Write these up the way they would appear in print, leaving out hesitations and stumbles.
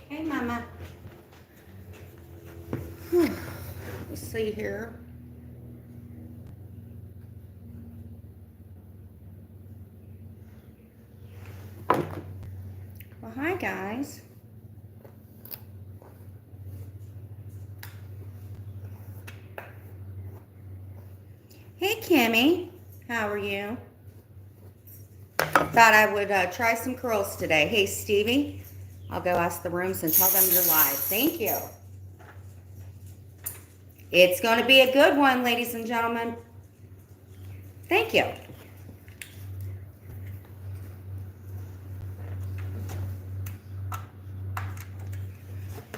Hey, Mama. Let's see here. Well, hi, guys. Hey, Kimmy. How are you? Thought I would try some curls today. Hey, Stevie. I'll go ask the rooms and tell them you're live. Thank you. It's going to be a good one, ladies and gentlemen. Thank you.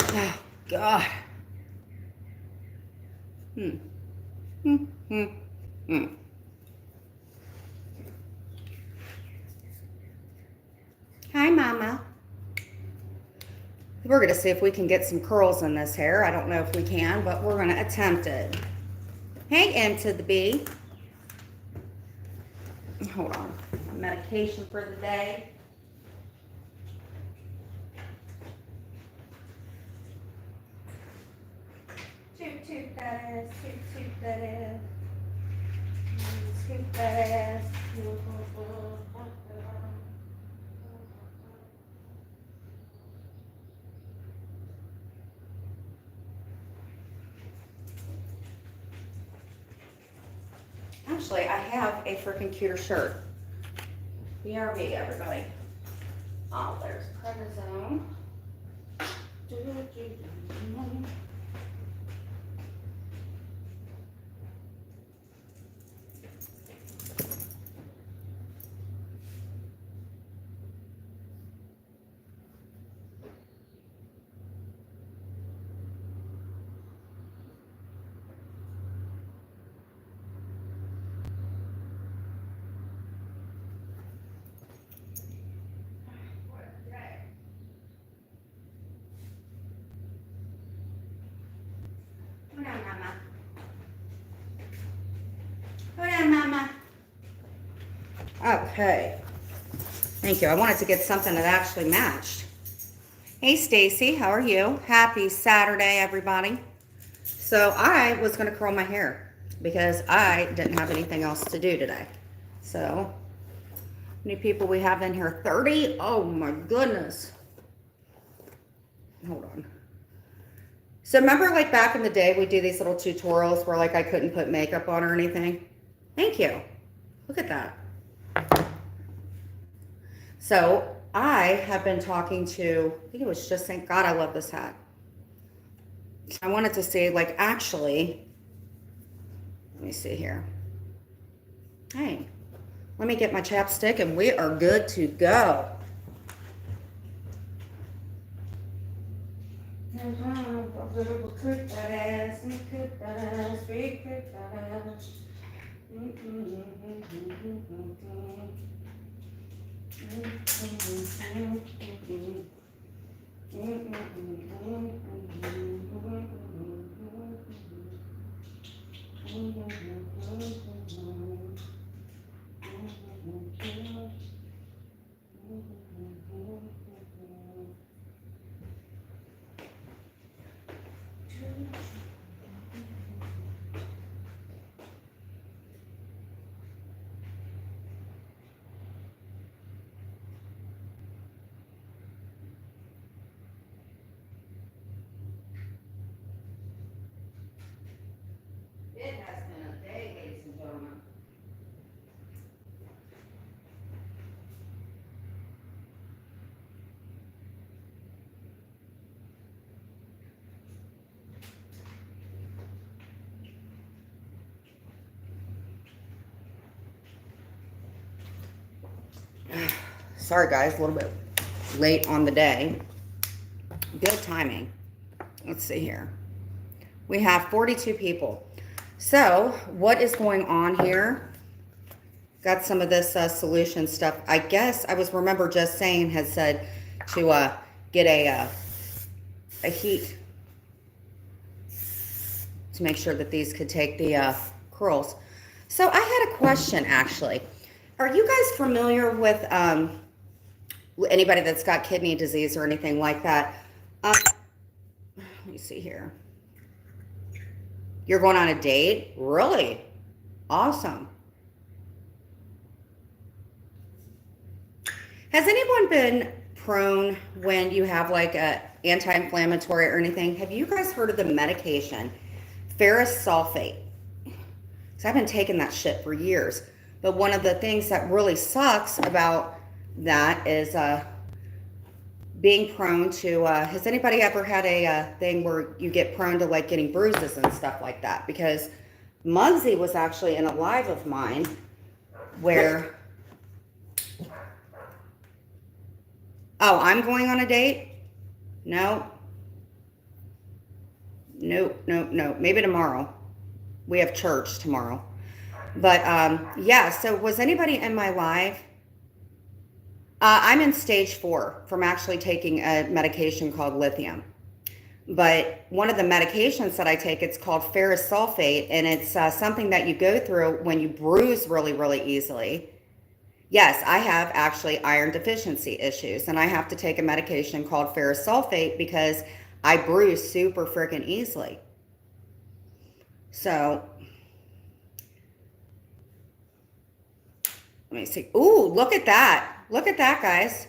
Oh, God. Hi, Mama. We're going to see if we can get some curls in this hair. I don't know if we can, but we're going to attempt it. Hey, M to the B. Hold on. Medication for the day. Toot that ass, toot that ass. Toot that ass. Actually, I have a freaking cuter shirt. BRB, everybody. Oh, there's prednisone. Hold on, Mama. Hold on, Mama. Okay. Thank you. I wanted to get something that actually matched. Hey, Stacy. How are you? Happy Saturday, everybody. So I was going to curl my hair because I didn't have anything else to do today. So, how many people we have in here? 30? Oh, my goodness. Hold on. So remember like back in the day, we do these little tutorials where like I couldn't put makeup on or anything? Thank you. Look at that. So I have been talking to, I think it was just saying, God, I love this hat. I wanted to see like actually, let me see here. Hey, let me get my chapstick and we are good to go. Cook that ass, cook that ass, cook that ass. It has been a day, ladies and gentlemen. Sorry guys, a little bit late on the day. Good timing. Let's see here. We have 42 people. So what is going on here? Got some of this solution stuff. I guess I remember just saying had said to get a heat to make sure that these could take the curls. So I had a question, actually. Are you guys familiar with anybody that's got kidney disease or anything like that? Let me see here. You're going on a date? Really? Awesome. Has anyone been prone when you have like a anti-inflammatory or anything? Have you guys heard of the medication ferrous sulfate? Because I've been taking that shit for years. But one of the things that really sucks about that is being prone to, has anybody ever had a thing where you get prone to like getting bruises and stuff like that? Because Muggsy was actually in a live of mine where, oh, I'm going on a date? No. Nope. Maybe tomorrow. We have church tomorrow. But yeah, so was anybody in my live? I'm in stage 4 from actually taking a medication called lithium. But one of the medications that I take, it's called ferrous sulfate, and it's something that you go through when you bruise really, really easily. Yes, I have actually iron deficiency issues, and I have to take a medication called ferrous sulfate because I bruise super freaking easily. So, let me see. Ooh, look at that. Look at that, guys.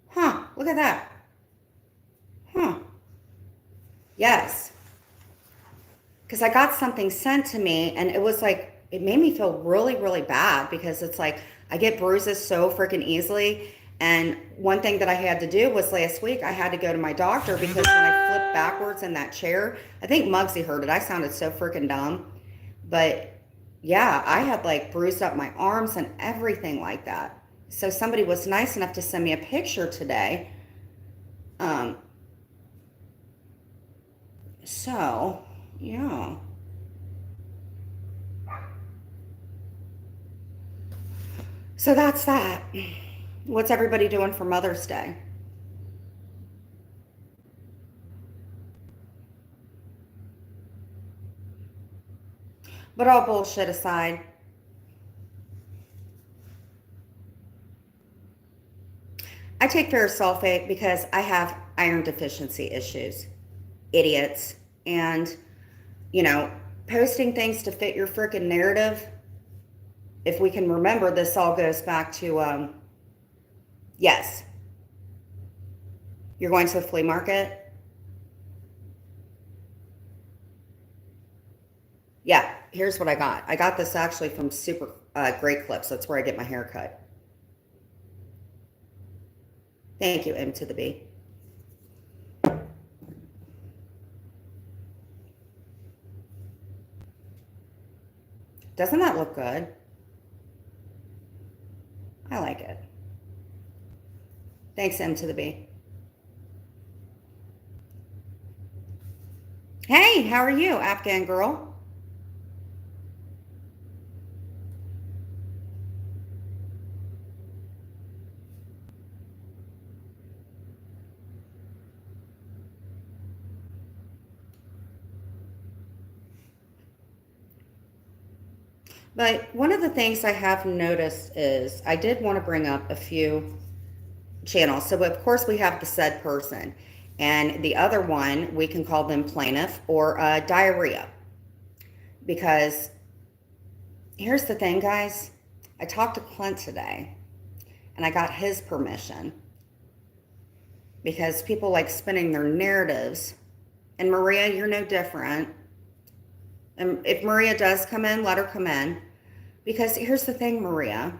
Huh, look at that. Huh. Yes. Because I got something sent to me, and it was like, it made me feel really, really bad because it's like, I get bruises so freaking easily. And one thing that I had to do was last week, I had to go to my doctor because when I flipped backwards in that chair, I think Muggsy heard it. I sounded so freaking dumb. But yeah, I had like bruised up my arms and everything like that. So somebody was nice enough to send me a picture today. So, yeah. So that's that. What's everybody doing for Mother's Day? But all bullshit aside, I take ferrous sulfate because I have iron deficiency issues. Idiots. And, you know, posting things to fit your freaking narrative. If we can remember, this all goes back to, yes. You're going to the flea market? Yeah, here's what I got. I got this actually from Super Great Clips. That's where I get my hair cut. Thank you, M to the B. Doesn't that look good? I like it. Thanks, M to the B. Hey, how are you, Afghan girl? But one of the things I have noticed is I did want to bring up a few channels. So of course we have the said person, and the other one we can call them plaintiff or diarrhea. Because here's the thing, guys. I talked to Clint today, and I got his permission because people like spinning their narratives. And Maria, you're no different. And if Maria does come in, let her come in. Because here's the thing, Maria.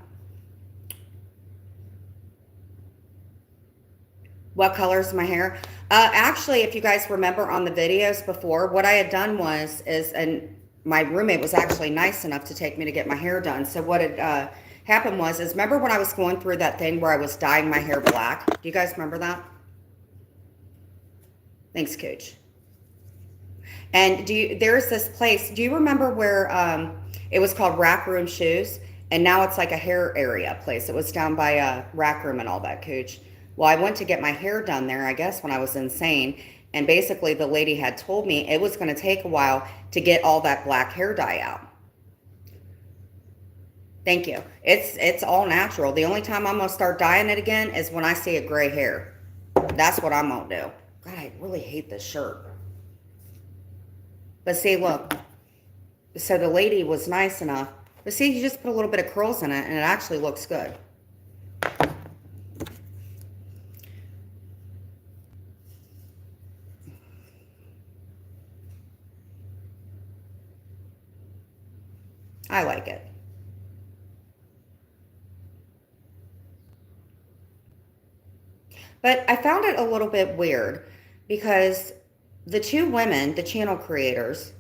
What color is my hair? Actually, if you guys remember on the videos before, what I had done was, and my roommate was actually nice enough to take me to get my hair done. So what had happened was, remember when I was going through that thing where I was dyeing my hair black? Do you guys remember that? Thanks, Coach. And there's this place, do you remember where it was called Rack Room Shoes? And now it's like a hair area place. It was down by Rack Room and all that, Cooch. Well, I went to get my hair done there, I guess, when I was insane. And basically the lady had told me it was going to take a while to get all that black hair dye out. Thank you. It's all natural. The only time I'm going to start dyeing it again is when I see a gray hair. That's what I'm going to do. God, I really hate this shirt. But see, look. So the lady was nice enough. But see, you just put a little bit of curls in it and it actually looks good. I like it. But I found it a little bit weird because the two women, the channel creators,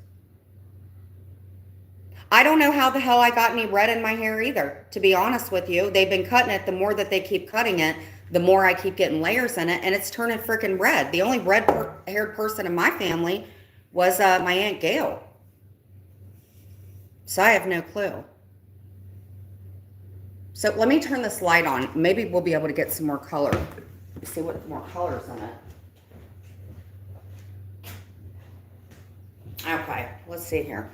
I don't know how the hell I got any red in my hair either, to be honest with you. They've been cutting it. The more that they keep cutting it, the more I keep getting layers in it, and it's turning freaking red. The only red-haired person in my family was my Aunt Gail. So I have no clue. So let me turn this light on. Maybe we'll be able to get some more color. See what more colors in it. Okay, let's see here.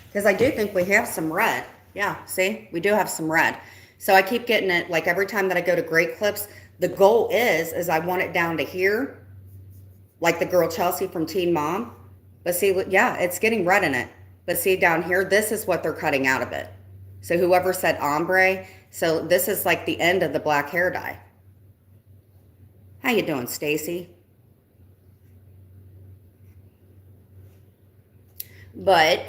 Because I do think we have some red. Yeah, see? We do have some red. So I keep getting it, like every time that I go to Great Clips, the goal is I want it down to here, like the girl Chelsea from Teen Mom. But see, yeah, it's getting red in it. But see down here, this is what they're cutting out of it. So whoever said ombre, so this is like the end of the black hair dye. How you doing, Stacy? But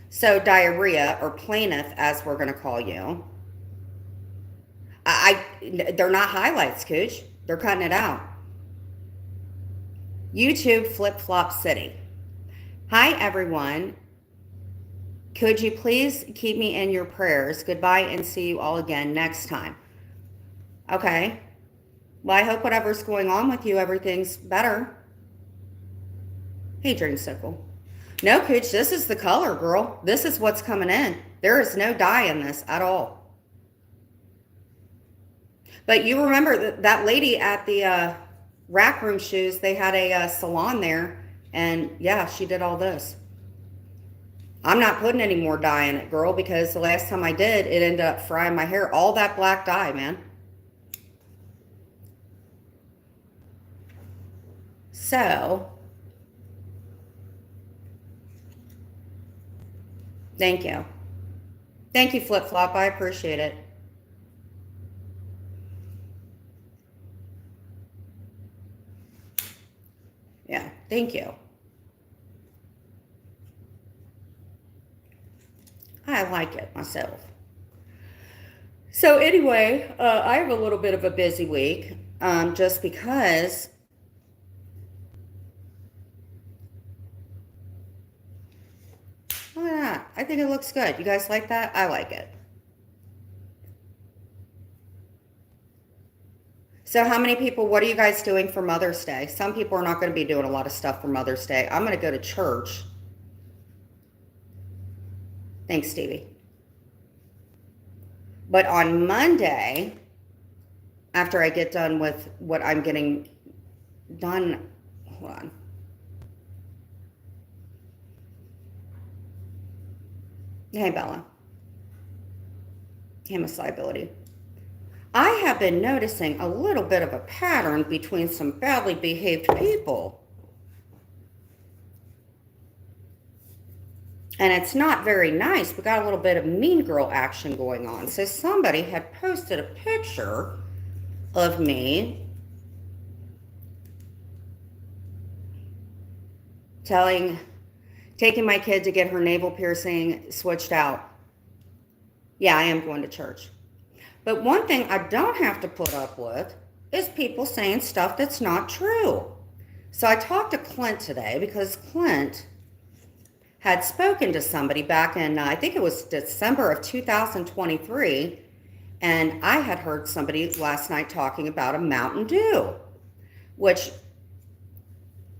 so diarrhea, or plaintiff as we're going to call you, they're not highlights, Cooch. They're cutting it out. YouTube Flip Flop City. Hi, everyone. Could you please keep me in your prayers? Goodbye and see you all again next time. Okay. Well, I hope whatever's going on with you, everything's better. Hey, Dreamsicle. No, Cooch, this is the color, girl. This is what's coming in. There is no dye in this at all. But you remember that lady at the Rack Room Shoes, they had a salon there, and yeah, she did all this. I'm not putting any more dye in it, girl, because the last time I did, it ended up frying my hair. All that black dye, man. So, thank you. Thank you, Flip Flop. I appreciate it. Yeah, thank you. I like it myself. So anyway, I have a little bit of a busy week, just because look at that. I think it looks good. You guys like that? I like it. So how many people, what are you guys doing for Mother's Day? Some people are not going to be doing a lot of stuff for Mother's Day. I'm going to go to church. Thanks, Stevie. But on Monday, after I get done with what I'm getting done, hold on. Hey, Bella. Hey, Miss Liability. I have been noticing a little bit of a pattern between some badly behaved people. And it's not very nice. We got a little bit of mean girl action going on. So somebody had posted a picture of me taking my kid to get her navel piercing switched out. Yeah, I am going to church. But one thing I don't have to put up with is people saying stuff that's not true. So I talked to Clint today because Clint had spoken to somebody back in, I think it was December of 2023, and I had heard somebody last night talking about a Mountain Dew, which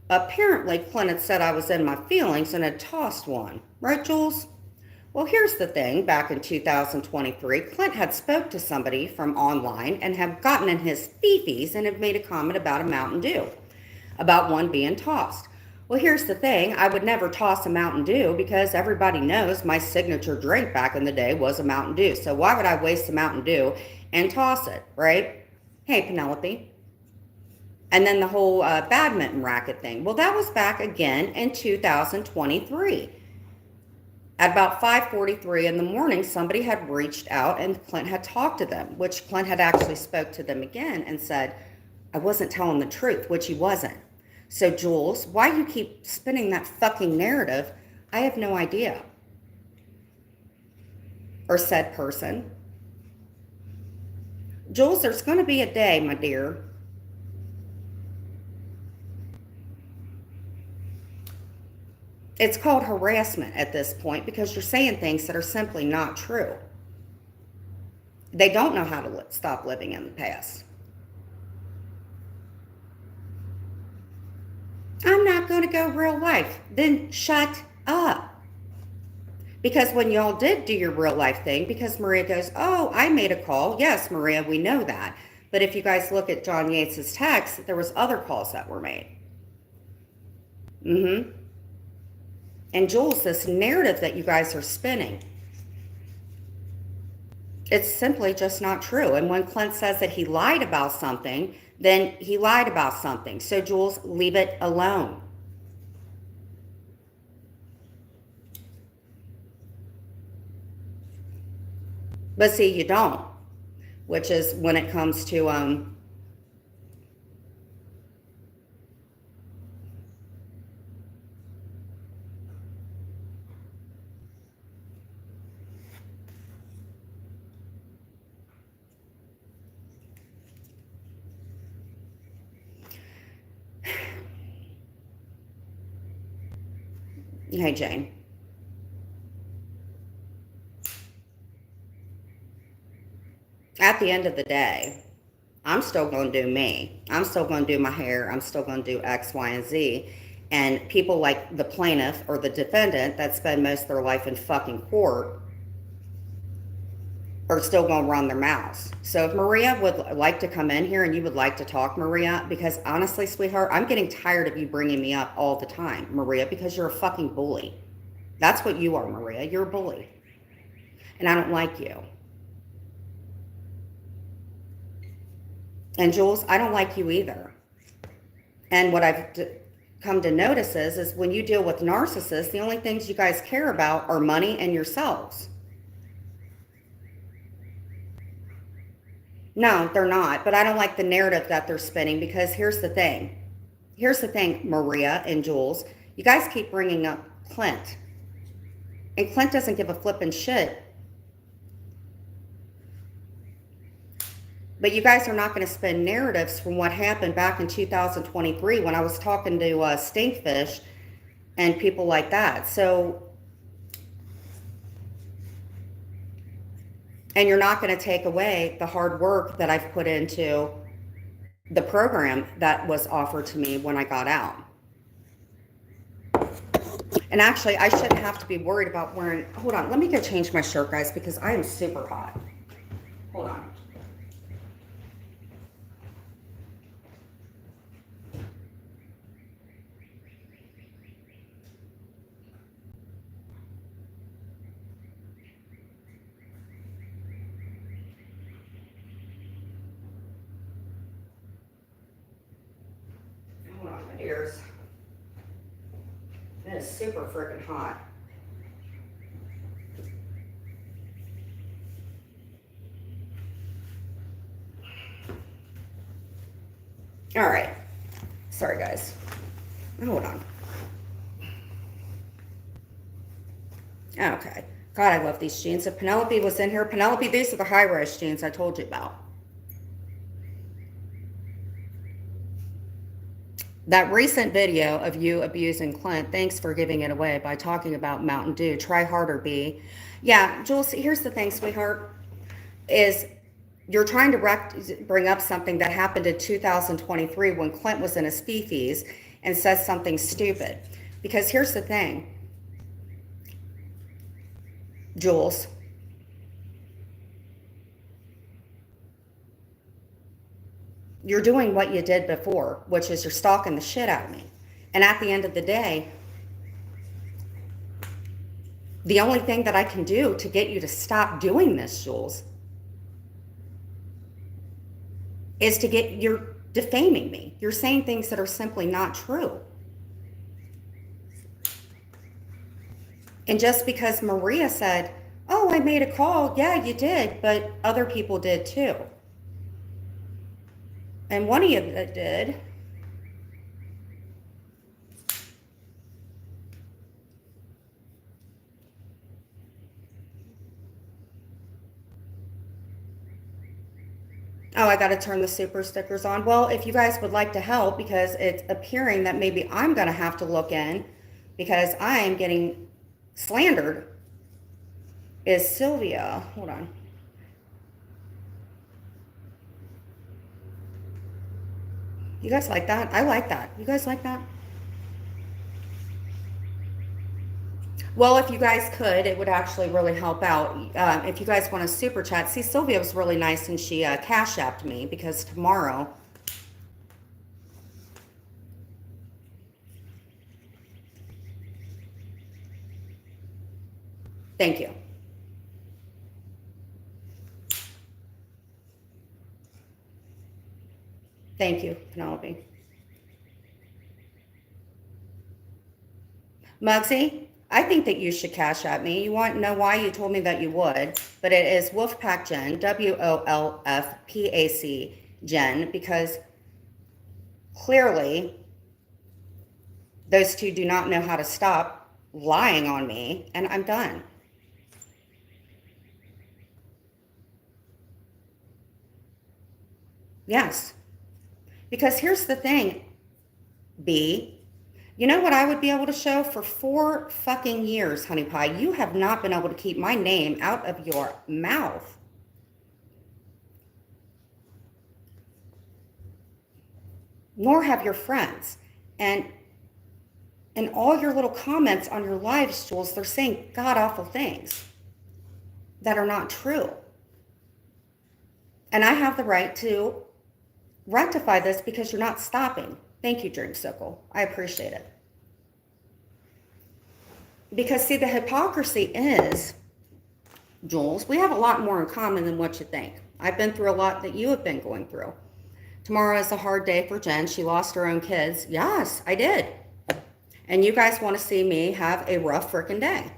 apparently Clint had said I was in my feelings and had tossed one. Right, Jules? Well, here's the thing. Back in 2023, Clint had spoke to somebody from online and had gotten in his fifis and had made a comment about a Mountain Dew, about one being tossed. Well, here's the thing. I would never toss a Mountain Dew because everybody knows my signature drink back in the day was a Mountain Dew. So why would I waste a Mountain Dew and toss it, right? Hey, Penelope. And then the whole badminton racket thing. Well, that was back again in 2023. At about 5:43 in the morning, somebody had reached out and Clint had talked to them, which Clint had actually spoke to them again and said, I wasn't telling the truth, which he wasn't. So, Jules, why you keep spinning that fucking narrative, I have no idea. Or said person. Jules, there's going to be a day, my dear. It's called harassment at this point because you're saying things that are simply not true. They don't know how to stop living in the past. I'm not going to go real life. Then shut up. Because when y'all did do your real life thing, because Maria goes, oh, I made a call. Yes, Maria, we know that. But if you guys look at John Yates's text, there was other calls that were made. And Jules, this narrative that you guys are spinning, it's simply just not true. And when Clint says that he lied about something, then he lied about something. So Jules, leave it alone. But see, you don't, which is when it comes to, hey, Jane. At the end of the day, I'm still going to do me. I'm still going to do my hair. I'm still going to do X, Y, and Z. And people like the plaintiff or the defendant that spend most of their life in fucking court are still going to run their mouths. So if Maria would like to come in here and you would like to talk, Maria, because honestly, sweetheart, I'm getting tired of you bringing me up all the time, Maria, because you're a fucking bully. That's what you are, Maria. You're a bully. And I don't like you. And Jules, I don't like you either. And what I've come to notice is when you deal with narcissists, the only things you guys care about are money and yourselves. No, they're not. But I don't like the narrative that they're spinning because here's the thing. Here's the thing, Maria and Jules. You guys keep bringing up Clint. And Clint doesn't give a flippin' shit. But you guys are not going to spin narratives from what happened back in 2023 when I was talking to Stinkfish and people like that. So, and you're not going to take away the hard work that I've put into the program that was offered to me when I got out. And actually, I shouldn't have to be worried about wearing, hold on, let me go change my shirt, guys, because I am super hot. Hold on. Hold on, my ears. It is super freaking hot. All right. Sorry, guys. Hold on. Okay. God, I love these jeans. If Penelope was in here, Penelope, these are the high-rise jeans I told you about. That recent video of you abusing Clint, thanks for giving it away by talking about Mountain Dew. Try harder, B. Yeah, Jules, here's the thing, sweetheart, is you're trying to bring up something that happened in 2023 when Clint was in his fifis, and says something stupid. Because here's the thing, Jules. You're doing what you did before, which is you're stalking the shit out of me. And at the end of the day, the only thing that I can do to get you to stop doing this, Jules, is to get, you're defaming me. You're saying things that are simply not true. And just because Maria said, oh, I made a call, yeah, you did, but other people did too. And one of you that did. Oh, I got to turn the super stickers on. Well, if you guys would like to help, because it's appearing that maybe I'm going to have to look in because I am getting slandered, is Sylvia. Hold on. You guys like that? I like that. You guys like that? Well, if you guys could, it would actually really help out. If you guys want to super chat, see, Sylvia was really nice and she cash apped me because tomorrow. Thank you. Thank you, Penelope. Muggsy, I think that you should cash at me. You want to know why? You told me that you would, but it is Wolfpack Jen, WOLFPAC Jen, because clearly those two do not know how to stop lying on me, and I'm done. Yes. Because here's the thing, B. You know what I would be able to show for 4 fucking years, honey pie? You have not been able to keep my name out of your mouth. Nor have your friends. And in all your little comments on your lives, Jules, they're saying god-awful things that are not true. And I have the right to rectify this because you're not stopping. Thank you, Dreamsicle. I appreciate it. Because, see, the hypocrisy is, Jules, we have a lot more in common than what you think. I've been through a lot that you have been going through. Tomorrow is a hard day for Jen. She lost her own kids. Yes, I did. And you guys want to see me have a rough freaking day.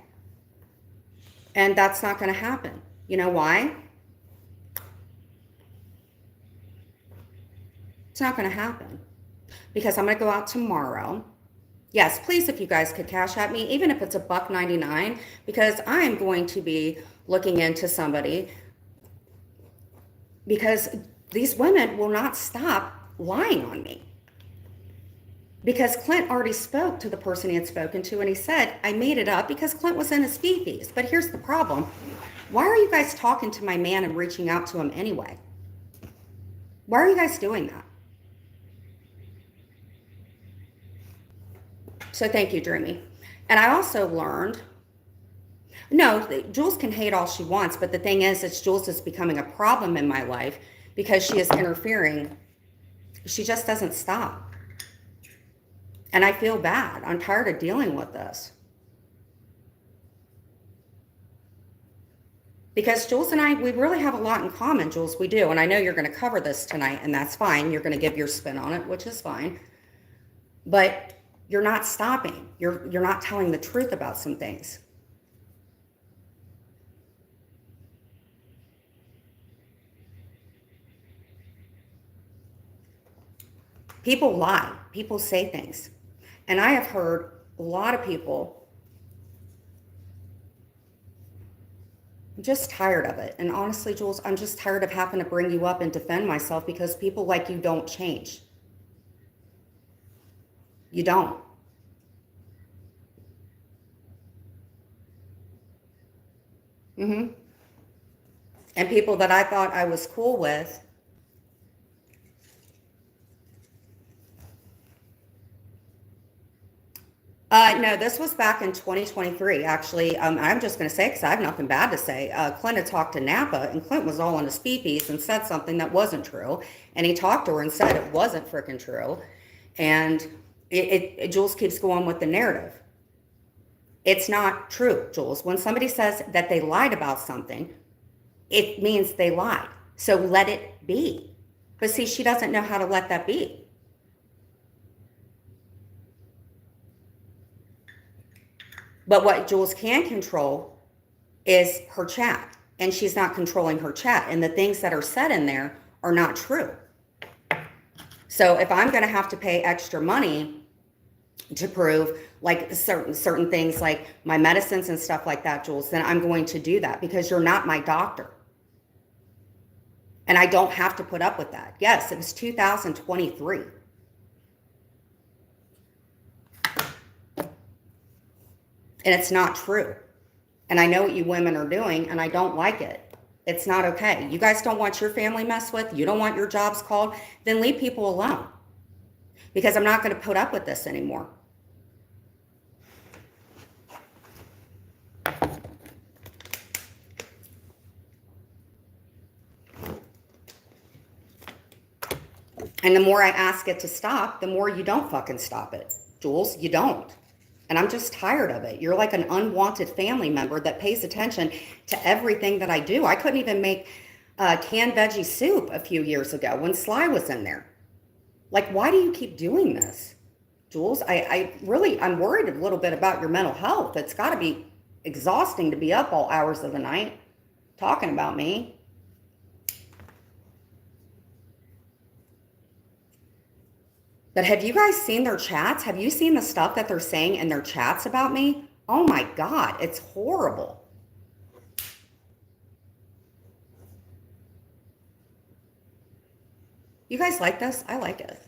And that's not going to happen. You know why? It's not going to happen. Because I'm going to go out tomorrow. Yes, please, if you guys could cash at me, even if it's $1.99, because I'm going to be looking into somebody, because these women will not stop lying on me. Because Clint already spoke to the person he had spoken to, and he said, I made it up because Clint was in his fifties. But here's the problem. Why are you guys talking to my man and reaching out to him anyway? Why are you guys doing that? So thank you, Dreamy. And I also learned, no, Jules can hate all she wants, but the thing is Jules is becoming a problem in my life because she is interfering. She just doesn't stop. And I feel bad. I'm tired of dealing with this. Because Jules and I, we really have a lot in common, Jules, we do. And I know you're going to cover this tonight, and that's fine. You're going to give your spin on it, which is fine. But you're not stopping. You're not telling the truth about some things. People lie. People say things. And I have heard a lot of people. I'm just tired of it. And honestly, Jules, I'm just tired of having to bring you up and defend myself because people like you don't change. You don't. And people that I thought I was cool with, No, this was back in 2023. Actually, I'm just going to say, because I have nothing bad to say. Clint had talked to Napa, and Clint was all on his pee-pees and said something that wasn't true. And he talked to her and said it wasn't freaking true. And Jules keeps going with the narrative. It's not true, Jules. When somebody says that they lied about something, it means they lied. So let it be. But see, she doesn't know how to let that be. But what Jules can control is her chat. And she's not controlling her chat. And the things that are said in there are not true. So if I'm going to have to pay extra money to prove like certain things like my medicines and stuff like that, Jules, then I'm going to do that because you're not my doctor. And I don't have to put up with that. Yes, it was 2023. And it's not true. And I know what you women are doing, and I don't like it. It's not okay. You guys don't want your family messed with. You don't want your jobs called. Then leave people alone. Because I'm not going to put up with this anymore. And the more I ask it to stop, the more you don't fucking stop it. Jules, you don't. And I'm just tired of it. You're like an unwanted family member that pays attention to everything that I do. I couldn't even make canned veggie soup a few years ago when Sly was in there. Like, why do you keep doing this? Jules, I'm worried a little bit about your mental health. It's got to be exhausting to be up all hours of the night talking about me. But have you guys seen their chats? Have you seen the stuff that they're saying in their chats about me? Oh my God, it's horrible. You guys like this? I like it.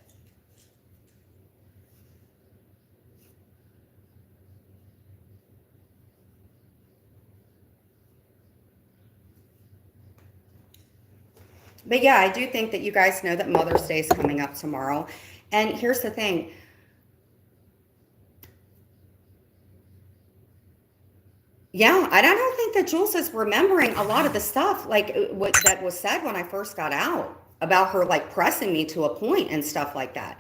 But yeah, I do think that you guys know that Mother's Day is coming up tomorrow. And here's the thing. Yeah, I don't think that Jules is remembering a lot of the stuff like what that was said when I first got out about her like pressing me to a point and stuff like that.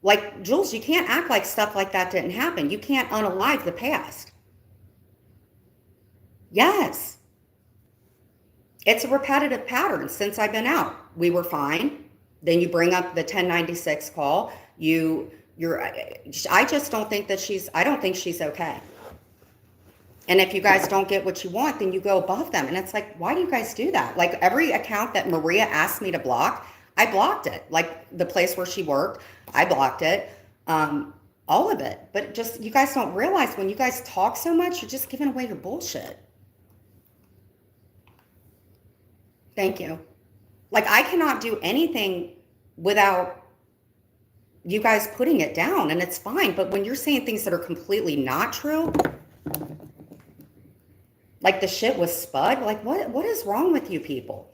Like, Jules, you can't act like stuff like that didn't happen. You can't unalive the past. Yes. It's a repetitive pattern since I've been out. We were fine. Then you bring up the 1096 call. I just don't think that I don't think she's okay. And if you guys don't get what you want, then you go above them. And it's like, why do you guys do that? Like every account that Maria asked me to block, I blocked it. Like the place where she worked, I blocked it. All of it. But just, you guys don't realize when you guys talk so much, you're just giving away your bullshit. Thank you. Like, I cannot do anything without you guys putting it down, and it's fine. But when you're saying things that are completely not true, like the shit with Spud, like what is wrong with you people?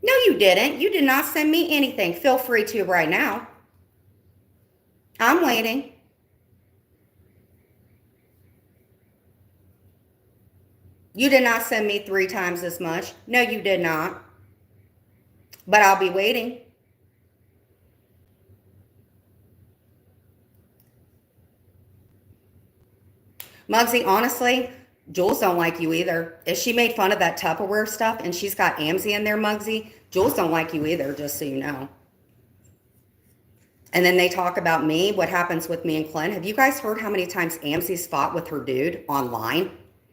No, you didn't. You did not send me anything. Feel free to right now. I'm waiting. You did not send me 3 times as much. No, you did not. But I'll be waiting. Muggsy, honestly, Jules don't like you either. If she made fun of that Tupperware stuff and she's got Amzie in there, Muggsy, Jules don't like you either, just so you know. And then they talk about me, what happens with me and Clint. Have you guys heard how many times Amzie's fought with her dude online?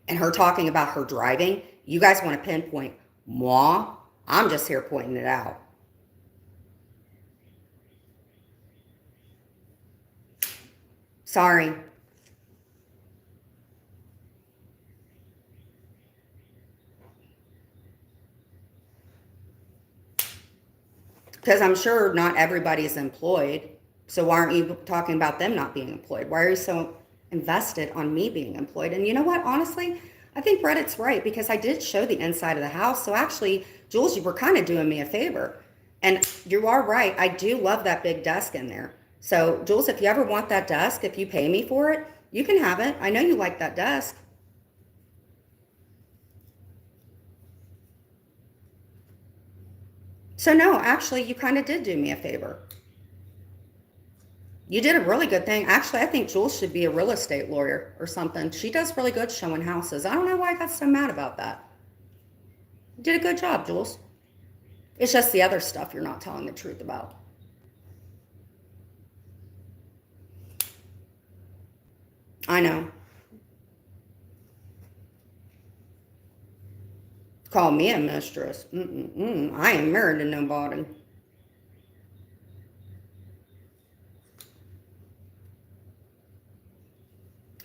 And her talking about her driving? You guys want to pinpoint moi? I'm just here pointing it out. Sorry. Because I'm sure not everybody is employed. So why aren't you talking about them not being employed? Why are you so invested on me being employed? And you know what? Honestly, I think Reddit's right because I did show the inside of the house. So actually, Jules, you were kind of doing me a favor. And you are right. I do love that big desk in there. So, Jules, if you ever want that desk, if you pay me for it, you can have it. I know you like that desk. So, no, actually, you kind of did do me a favor. You did a really good thing. Actually, I think Jules should be a real estate lawyer or something. She does really good showing houses. I don't know why I got so mad about that. You did a good job, Jules. It's just the other stuff you're not telling the truth about. I know. Call me a mistress. I ain't married to nobody.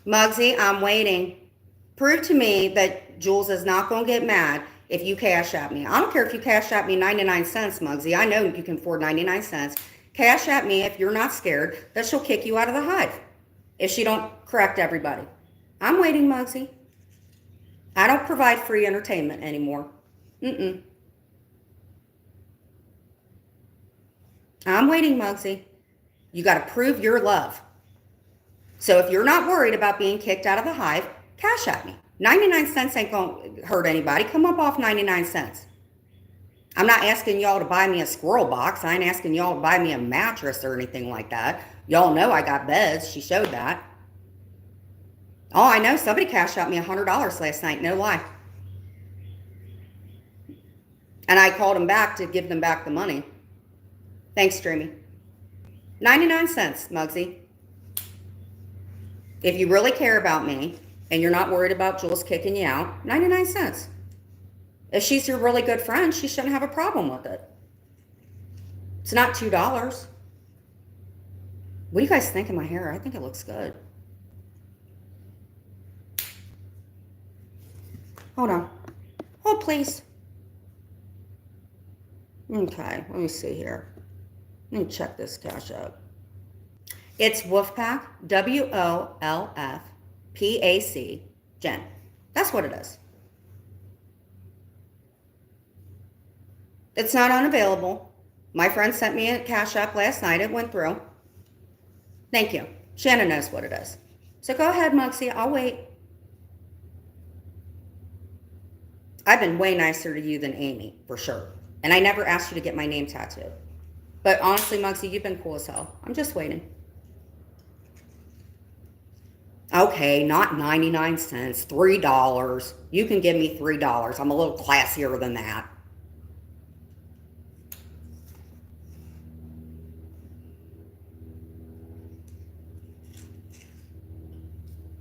Muggsy, I'm waiting. Prove to me that Jules is not going to get mad if you cash at me. I don't care if you cash at me 99 cents, Muggsy. I know you can afford 99 cents. Cash at me if you're not scared that she'll kick you out of the hive if she don't correct everybody. I'm waiting, Muggsy. I don't provide free entertainment anymore. I'm waiting, Muggsy. You got to prove your love. So if you're not worried about being kicked out of the hive, cash at me. 99 cents ain't going to hurt anybody. Come up off 99 cents. I'm not asking y'all to buy me a squirrel box. I ain't asking y'all to buy me a mattress or anything like that. Y'all know I got beds. She showed that. Oh, I know. Somebody cashed out me $100 last night. No lie. And I called them back to give them back the money. Thanks, Dreamy. 99 cents, Muggsy. If you really care about me and you're not worried about Jules kicking you out, 99 cents. If she's your really good friend, she shouldn't have a problem with it. It's not $2. What do you guys think of my hair? I think it looks good. Hold on. Hold, please. Okay, let me see here. Let me check this cash out. It's Wolfpack, WOLFPAC, Jen. That's what it is. It's not unavailable. My friend sent me a cash app last night. It went through. Thank you. Shannon knows what it is. So go ahead, Muggsy. I'll wait. I've been way nicer to you than Amy, for sure. And I never asked you to get my name tattooed. But honestly, Muggsy, you've been cool as hell. I'm just waiting. Okay, not 99 cents, $3. You can give me $3. I'm a little classier than that.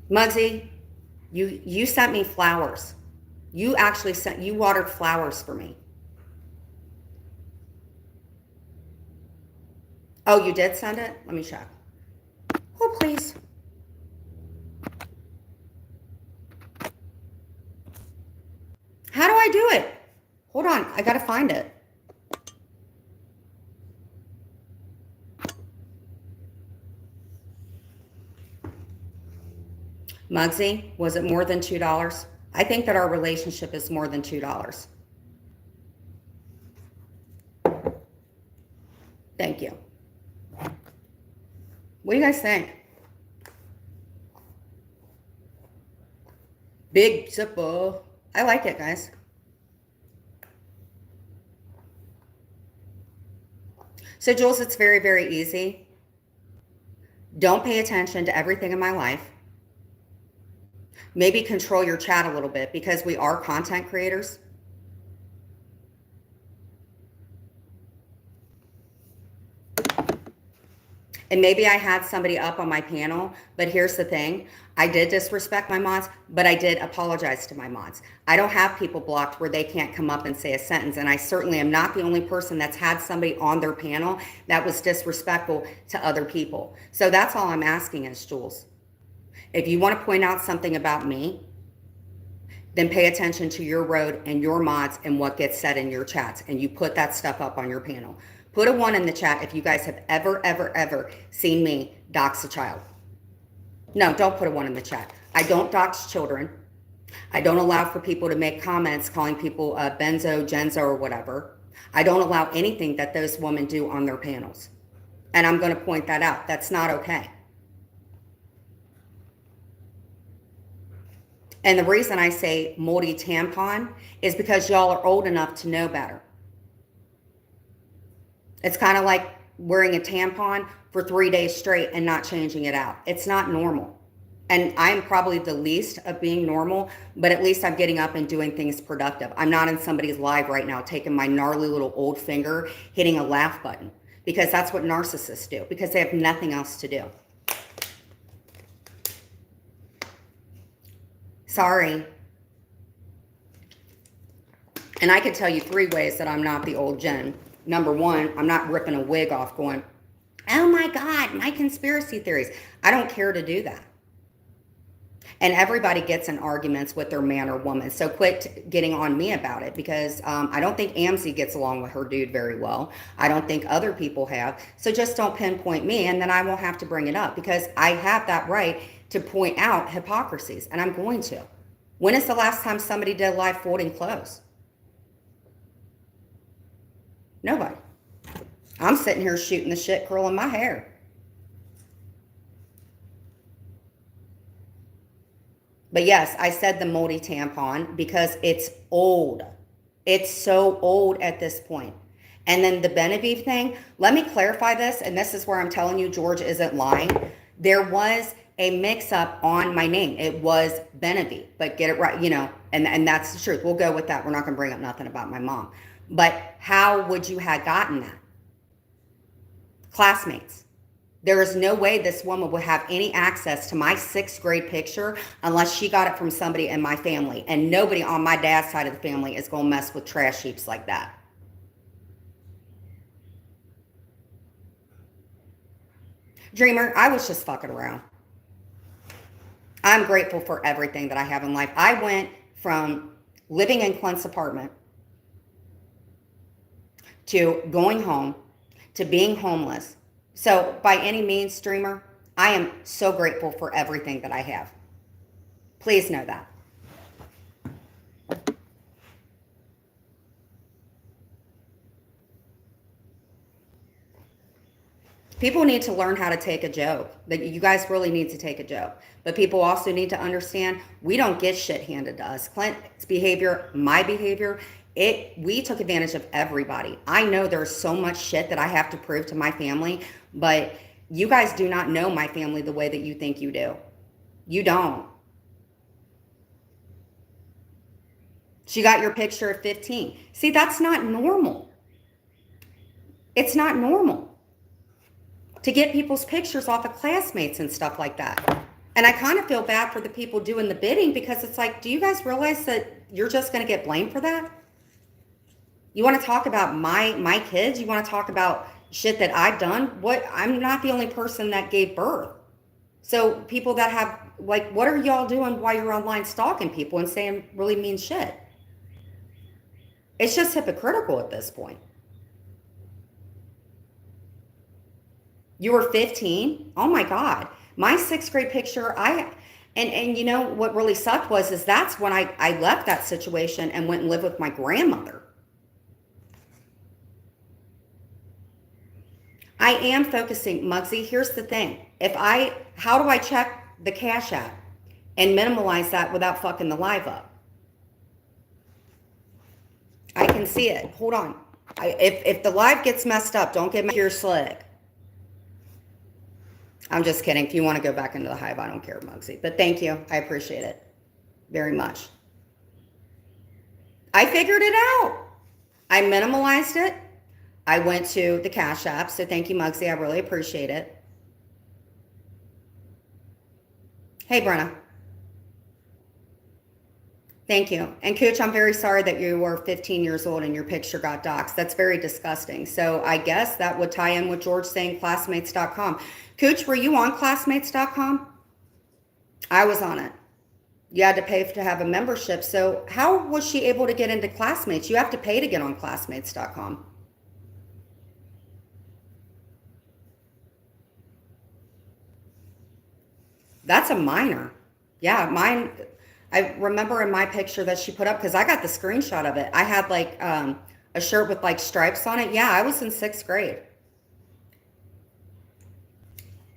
Muggsy, you sent me flowers. You watered flowers for me. Oh, you did send it? Let me check. Oh, please. How do I do it? Hold on, I gotta find it. Muggsy, was it more than $2? I think that our relationship is more than $2. Thank you. What do you guys think? Big zipper. I like it, guys. So, Jules, it's very, very easy. Don't pay attention to everything in my life. Maybe control your chat a little bit because we are content creators. And maybe I had somebody up on my panel, but here's the thing. I did disrespect my mods, but I did apologize to my mods. I don't have people blocked where they can't come up and say a sentence. And I certainly am not the only person that's had somebody on their panel that was disrespectful to other people. So that's all I'm asking is, Jules, if you want to point out something about me, then pay attention to your road and your mods and what gets said in your chats. And you put that stuff up on your panel. Put a 1 in the chat if you guys have ever seen me dox a child. No, don't put a 1 in the chat. I don't dox children. I don't allow for people to make comments calling people benzo, genzo, or whatever. I don't allow anything that those women do on their panels. And I'm going to point that out. That's not okay. And the reason I say moldy tampon is because y'all are old enough to know better. It's kind of like wearing a tampon for 3 days straight and not changing it out. It's not normal. And I'm probably the least of being normal, but at least I'm getting up and doing things productive. I'm not in somebody's live right now taking my gnarly little old finger, hitting a laugh button, because that's what narcissists do, because they have nothing else to do. Sorry. And I can tell you 3 ways that I'm not the old Jen. Number 1, I'm not ripping a wig off going, oh my God, my conspiracy theories. I don't care to do that. And everybody gets in arguments with their man or woman. So quit getting on me about it, because I don't think Amzie gets along with her dude very well. I don't think other people have. So just don't pinpoint me, and then I won't have to bring it up, because I have that right to point out hypocrisies, and I'm going to. When is the last time somebody did live folding clothes? Nobody. I'm sitting here shooting the shit, curling my hair. But yes, I said the moldy tampon because it's old. It's so old at this point. And then the Benevieve thing, let me clarify this, and this is where I'm telling you George isn't lying. There was a mix-up on my name. It was Benevieve, but get it right, and that's the truth. We'll go with that. We're not going to bring up nothing about my mom. But how would you have gotten that? Classmates. There is no way this woman would have any access to my 6th grade picture unless she got it from somebody in my family. And nobody on my dad's side of the family is going to mess with trash heaps like that. Dreamer, I was just fucking around. I'm grateful for everything that I have in life. I went from living in Clint's apartment to going home to being homeless. So by any means, streamer, I am so grateful for everything that I have. Please know that. People need to learn how to take a joke. You guys really need to take a joke. But people also need to understand we don't get shit handed to us. Clint's behavior, my behavior, we took advantage of everybody. I know there's so much shit that I have to prove to my family, but you guys do not know my family the way that you think you do. You don't. She got your picture at 15. See, that's not normal. It's not normal to get people's pictures off of classmates and stuff like that. And I kind of feel bad for the people doing the bidding, because it's like, do you guys realize that you're just going to get blamed for that? You want to talk about my kids? You want to talk about shit that I've done? I'm not the only person that gave birth. So people that have, what are y'all doing while you're online stalking people and saying really mean shit? It's just hypocritical at this point. You were 15? Oh my God. My 6th grade picture, and you know what really sucked is that's when I left that situation and went and lived with my grandmother. I am focusing, Muggsy. Here's the thing. How do I check the Cash App and minimize that without fucking the live up? I can see it. Hold on. If the live gets messed up, don't get me your slick. I'm just kidding. If you want to go back into the hive, I don't care, Muggsy. But thank you. I appreciate it very much. I figured it out. I minimalized it. I went to the Cash App, so thank you, Muggsy. I really appreciate it. Hey, Brenna. Thank you. And Cooch, I'm very sorry that you were 15 years old and your picture got doxxed. That's very disgusting. So I guess that would tie in with George saying classmates.com. Cooch, were you on classmates.com? I was on it. You had to pay to have a membership. So how was she able to get into Classmates? You have to pay to get on classmates.com. That's a minor. Yeah, mine. I remember in my picture that she put up, because I got the screenshot of it. I had like, a shirt with like stripes on it. Yeah, I was in 6th grade.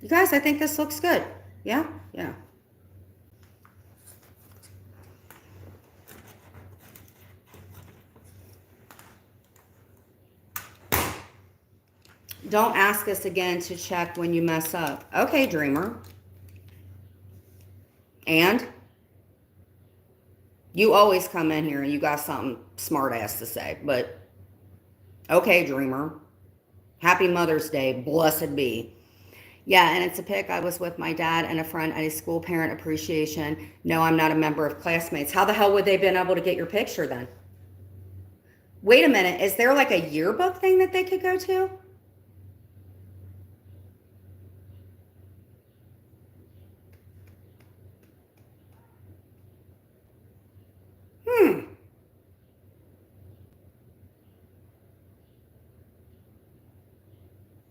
You guys, I think this looks good. Yeah? Yeah. Don't ask us again to check when you mess up. Okay, dreamer. And you always come in here and you got something smart ass to say. But okay, dreamer. Happy Mother's Day. Blessed be. Yeah, and it's a pic. I was with my dad and a friend at a school parent appreciation. No, I'm not a member of classmates. How the hell would they have been able to get your picture then? Wait a minute. Is there like a yearbook thing that they could go to?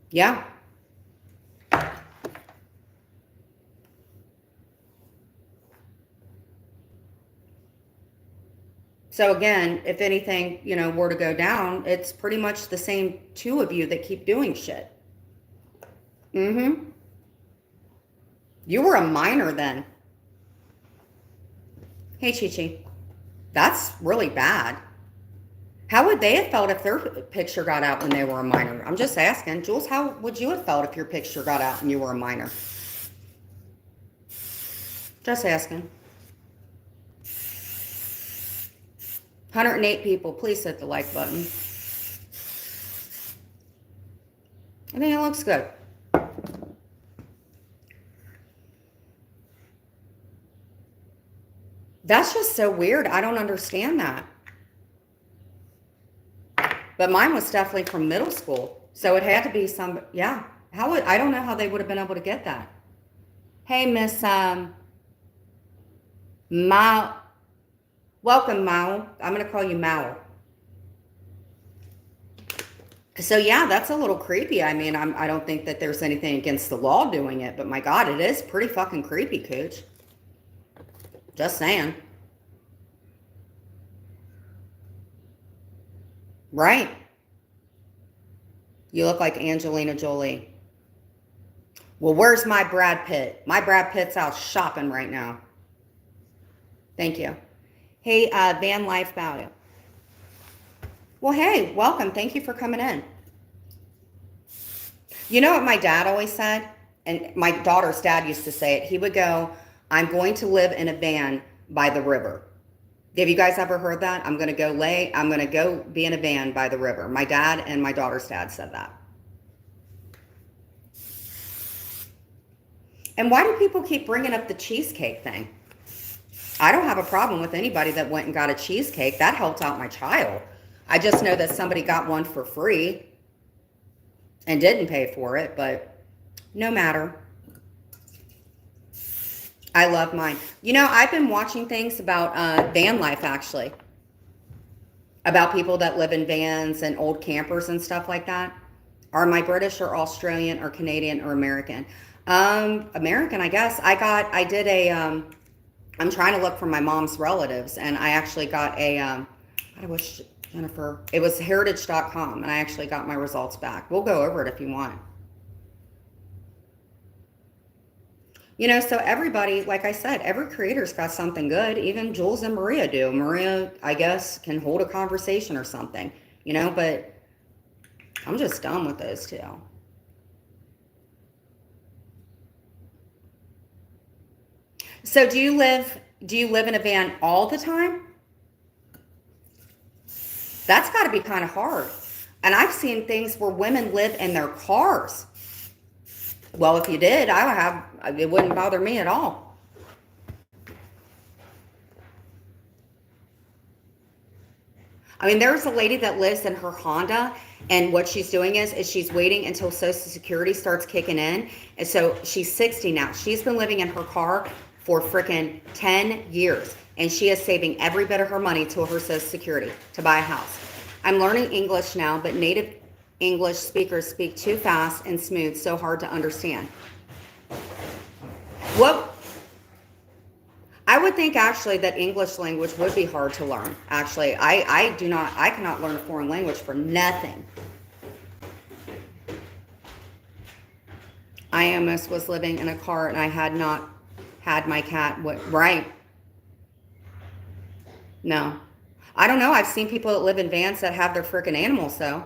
Yeah. So again, if anything, were to go down, it's pretty much the same two of you that keep doing shit. Mm-hmm. You were a minor then. Hey, Chi-Chi. That's really bad. How would they have felt if their picture got out when they were a minor? I'm just asking. Jules, how would you have felt if your picture got out and you were a minor? Just asking. 108 people, please hit the like button. I think it looks good. That's just so weird. I don't understand that. But mine was definitely from middle school. So it had to be some, yeah. I don't know how they would have been able to get that. Hey, Miss Mao. Welcome, Mao. I'm going to call you Mao. So yeah, that's a little creepy. I mean, I don't think that there's anything against the law doing it, but my God, it is pretty fucking creepy, Cooch. Just saying. Right. You look like Angelina Jolie. Well, where's my Brad Pitt? My Brad Pitt's out shopping right now. Thank you. Hey, Van Life Value. Well, hey, welcome. Thank you for coming in. You know what my dad always said? And my daughter's dad used to say it. He would go, I'm going to live in a van by the river. Have you guys ever heard that? I'm going to go be in a van by the river. My dad and my daughter's dad said that. And why do people keep bringing up the cheesecake thing? I don't have a problem with anybody that went and got a cheesecake. That helped out my child. I just know that somebody got one for free and didn't pay for it, but no matter. I love mine. I've been watching things about van life, actually. About people that live in vans and old campers and stuff like that. Are my British or Australian or Canadian or American? American, I guess. I'm trying to look for my mom's relatives, and I actually got I wish, Jennifer, it was heritage.com, and I actually got my results back. We'll go over it if you want. So everybody, like I said, every creator's got something good. Even Jules and Maria do. Maria, I guess, can hold a conversation or something, but I'm just done with those two. So do you live in a van all the time? That's got to be kind of hard. And I've seen things where women live in their cars. Well, if you did, it wouldn't bother me at all. I mean, there's a lady that lives in her Honda, and what she's doing is she's waiting until Social Security starts kicking in. And so she's 60 now. She's been living in her car for freaking 10 years, and she is saving every bit of her money to her Social Security to buy a house. I'm learning English now, but native English speakers speak too fast and smooth, so hard to understand. Well, I would think actually that English language would be hard to learn. Actually, I cannot learn a foreign language for nothing. I almost was living in a car and I had not had my cat. Right. No. I don't know. I've seen people that live in vans that have their freaking animals, though.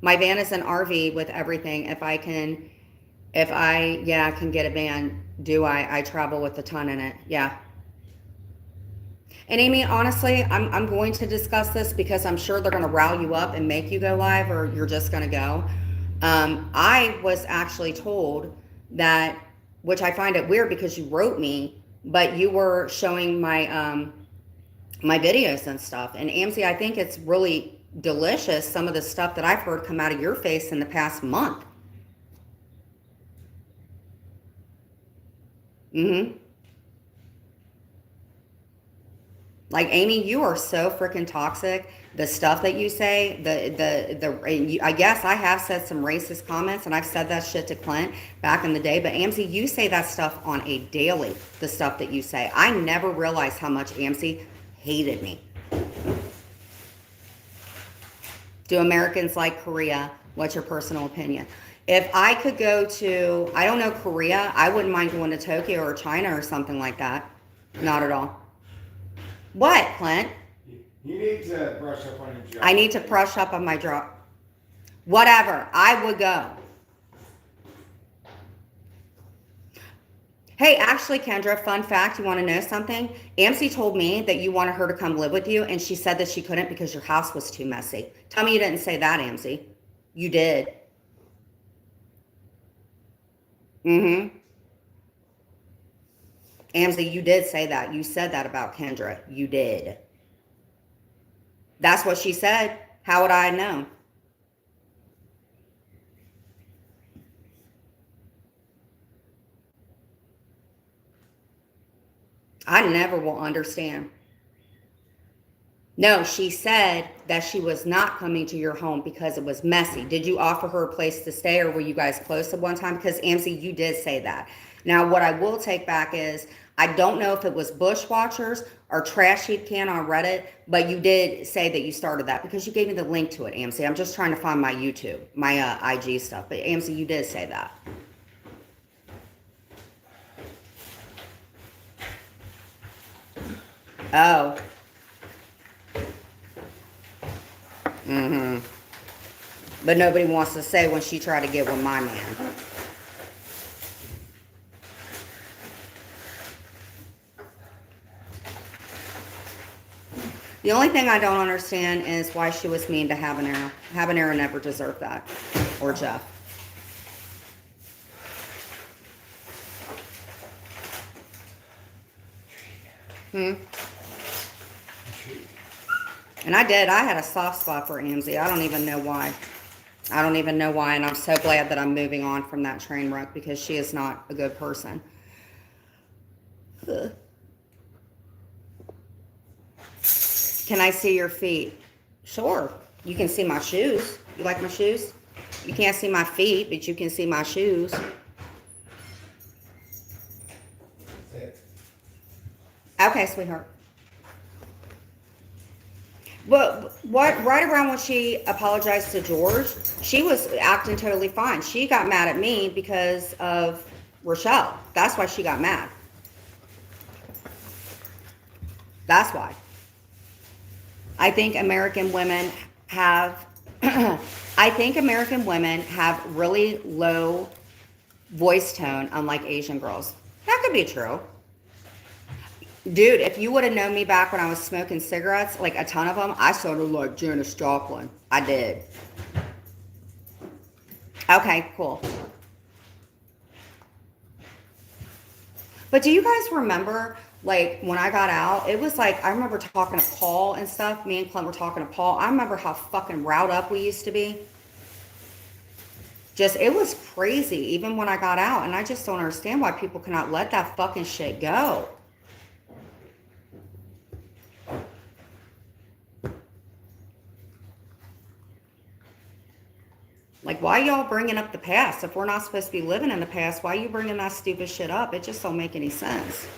My van is an RV with everything. Yeah, can get a van, I travel with a ton in it. Yeah. And Amy, honestly, I'm going to discuss this because I'm sure they're going to rile you up and make you go live, or you're just going to go. I was actually told that, which I find it weird because you wrote me, but you were showing my videos and stuff. And Amzie, I think it's really delicious, some of the stuff that I've heard come out of your face in the past month. Mm-hmm. Like, Amy, you are so freaking toxic. The stuff that you say, I guess I have said some racist comments, and I've said that shit to Clint back in the day. But Amzie, you say that stuff on a daily. The stuff that you say, I never realized how much Amzie hated me. Do Americans like Korea? What's your personal opinion? If I could go to, I don't know, Korea, I wouldn't mind going to Tokyo or China or something like that. Not at all. What, Clint? You need to brush up on your job. I need to brush up on my job. Whatever. I would go. Hey, actually, Kendra, fun fact, you want to know something? Amzie told me that you wanted her to come live with you, and she said that she couldn't because your house was too messy. Tell me you didn't say that, Amzie. You did. Mm-hmm. Amzie, you did say that. You said that about Kendra. You did. That's what she said. How would I have known? I never will understand. No, she said that she was not coming to your home because it was messy. Did you offer her a place to stay, or were you guys close at one time? Because Amzie, you did say that. Now, what I will take back is, I don't know if it was Bushwatchers or Trash Heap Can on Reddit, but you did say that you started that because you gave me the link to it, Amzie. I'm just trying to find my YouTube, my IG stuff. But Amzie, you did say that. Oh. Mm-hmm. But nobody wants to say when she tried to get with my man. The only thing I don't understand is why she was mean to Habanero. Habanero never deserved that. Or Jeff. And I did. I had a soft spot for Amzie. I don't even know why. I don't even know why. And I'm so glad that I'm moving on from that train wreck because she is not a good person. Ugh. Can I see your feet? Sure. You can see my shoes. You like my shoes? You can't see my feet, but you can see my shoes. Okay, sweetheart. But what? Right around when she apologized to George, she was acting totally fine. She got mad at me because of Rochelle. That's why she got mad. That's why. I think American women have really low voice tone, unlike Asian girls. That could be true. Dude, if you would have known me back when I was smoking cigarettes, like a ton of them, I sounded like Janis Joplin. I did. Okay, cool. But do you guys remember, like, when I got out, it was like, I remember talking to Paul and stuff. Me and Clint were talking to Paul. I remember how fucking riled up we used to be. Just, it was crazy, even when I got out. And I just don't understand why people cannot let that fucking shit go. Like, why y'all bringing up the past? If we're not supposed to be living in the past, why are you bringing that stupid shit up? It just don't make any sense.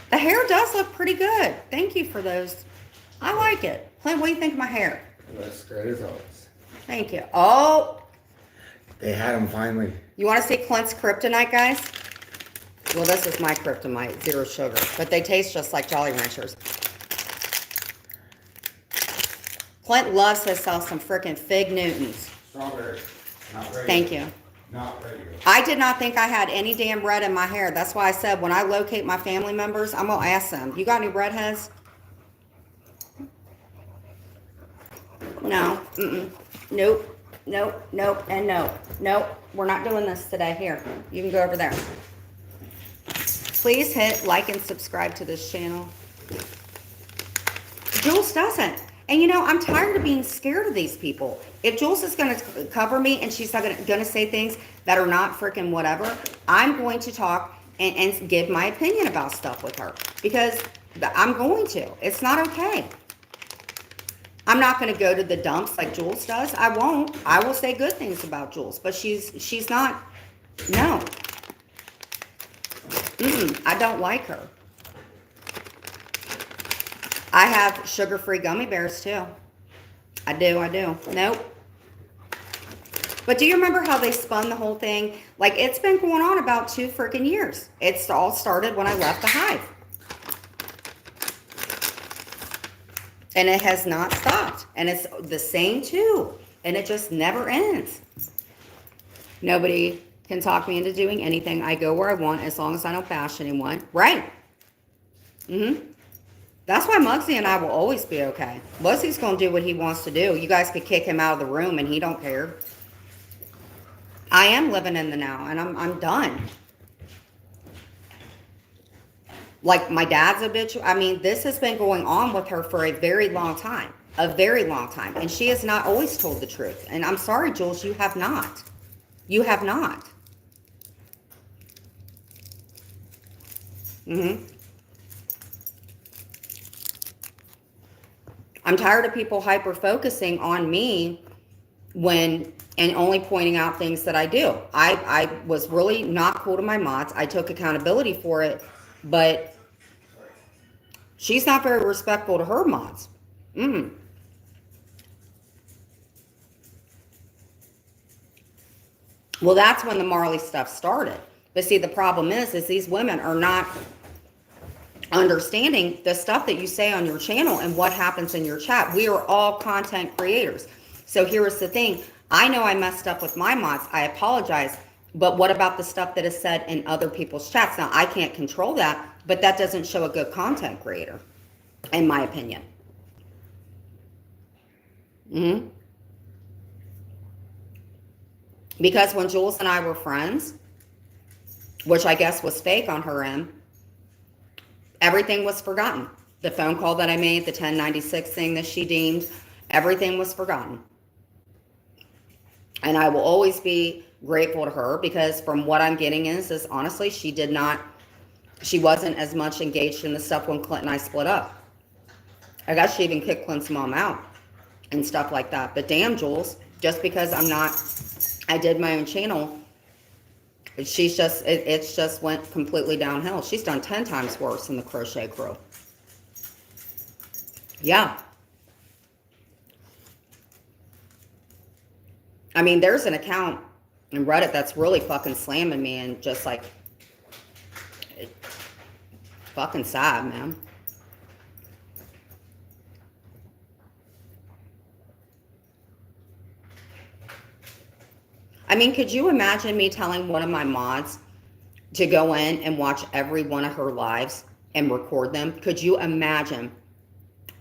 The hair does look pretty good. Thank you for those. I like it. Clint, what do you think of my hair? That's great as always. Thank you. Oh, They had him finally. You want to see Clint's kryptonite, guys? Well, this is my kryptonite, 0 sugar. But they taste just like Jolly Ranchers. Clint loves himself some freaking Fig Newtons. Strawberry. Not regular. Thank you. Not regular. I did not think I had any damn red in my hair. That's why I said when I locate my family members, I'm going to ask them, you got any redheads? No. Mm-mm. Nope. Nope. Nope. And no. Nope. We're not doing this today. Here. You can go over there. Please hit like and subscribe to this channel. Jules doesn't. And you know, I'm tired of being scared of these people. If Jules is going to cover me and she's not going to say things that are not freaking whatever, I'm going to talk and give my opinion about stuff with her. Because I'm going to. It's not okay. I'm not going to go to the dumps like Jules does. I won't. I will say good things about Jules. But she's not. No. I don't like her. I have sugar-free gummy bears, too. I do. Nope. But do you remember how they spun the whole thing? Like, it's been going on about 2 freaking years. It's all started when I left the hive. And it has not stopped. And it's the same, too. And it just never ends. Nobody can talk me into doing anything. I go where I want as long as I don't bash anyone. Right. That's why Muggsy and I will always be okay. Muggsy's going to do what he wants to do. You guys could kick him out of the room and he don't care. I am living in the now and I'm done. Like my dad's a bitch. I mean, this has been going on with her for a very long time. A very long time. And she has not always told the truth. And I'm sorry, Jules, you have not. You have not. I'm tired of people hyper-focusing on me and only pointing out things that I do. I was really not cool to my mods. I took accountability for it, but she's not very respectful to her mods. Well, that's when the Marley stuff started. But see, the problem is these women are not understanding the stuff that you say on your channel and what happens in your chat. We are all content creators. So here's the thing. I know I messed up with my mods. I apologize. But what about the stuff that is said in other people's chats? Now, I can't control that, but that doesn't show a good content creator, in my opinion. Because when Jules and I were friends, which I guess was fake on her end, everything was forgotten. The phone call that I made, the 1096 thing that she deemed, everything was forgotten. And I will always be grateful to her because from what I'm getting is honestly, she wasn't as much engaged in the stuff when Clint and I split up. I guess she even kicked Clint's mom out and stuff like that. But damn, Jules, just because I did my own channel, it's just went completely downhill. She's done 10 times worse than the Crochet Crew. Yeah. I mean, there's an account in Reddit that's really fucking slamming me and just like, fucking sad, man. I mean, could you imagine me telling one of my mods to go in and watch every one of her lives and record them? Could you imagine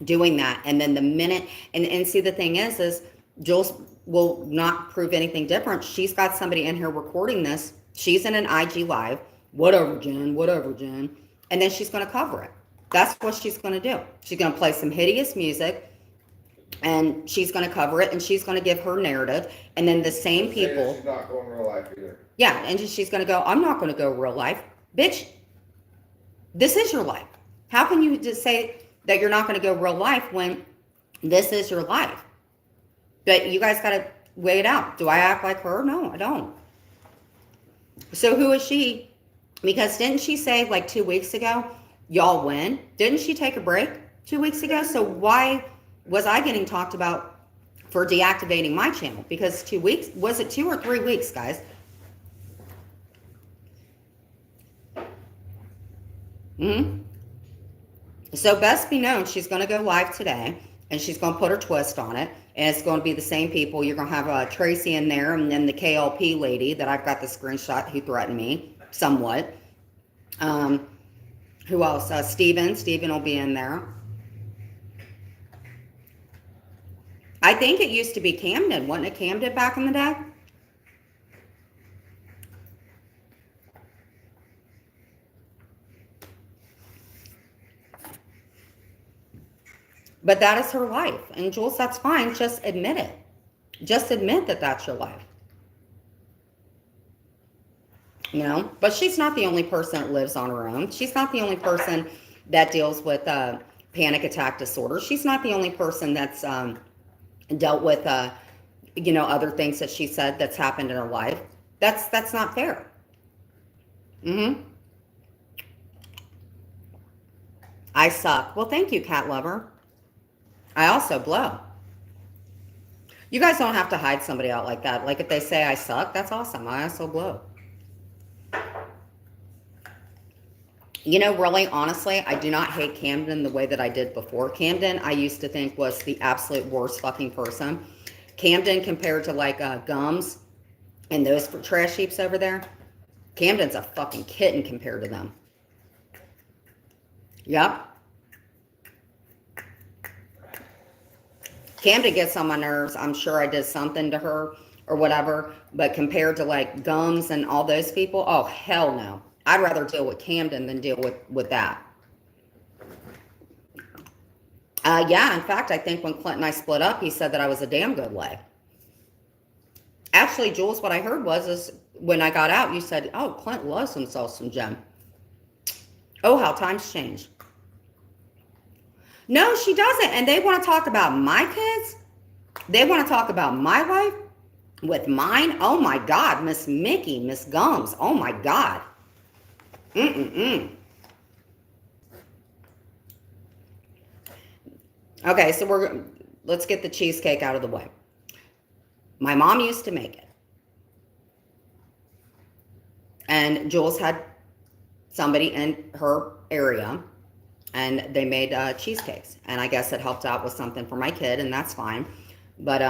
doing that? And then the minute, and see, the thing is Jules will not prove anything different. She's got somebody in here recording this. She's in an IG live. Whatever, Jen. And then she's going to cover it. That's what she's going to do. She's going to play some hideous music. And she's going to cover it, and she's going to give her narrative. And then the same people. She's not going real life either. Yeah, and she's going to go, I'm not going to go real life. Bitch, this is your life. How can you just say that you're not going to go real life when this is your life? But you guys got to weigh it out. Do I act like her? No, I don't. So who is she? Because didn't she say like 2 weeks ago, y'all win? Didn't she take a break 2 weeks ago? So why was I getting talked about for deactivating my channel because 2 weeks, was it 2 or 3 weeks, guys? So best be known, she's going to go live today, and she's going to put her twist on it, and it's going to be the same people. You're going to have Tracy in there, and then the KLP lady that I've got the screenshot who threatened me somewhat. Who else? Steven will be in there. I think it used to be Camden. Wasn't it Camden back in the day? But that is her life. And Jules, that's fine. Just admit it. Just admit that that's your life. You know? But she's not the only person that lives on her own. She's not the only person that deals with panic attack disorder. She's not the only person that's dealt with, you know, other things that she said that's happened in her life. That's not fair. I suck. Well, thank you, cat lover. I also blow. You guys don't have to hide somebody out like that. Like if they say I suck, that's awesome. I also blow. You know, really, honestly, I do not hate Camden the way that I did before. Camden, I used to think was the absolute worst fucking person. Camden compared to like Gums and those trash heaps over there. Camden's a fucking kitten compared to them. Yep. Camden gets on my nerves. I'm sure I did something to her or whatever. But compared to like Gums and all those people, oh, hell no. I'd rather deal with Camden than deal with that. Yeah, in fact, I think when Clint and I split up, he said that I was a damn good lay. Actually, Jules, what I heard is when I got out, you said, oh, Clint loves himself some Jen. Oh, how times change. No, she doesn't. And they want to talk about my kids. They want to talk about my life with mine. Oh, my God. Miss Mickey, Miss Gums. Oh, my God. Okay, so let's get the cheesecake out of the way. My mom used to make it. And Jules had somebody in her area, and they made cheesecakes. And I guess it helped out with something for my kid, and that's fine. But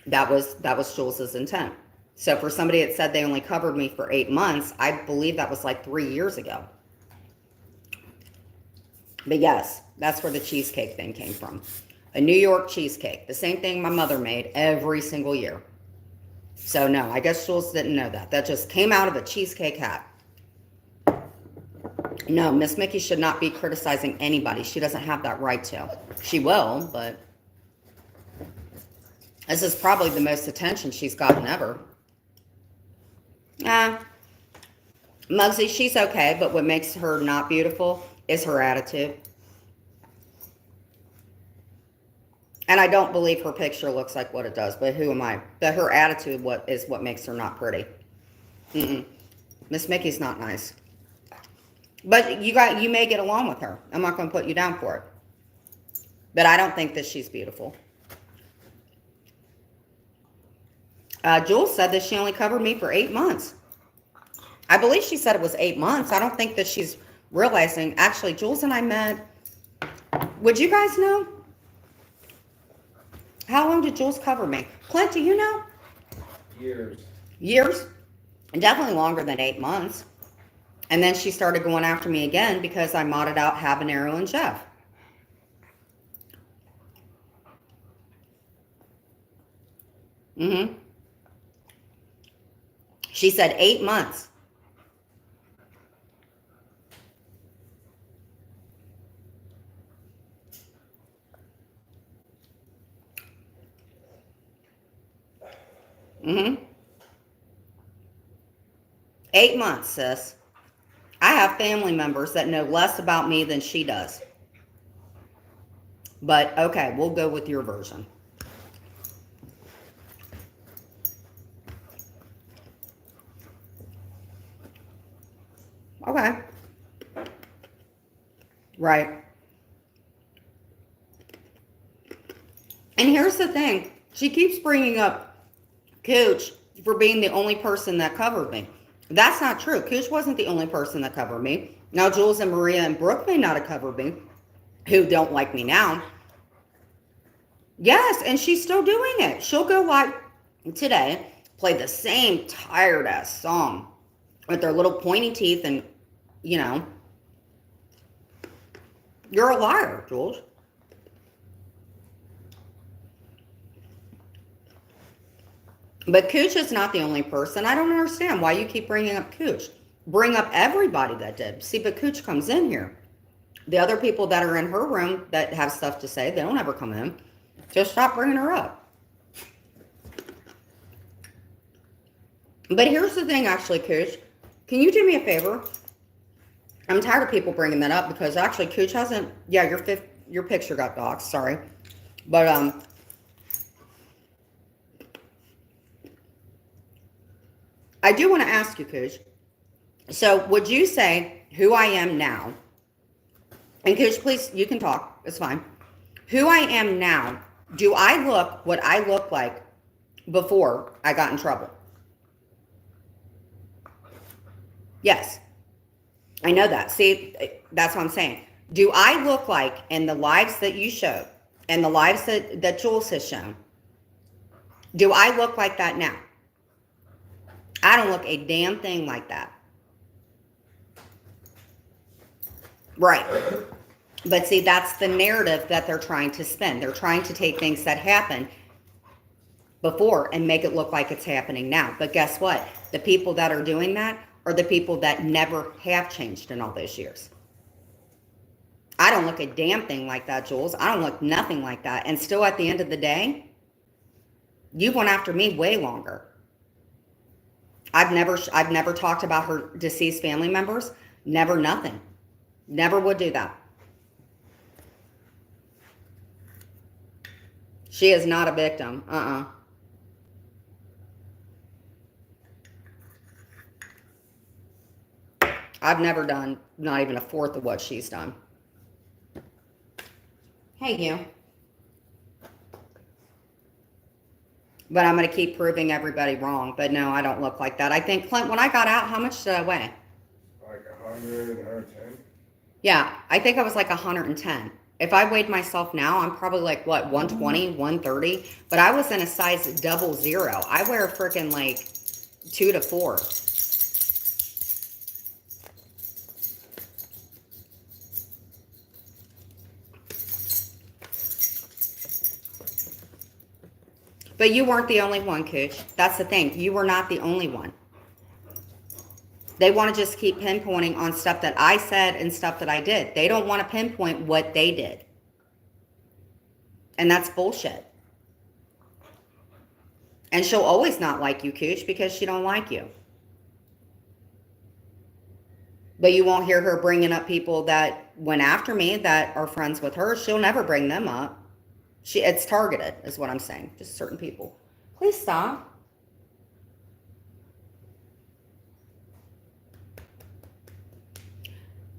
that was Jules's intent. So for somebody that said they only covered me for 8 months, I believe that was like 3 years ago. But yes, that's where the cheesecake thing came from. A New York cheesecake. The same thing my mother made every single year. So no, I guess Jules didn't know that. That just came out of a cheesecake hat. No, Miss Mickey should not be criticizing anybody. She doesn't have that right to. She will, but this is probably the most attention she's gotten ever. Muggsy, she's okay, but what makes her not beautiful is her attitude. And I don't believe her picture looks like what it does, but who am I? But her attitude is what makes her not pretty. Miss Mickey's not nice. But you may get along with her. I'm not going to put you down for it. But I don't think that she's beautiful. Jules said that she only covered me for 8 months. I believe she said it was 8 months. I don't think that she's realizing. Actually, Jules and I met. Would you guys know? How long did Jules cover me? Clint, do you know? Years. Years? Definitely longer than 8 months. And then she started going after me again because I modded out Habanero and Jeff. She said 8 months. Mm-hmm. 8 months, sis. I have family members that know less about me than she does. But, okay, we'll go with your version. Okay. Right. And here's the thing. She keeps bringing up Cooch for being the only person that covered me. That's not true. Cooch wasn't the only person that covered me. Now, Jules and Maria and Brooke may not have covered me, who don't like me now. Yes, and she's still doing it. She'll go like today, play the same tired ass song with their little pointy teeth and, you know, you're a liar, Jules. But Cooch is not the only person. I don't understand why you keep bringing up Cooch. Bring up everybody that did. See, but Cooch comes in here. The other people that are in her room that have stuff to say, they don't ever come in. Just stop bringing her up. But here's the thing, actually, Cooch. Can you do me a favor? I'm tired of people bringing that up because actually Cooch hasn't... Yeah, your picture got doxxed, sorry. But, I do want to ask you, Cooch. So, would you say who I am now? And Cooch, please, you can talk. It's fine. Who I am now, do I look what I looked like before I got in trouble? Yes. I know that. See, that's what I'm saying. Do I look like in the lives that you showed and the lives that Jules has shown, do I look like that now? I don't look a damn thing like that. Right. But see, that's the narrative that they're trying to spin. They're trying to take things that happened before and make it look like it's happening now. But guess what? The people that are doing that are the people that never have changed in all those years. I don't look a damn thing like that, Jules. I don't look nothing like that. And still at the end of the day, you went after me way longer. I've never talked about her deceased family members. Never, nothing. Never would do that. She is not a victim. I've never done not even a fourth of what she's done. Hey, you. But I'm going to keep proving everybody wrong. But no, I don't look like that. I think, Clint, when I got out, how much did I weigh? Like 100, 110? Yeah, I think I was like 110. If I weighed myself now, I'm probably like, what, 120, 130? But I was in a size 00. I wear freaking like 2 to 4. But you weren't the only one, Cooch. That's the thing. You were not the only one. They want to just keep pinpointing on stuff that I said and stuff that I did. They don't want to pinpoint what they did. And that's bullshit. And she'll always not like you, Cooch, because she don't like you. But you won't hear her bringing up people that went after me that are friends with her. She'll never bring them up. It's targeted, is what I'm saying. Just certain people. Please stop.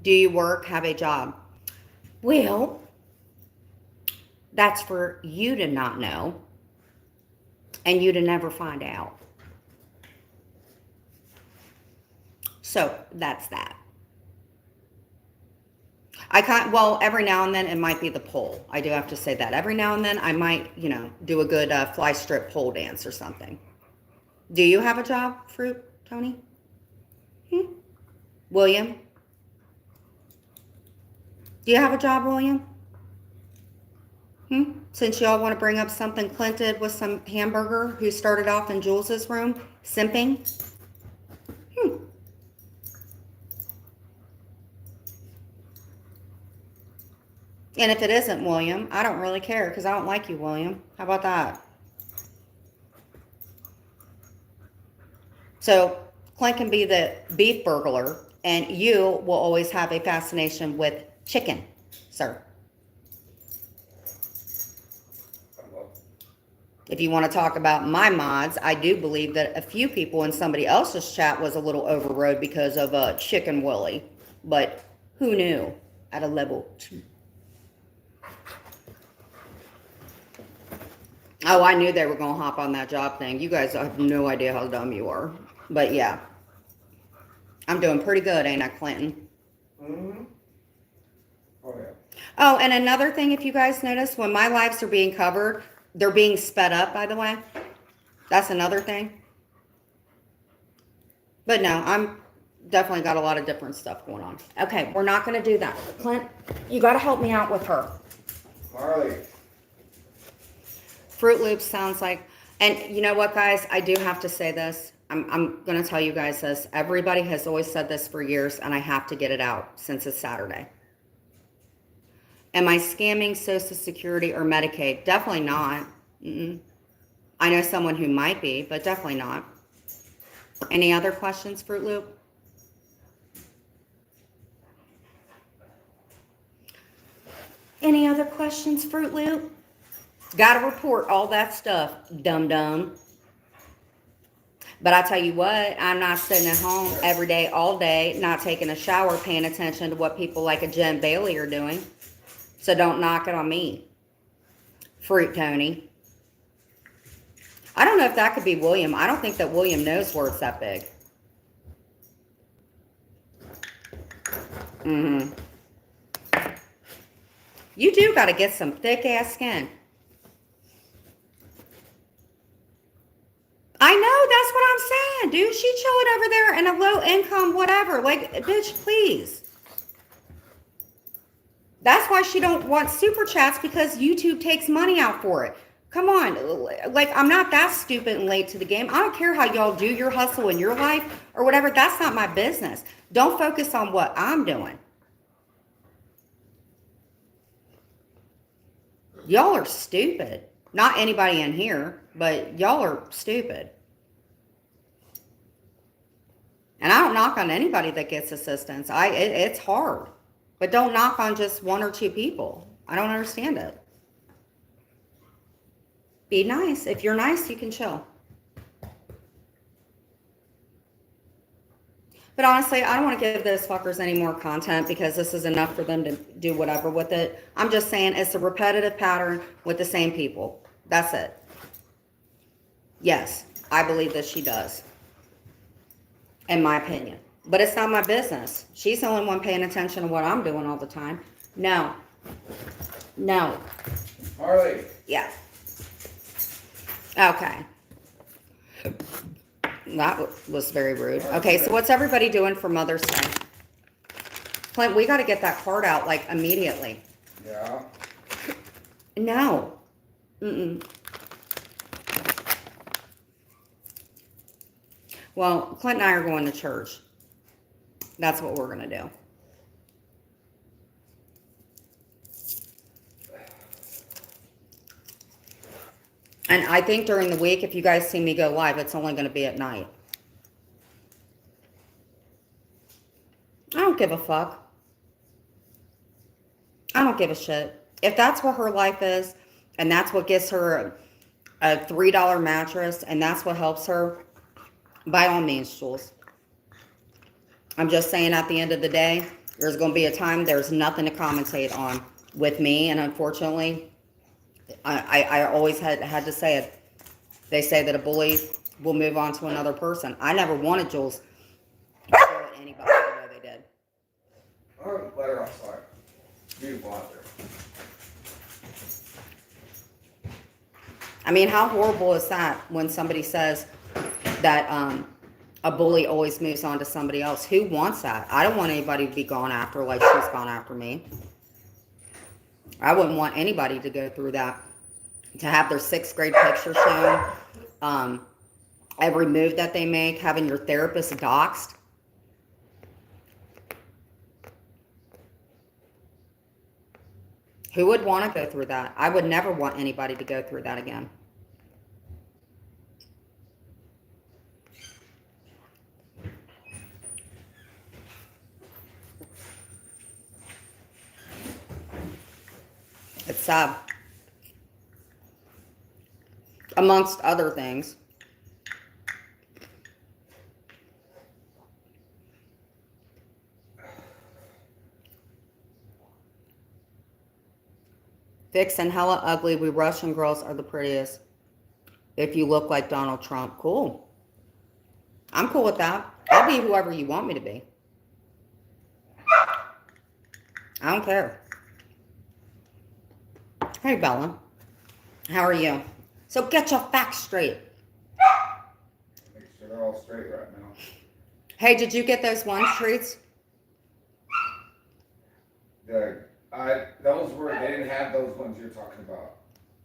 Do you work, have a job? Well, that's for you to not know and you to never find out. So that's that. Well, every now and then it might be the pole. I do have to say that. Every now and then I might, do a good fly strip pole dance or something. Do you have a job, Fruit, Tony? William? Do you have a job, William? Since y'all want to bring up something Clint did with some hamburger who started off in Jules's room, simping. And if it isn't William, I don't really care because I don't like you, William. How about that? So Clint can be the beef burglar, and you will always have a fascination with chicken, sir. If you want to talk about my mods, I do believe that a few people in somebody else's chat was a little overrode because of Chicken Willie. But who knew at a level 2? Oh, I knew they were going to hop on that job thing. You guys have no idea how dumb you are. But yeah, I'm doing pretty good, ain't I, Clinton? Mm-hmm. Oh, yeah. Oh, and another thing, if you guys notice, when my lives are being covered, they're being sped up, by the way. That's another thing. But no, I'm definitely got a lot of different stuff going on. Okay, we're not going to do that. Clint, you got to help me out with her. Marley. Fruit Loops sounds like, and you know what, guys? I do have to say this. I'm going to tell you guys this. Everybody has always said this for years, and I have to get it out since it's Saturday. Am I scamming Social Security or Medicaid? Definitely not. Mm-mm. I know someone who might be, but definitely not. Any other questions, Fruit Loop? Any other questions, Fruit Loop? Gotta report all that stuff, dum-dum. But I tell you what, I'm not sitting at home every day, all day, not taking a shower, paying attention to what people like a Jen Bailey are doing. So don't knock it on me, Fruit Tony. I don't know if that could be William. I don't think that William knows where it's that big. Mm-hmm. You do got to get some thick-ass skin. I know, that's what I'm saying, dude. She chilling over there in a low income, whatever. Like, bitch, please. That's why she don't want super chats, because YouTube takes money out for it. Come on. Like, I'm not that stupid and late to the game. I don't care how y'all do your hustle in your life or whatever. That's not my business. Don't focus on what I'm doing. Y'all are stupid. Not anybody in here, but y'all are stupid. And I don't knock on anybody that gets assistance. It's hard. But don't knock on just one or two people. I don't understand it. Be nice. If you're nice, you can chill. But honestly, I don't want to give those fuckers any more content, because this is enough for them to do whatever with it. I'm just saying it's a repetitive pattern with the same people. That's it. Yes, I believe that she does. In my opinion. But it's not my business. She's the only one paying attention to what I'm doing all the time. No. No. Marley. Yeah. Okay. That was very rude. Okay, so what's everybody doing for Mother's Day? Clint, we got to get that card out, like, immediately. Yeah. No. Mm-mm. Well, Clint and I are going to church. That's what we're going to do. And I think during the week, if you guys see me go live, it's only going to be at night. I don't give a fuck. I don't give a shit. If that's what her life is, and that's what gets her a $3 mattress, and that's what helps her, by all means, Jules. I'm just saying, at the end of the day, there's going to be a time there's nothing to commentate on with me, and unfortunately, I always had to say it. They say that a bully will move on to another person. I never wanted Jules to go at anybody the way they did. I'll let her outside. Beautiful out there. I mean, how horrible is that when somebody says that a bully always moves on to somebody else? Who wants that? I don't want anybody to be gone after like she's gone after me. I wouldn't want anybody to go through that. To have their 6th grade picture shown, every move that they make, having your therapist doxxed. Who would want to go through that? I would never want anybody to go through that again. It's sad. Amongst other things. Vixen, hella ugly. We Russian girls are the prettiest. If you look like Donald Trump, cool. I'm cool with that. I'll be whoever you want me to be. I don't care. Hey, Bella. How are you? So get your facts straight. Make sure they're all straight right now. Hey, did you get those lunch treats? Those were, they didn't have those ones you're talking about.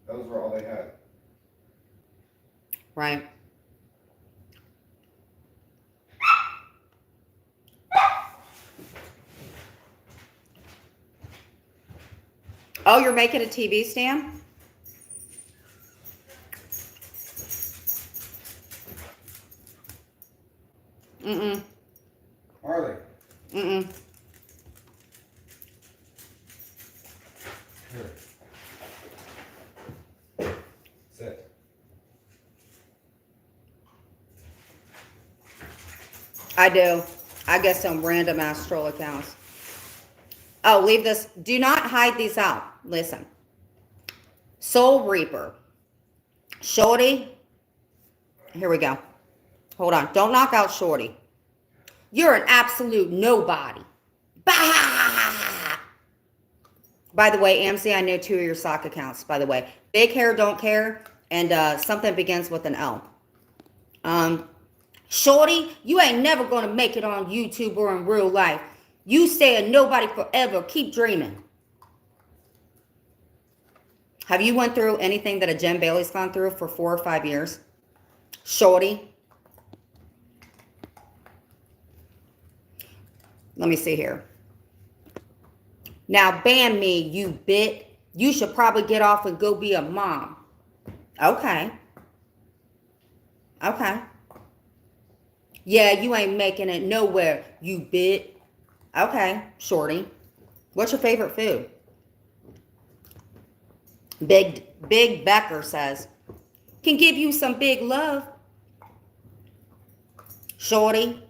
Those were all they had. Right. Oh, you're making a TV stand? Mm-mm. Are they? Mm-mm. Here. Sit. I do. I get some random ass troll accounts. Oh, leave this. Do not hide these out. Listen. Soul Reaper. Shorty. Here we go. Hold on. Don't knock out Shorty. You're an absolute nobody. Bah! By the way, AMC, I know 2 of your sock accounts, by the way. Big hair, don't care, and something begins with an L. Shorty, you ain't never going to make it on YouTube or in real life. You stay a nobody forever. Keep dreaming. Have you went through anything that a Jen Bailey's gone through for 4 or 5 years? Shorty. Let me see here. Now ban me, you bit. You should probably get off and go be a mom. Okay. Okay. Yeah, you ain't making it nowhere, you bit. Okay, Shorty. What's your favorite food? Big Becker says, can give you some big love. Shorty.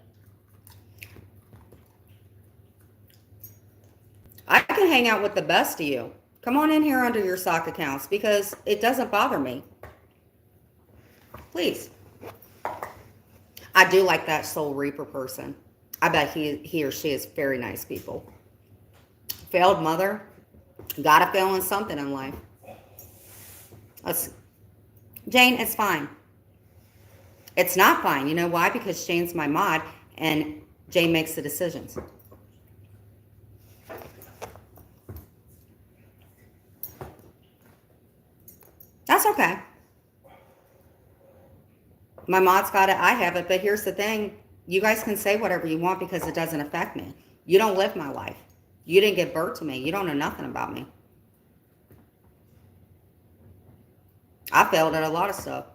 I can hang out with the best of you. Come on in here under your sock accounts because it doesn't bother me. Please. I do like that Soul Reaper person. I bet he or she is very nice people. Failed mother. Gotta fail in something in life. Jane, it's fine. It's not fine. You know why? Because Jane's my mod and Jane makes the decisions. That's okay. My mod's got it. I have it. But here's the thing. You guys can say whatever you want because it doesn't affect me. You don't live my life. You didn't give birth to me. You don't know nothing about me. I failed at a lot of stuff.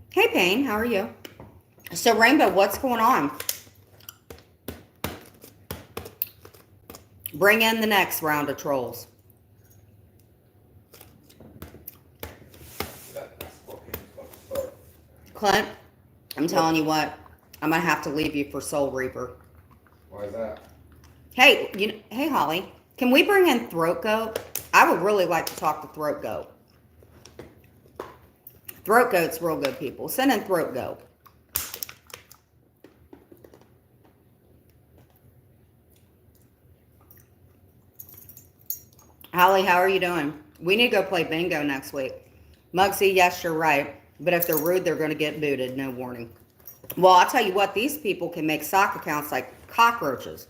Hey, Payne. How are you? So, Rainbow, what's going on? Bring in the next round of trolls. Clint, I'm telling you what, I'm gonna have to leave you for Soul Reaper. Why is that? Hey, hey Holly, can we bring in Throat Goat? I would really like to talk to Throat Goat. Throat Goat's real good, people. Send in Throat Goat. Holly, how are you doing? We need to go play bingo next week. Muggsy, yes, you're right. But if they're rude, they're going to get booted. No warning. Well, I'll tell you what. These people can make sock accounts like cockroaches.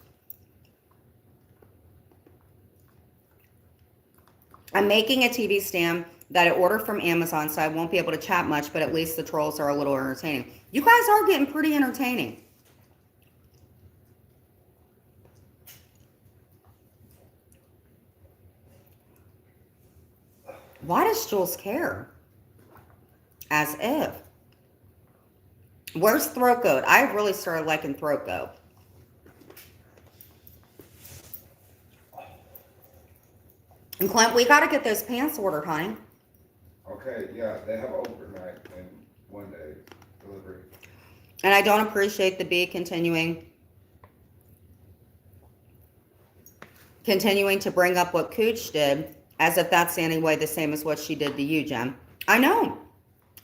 I'm making a TV stand that I ordered from Amazon, so I won't be able to chat much, but at least the trolls are a little entertaining. You guys are getting pretty entertaining. Why does Jules care? As if. Where's Throat Goat? I really started liking Throat Goat. And Clint, we got to get those pants ordered, honey. Okay, yeah, they have overnight and 1 day delivery. And I don't appreciate the bee continuing continuing to bring up what Cooch did as if that's any way the same as what she did to you, Jen. I know.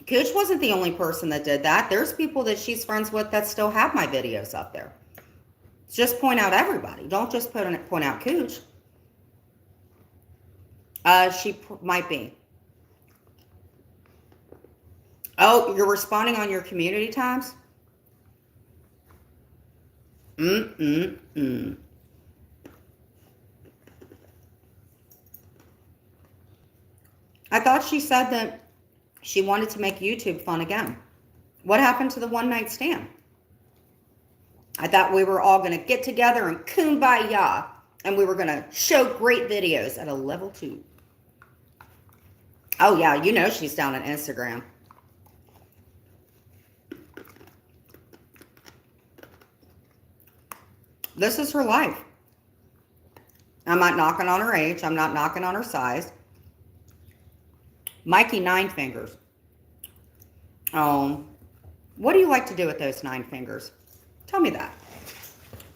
Cooch wasn't the only person that did that. There's people that she's friends with that still have my videos up there. Just point out everybody. Don't just point out Cooch. She might be. Oh, you're responding on your community tabs? I thought she said that she wanted to make YouTube fun again. What happened to the one night stand? I thought we were all going to get together and kumbaya, and we were going to show great videos at a level 2. Oh yeah, you know she's down on Instagram. This is her life. I'm not knocking on her age. I'm not knocking on her size. Mikey 9 fingers. What do you like to do with those 9 fingers? Tell me that.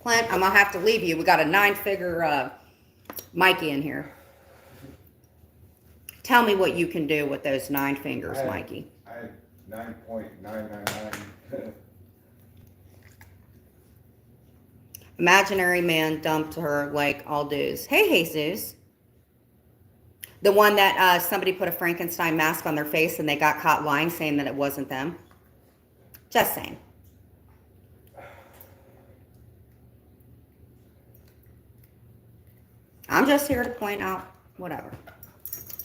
Clint, I'm going to have to leave you. We got a 9-figure Mikey in here. Tell me what you can do with those 9 fingers, Mikey. I had 9.999. Imaginary man dumped her like all dudes. Hey, Jesus. The one that somebody put a Frankenstein mask on their face and they got caught lying saying that it wasn't them. Just saying. I'm just here to point out whatever.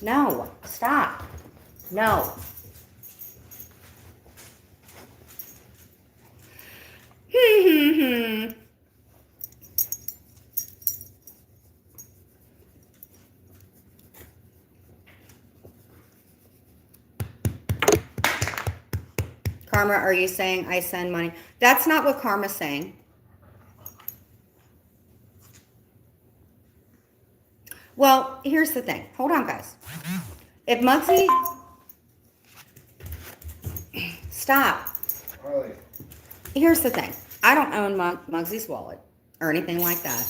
No, stop. No. Karma, are you saying I send money? That's not what Karma's saying. Well, here's the thing. Hold on, guys. If Muggsy... Stop. Harley. Here's the thing. I don't own Muggsy's wallet or anything like that.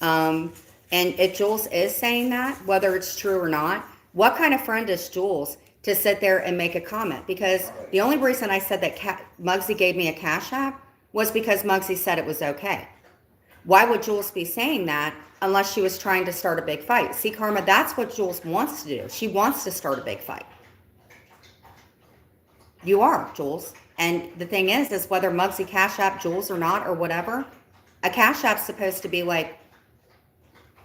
And if Jules is saying that, whether it's true or not, what kind of friend is Jules to sit there and make a comment? Because the only reason I said that Muggsy gave me a Cash App was because Muggsy said it was okay. Why would Jules be saying that unless she was trying to start a big fight? See, Karma, that's what Jules wants to do. She wants to start a big fight. You are, Jules. And the thing is whether Muggsy Cash App Jules or not or whatever, a Cash App's supposed to be like,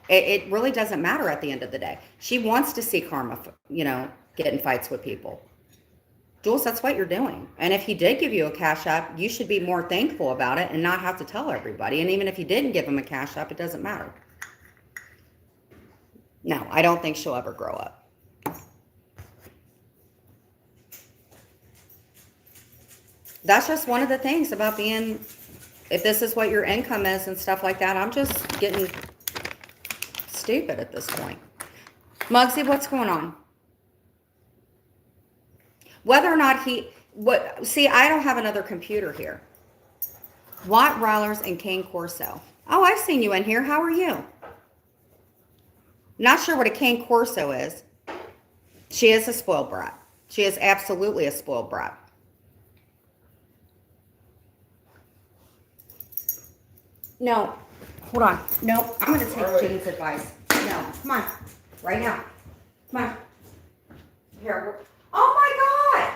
it really doesn't matter at the end of the day. She wants to see Karma, get in fights with people. Jules, that's what you're doing. And if he did give you a Cash App, you should be more thankful about it and not have to tell everybody. And even if you didn't give him a Cash App, it doesn't matter. No, I don't think she'll ever grow up. That's just one of the things about being, if this is what your income is and stuff like that, I'm just getting stupid at this point. Muggsy, what's going on? Whether or not see, I don't have another computer here. Watt Rollers and Cane Corso. Oh, I've seen you in here. How are you? Not sure what a Cane Corso is. She is a spoiled brat. She is absolutely a spoiled brat. No, hold on. No, I'm going to take Jane's advice. No, come on. Right now. Come on. Here. Oh my God!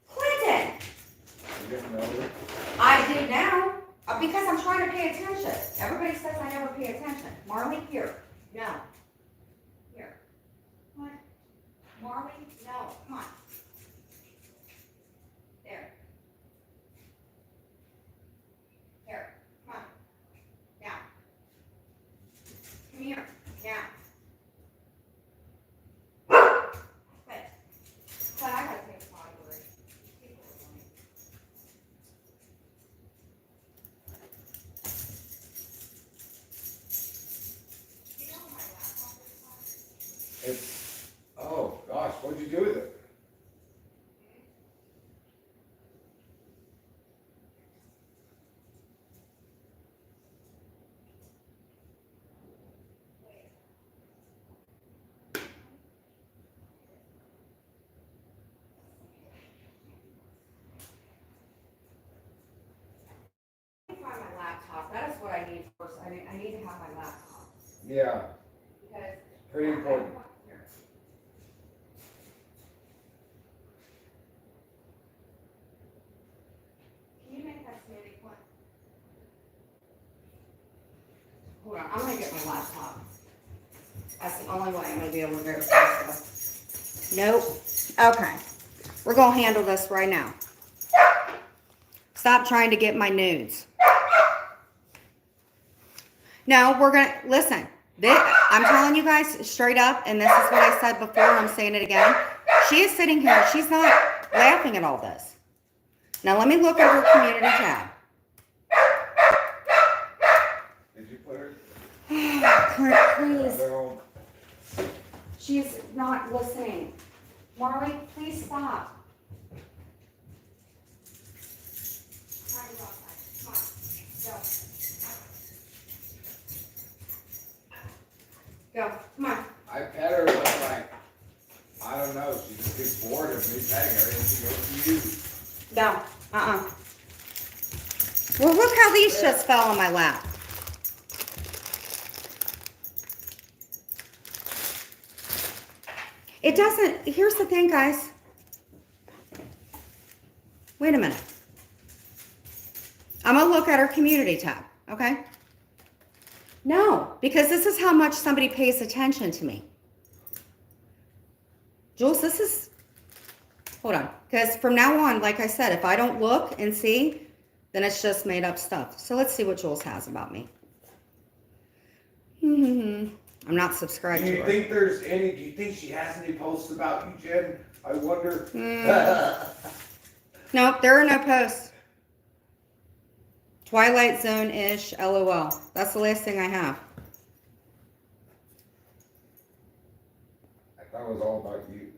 Clinton! You didn't know? I do now. Because I'm trying to pay attention. Everybody says I never pay attention. Marley, here. No. Here. Come on. Marley, no. Come on. There. Here. Come on. Now. Come here. Now. But I gotta take a potty break. People are funny. You know my Yeah, Because pretty important. Can you make that smoothie, Clint? Hold on, I'm gonna get my laptop. That's the only way I'm gonna be able to verify stuff. Nope. Okay. We're gonna handle this right now. Stop trying to get my nudes. No, we're gonna listen. I'm telling you guys straight up, and this is what I said before, I'm saying it again. She is sitting here, she's not laughing at all this. Now let me look at her community tab. Did you put her? Please. They're home. She's not listening. Marley, please stop. Try to go outside. Come on. Go. Come on. I pet her, but like, I don't know, she just gets bored of me petting her and she goes to you. No. Well, look how these just fell on my lap. It doesn't, here's the thing, guys. Wait a minute. I'm going to look at our community tab, okay? No, because this is how much somebody pays attention to me. Jules, this is, hold on. Because from now on, like I said, if I don't look and see, then it's just made up stuff. So let's see what Jules has about me. I'm not subscribed Do to you her. think there's any, do you think she has any posts about you, Jen? I wonder. Nope, there are no posts. Twilight Zone-ish, LOL. That's the last thing I have. I thought it was all about you.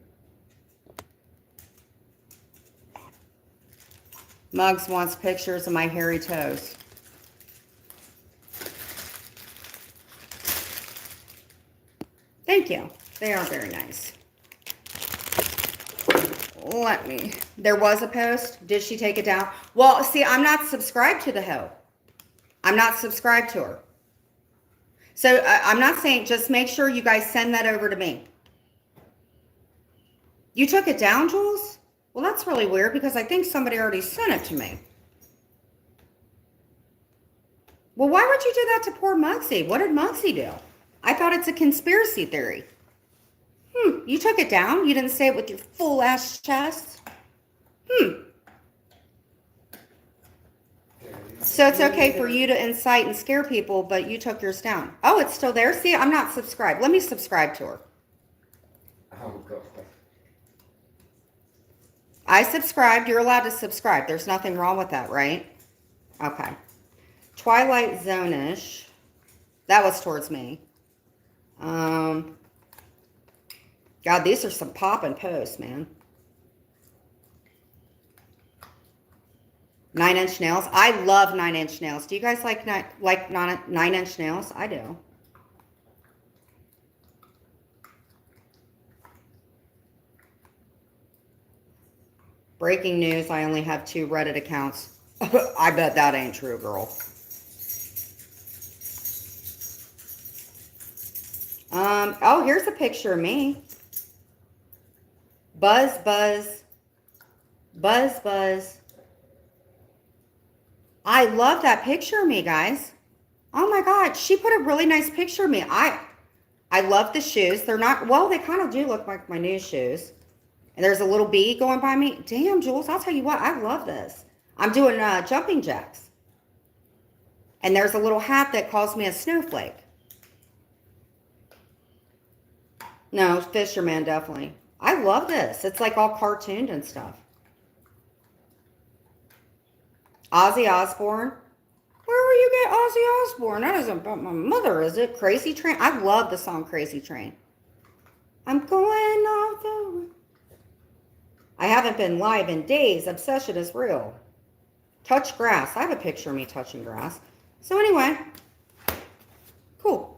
Muggs wants pictures of my hairy toes. Thank you. They are very nice. There was a post. Did she take it down? Well, see, I'm not subscribed to the hoe. I'm not subscribed to her. So I'm not saying, just make sure you guys send that over to me. You took it down, Jules? Well, that's really weird because I think somebody already sent it to me. Well, why would you do that to poor Muggsy? What did Muggsy do? I thought it's a conspiracy theory. You took it down? You didn't say it with your full ass chest? So it's okay for you to incite and scare people, but you took yours down. Oh, it's still there? See, I'm not subscribed. Let me subscribe to her. Oh, God. I subscribed. You're allowed to subscribe. There's nothing wrong with that, right? Okay. Twilight Zone-ish. That was towards me. God, these are some poppin' posts, man. 9-inch nails. I love 9-inch nails. Do you guys like 9-inch nails? I do. Breaking news, I only have 2 Reddit accounts. I bet that ain't true, girl. Oh, here's a picture of me. Buzz, buzz. Buzz, buzz. I love that picture of me, guys. Oh my God, she put a really nice picture of me. I love the shoes. They're not, well, they kind of do look like my new shoes. And there's a little bee going by me. Damn, Jules, I'll tell you what, I love this. I'm doing jumping jacks. And there's a little hat that calls me a snowflake. No, Fisherman, definitely. I love this. It's like all cartooned and stuff. Ozzy Osbourne. Where will you get Ozzy Osbourne? That isn't about my mother, is it? Crazy Train. I love the song Crazy Train. I'm going off the... I haven't been live in days. Obsession is real. Touch grass. I have a picture of me touching grass. So anyway, cool.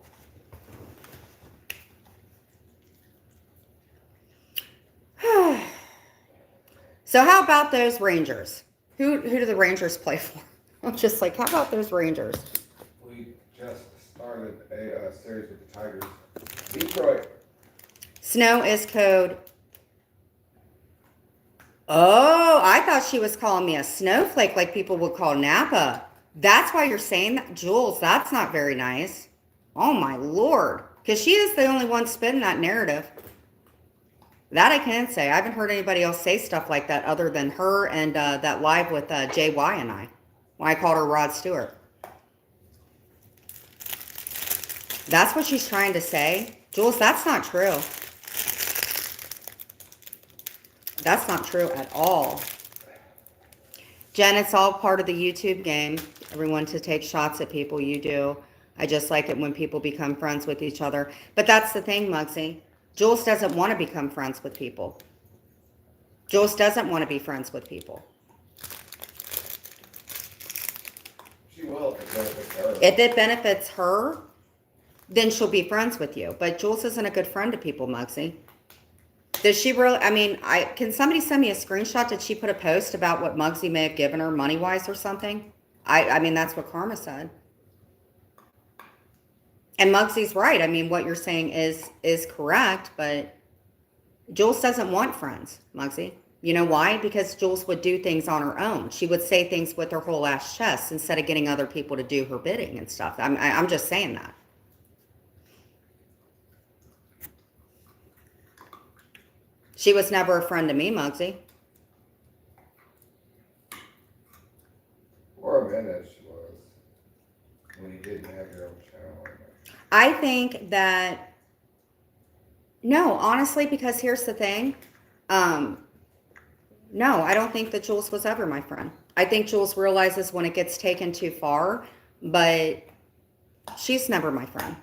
So how about those Rangers? Who do the Rangers play for? I'm just like, how about those Rangers? We just started a series with the Tigers. Detroit. Snow is code. Oh, I thought she was calling me a snowflake like people would call Napa. That's why you're saying that? Jules, that's not very nice. Oh my Lord. Because she is the only one spinning that narrative. That I can say. I haven't heard anybody else say stuff like that other than her and that live with JY and I. When I called her Rod Stewart. That's what she's trying to say. Jules, that's not true. That's not true at all. Jen, it's all part of the YouTube game. Everyone to take shots at people, you do. I just like it when people become friends with each other. But that's the thing, Muggsy. Jules doesn't want to become friends with people. Jules doesn't want to be friends with people. She will if it benefits her. If it benefits her, then she'll be friends with you. But Jules isn't a good friend to people, Muggsy. Does she really? I mean, can somebody send me a screenshot? Did she put a post about what Muggsy may have given her money-wise or something? I mean, that's what Karma said. And Muggsy's right. I mean, what you're saying is correct, but Jules doesn't want friends, Muggsy. You know why? Because Jules would do things on her own. She would say things with her whole ass chest instead of getting other people to do her bidding and stuff. I'm just saying that. She was never a friend to me, Muggsy. For a minute she was. When you didn't have your own channel. I think that, no, honestly, because here's the thing. No, I don't think that Jules was ever my friend. I think Jules realizes when it gets taken too far, but she's never my friend.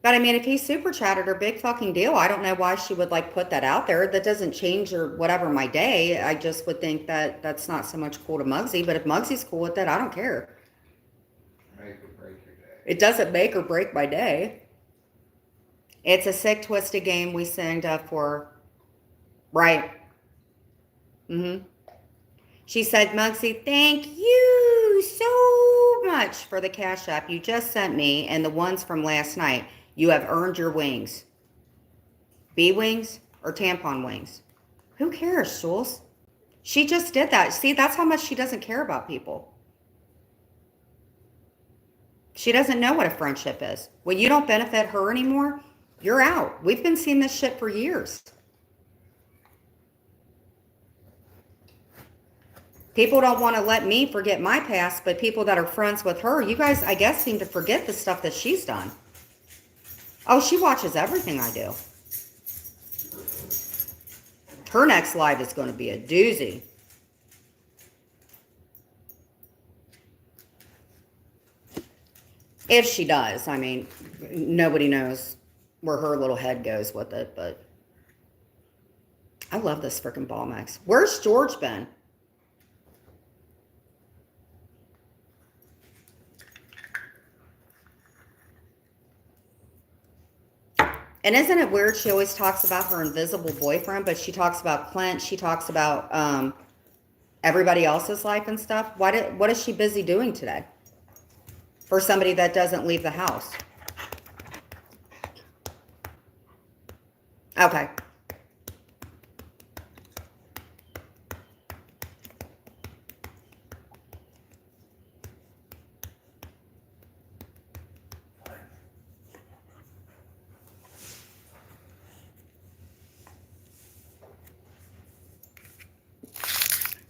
But I mean, if he super chatted her, big fucking deal. I don't know why she would like put that out there. That doesn't change or whatever my day. I just would think that that's not so much cool to Muggsy. But if Muggsy's cool with it, I don't care. Make or break your day. It doesn't make or break my day. It's a sick, twisted game we signed up for. Right. Mm-hmm. She said, Muggsy, thank you so much for the Cash App you just sent me and the ones from last night. You have earned your wings. Bee wings or tampon wings? Who cares, Jules? She just did that. See, that's how much she doesn't care about people. She doesn't know what a friendship is. When you don't benefit her anymore, you're out. We've been seeing this shit for years. People don't want to let me forget my past, but people that are friends with her, you guys, I guess, seem to forget the stuff that she's done. Oh, she watches everything I do. Her next live is going to be a doozy. If she does. I mean, nobody knows where her little head goes with it, but I love this freaking ball mix. Where's George been? And isn't it weird? She always talks about her invisible boyfriend, but she talks about Clint. She talks about everybody else's life and stuff. What is she busy doing today? For somebody that doesn't leave the house. Okay.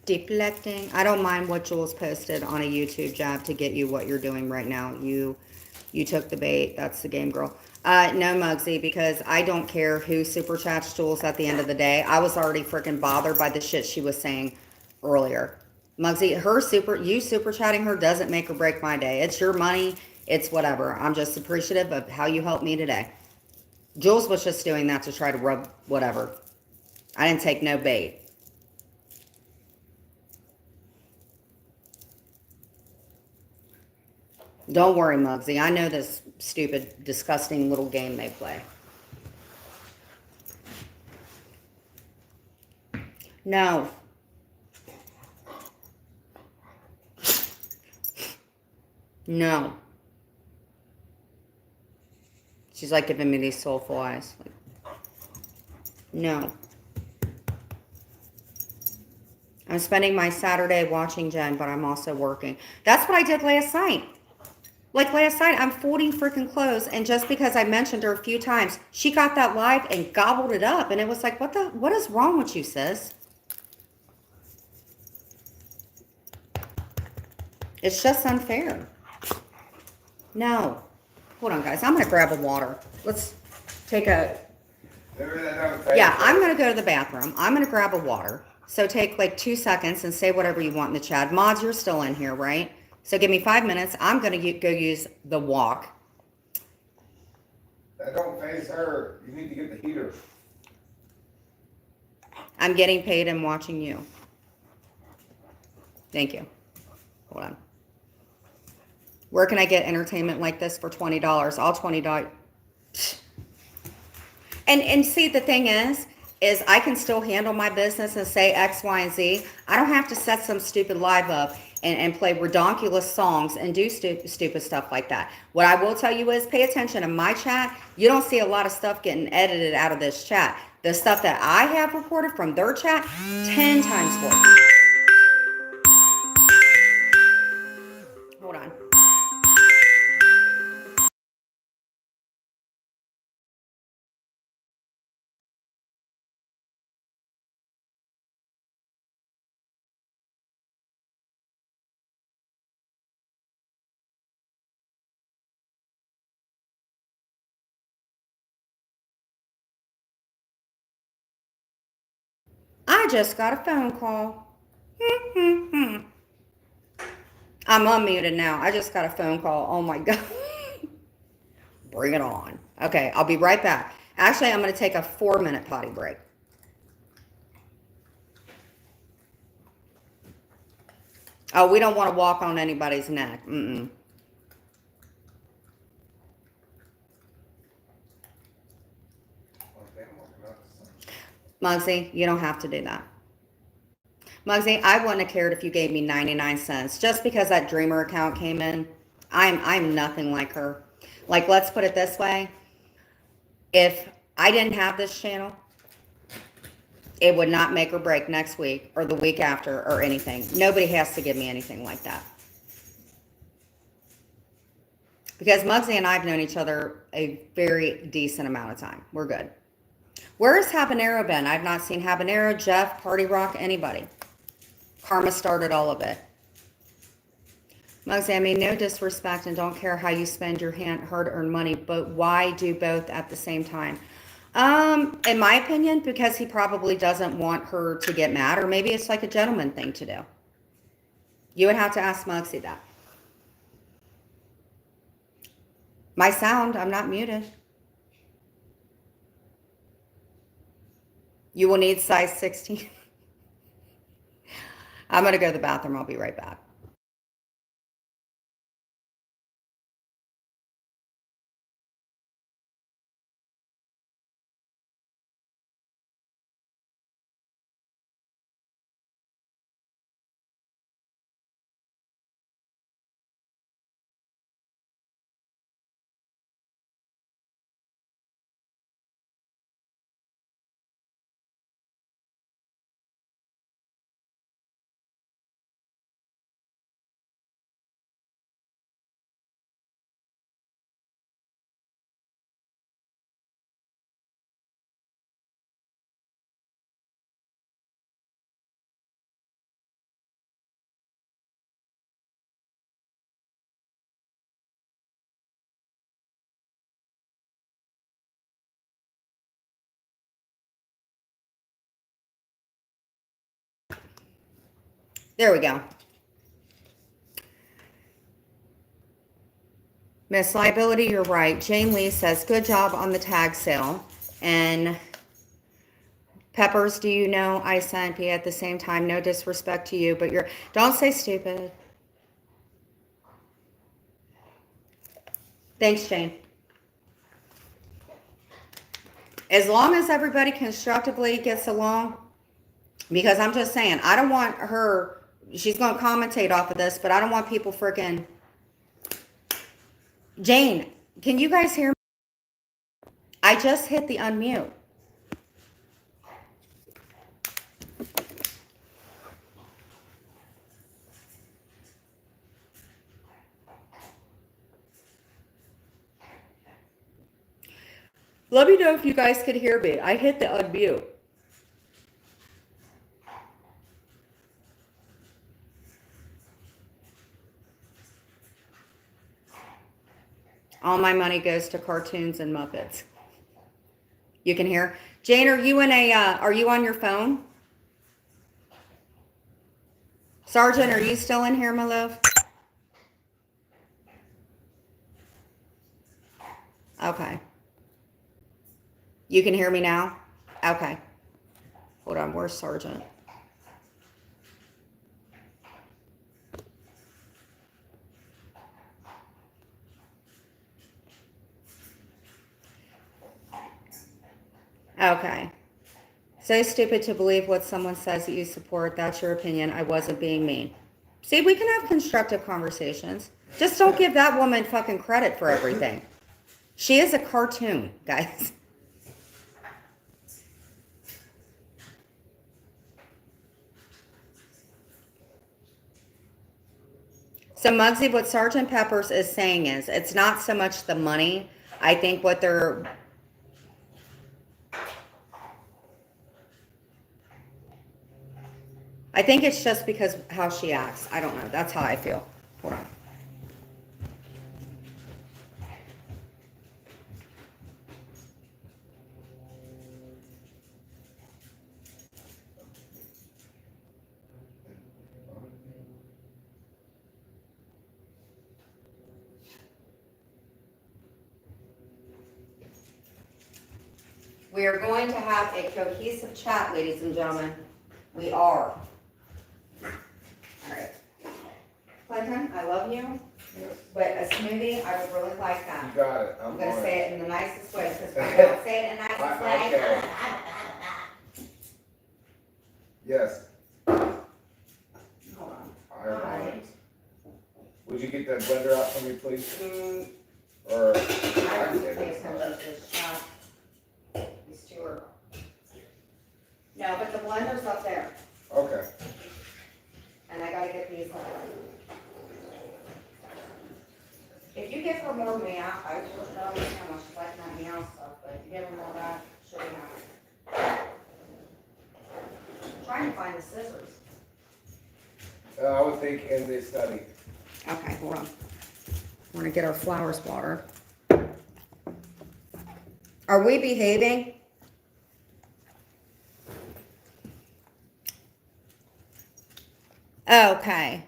Deflecting. I don't mind what Jules posted on a YouTube job to get you what you're doing right now. You took the bait. That's the game, girl. No, Muggsy, because I don't care who super chats Jules at the end of the day. I was already freaking bothered by the shit she was saying earlier. Muggsy, you super chatting her doesn't make or break my day. It's your money. It's whatever. I'm just appreciative of how you helped me today. Jules was just doing that to try to rub whatever. I didn't take no bait. Don't worry, Muggsy. I know this stupid, disgusting little game they play. No. No. She's like giving me these soulful eyes. Like, no. I'm spending my Saturday watching Jen, but I'm also working. That's what I did last night. Like last night, I'm folding freaking clothes, and just because I mentioned her a few times, she got that live and gobbled it up, and it was like, what is wrong with you, sis? It's just unfair. No. Hold on, guys. I'm going to grab a water. Let's take a... Yeah, I'm going to go to the bathroom. I'm going to grab a water. So take like 2 seconds and say whatever you want in the chat. Mods, you're still in here, right? So give me 5 minutes. I'm going to go use the walk. That don't face her. You need to get the heater. I'm getting paid and watching you. Thank you. Hold on. Where can I get entertainment like this for $20? All $20. And see, the thing is I can still handle my business and say X, Y, and Z. I don't have to set some stupid live up and play redonkulous songs and do stupid stuff like that. What I will tell you is pay attention to my chat. You don't see a lot of stuff getting edited out of this chat. The stuff that I have recorded from their chat, 10 times worse. Hold on. I just got a phone call. I'm unmuted now. I just got a phone call. Oh my God. Bring it on. Okay, I'll be right back. Actually, I'm going to take a 4-minute potty break. Oh, we don't want to walk on anybody's neck. Muggsy, you don't have to do that. Muggsy, I wouldn't have cared if you gave me 99 cents. Just because that Dreamer account came in, I'm nothing like her. Like, let's put it this way. If I didn't have this channel, it would not make or break next week or the week after or anything. Nobody has to give me anything like that. Because Muggsy and I have known each other a very decent amount of time. We're good. Where has Habanero been? I've not seen Habanero, Jeff, Party Rock, anybody. Karma started all of it. Muggsy, I mean, no disrespect and don't care how you spend your hard-earned money, but why do both at the same time? In my opinion, because he probably doesn't want her to get mad, or maybe it's like a gentleman thing to do. You would have to ask Muggsy that. My sound, I'm not muted. You will need size 16. I'm going to go to the bathroom. I'll be right back. There we go. Miss Liability, you're right. Jane Lee says, good job on the tag sale. And Peppers, do you know I sent you at the same time? No disrespect to you, but don't say stupid. Thanks, Jane. As long as everybody constructively gets along, because I'm just saying, I don't want her, she's going to commentate off of this, but I don't want people freaking Jane, can you guys hear me? I just hit the unmute. Let me know if you guys could hear me. I hit the unmute. All my money goes to cartoons and Muppets. You can hear. Jane, are you on your phone? Sergeant, are you still in here, my love? Okay. You can hear me now? Okay. Hold on, where's Sergeant? Okay. So stupid to believe what someone says that you support. That's your opinion. I wasn't being mean. See, we can have constructive conversations. Just don't give that woman fucking credit for everything. She is a cartoon, guys. So Muggsy, what Sergeant Peppers is saying is, it's not so much the money. I think what they're... I think it's just because how she acts. I don't know. That's how I feel. Hold on. We are going to have a cohesive chat, ladies and gentlemen. We are. All right. Clinton, I love you, but a smoothie, I would really like that. You got it. I'm going to say it in the nicest way, because if I don't say it in the nicest way. Okay. Yes. Hold on. All right. Would you get that blender out for me, please? Or I don't need to pay attention to this shot. These two are... No, but the blender's up there, Okay. and I gotta get these up. If you give her more meow, I don't understand how much she's like that meow stuff, but if you give her more of that, she'll be happy. I'm trying to find the scissors. I would think in this study. Okay, hold on. We're gonna get our flowers watered. Are we behaving? Okay.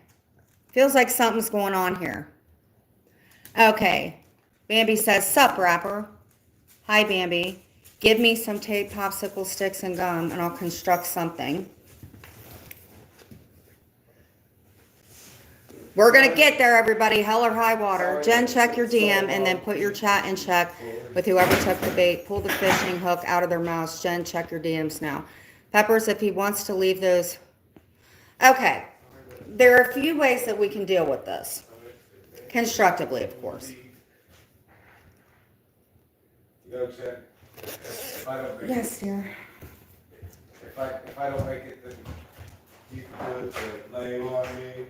Feels like something's going on here. Okay. Bambi says, sup, rapper. Hi, Bambi. Give me some tape, popsicle sticks, and gum, and I'll construct something. We're going to get there, everybody. Hell or high water. Jen, check your DM, and then put your chat in check with whoever took the bait. Pull the fishing hook out of their mouths. Jen, check your DMs now. Peppers, if he wants to leave those... Okay. There are a few ways that we can deal with this. Constructively, of course. You go check. If I don't make Yes, dear. if I don't make it, then you can put the name on me.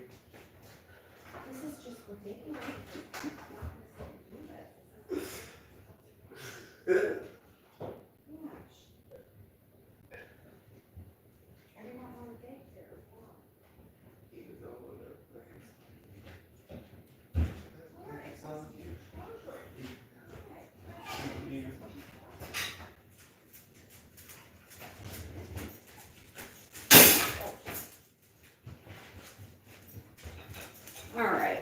This is just ridiculous. All right.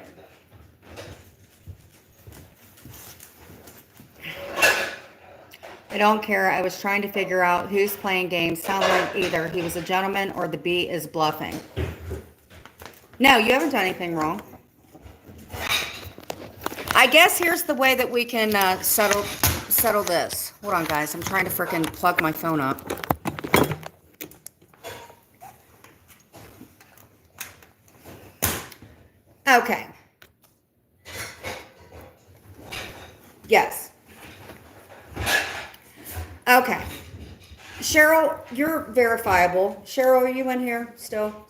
I don't care. I was trying to figure out who's playing games. Sounds like either he was a gentleman or the B is bluffing. No, you haven't done anything wrong. I guess here's the way that we can settle this. Hold on, guys. I'm trying to frickin' plug my phone up. Okay. Yes. Okay. Cheryl, you're verifiable. Cheryl, are you in here still?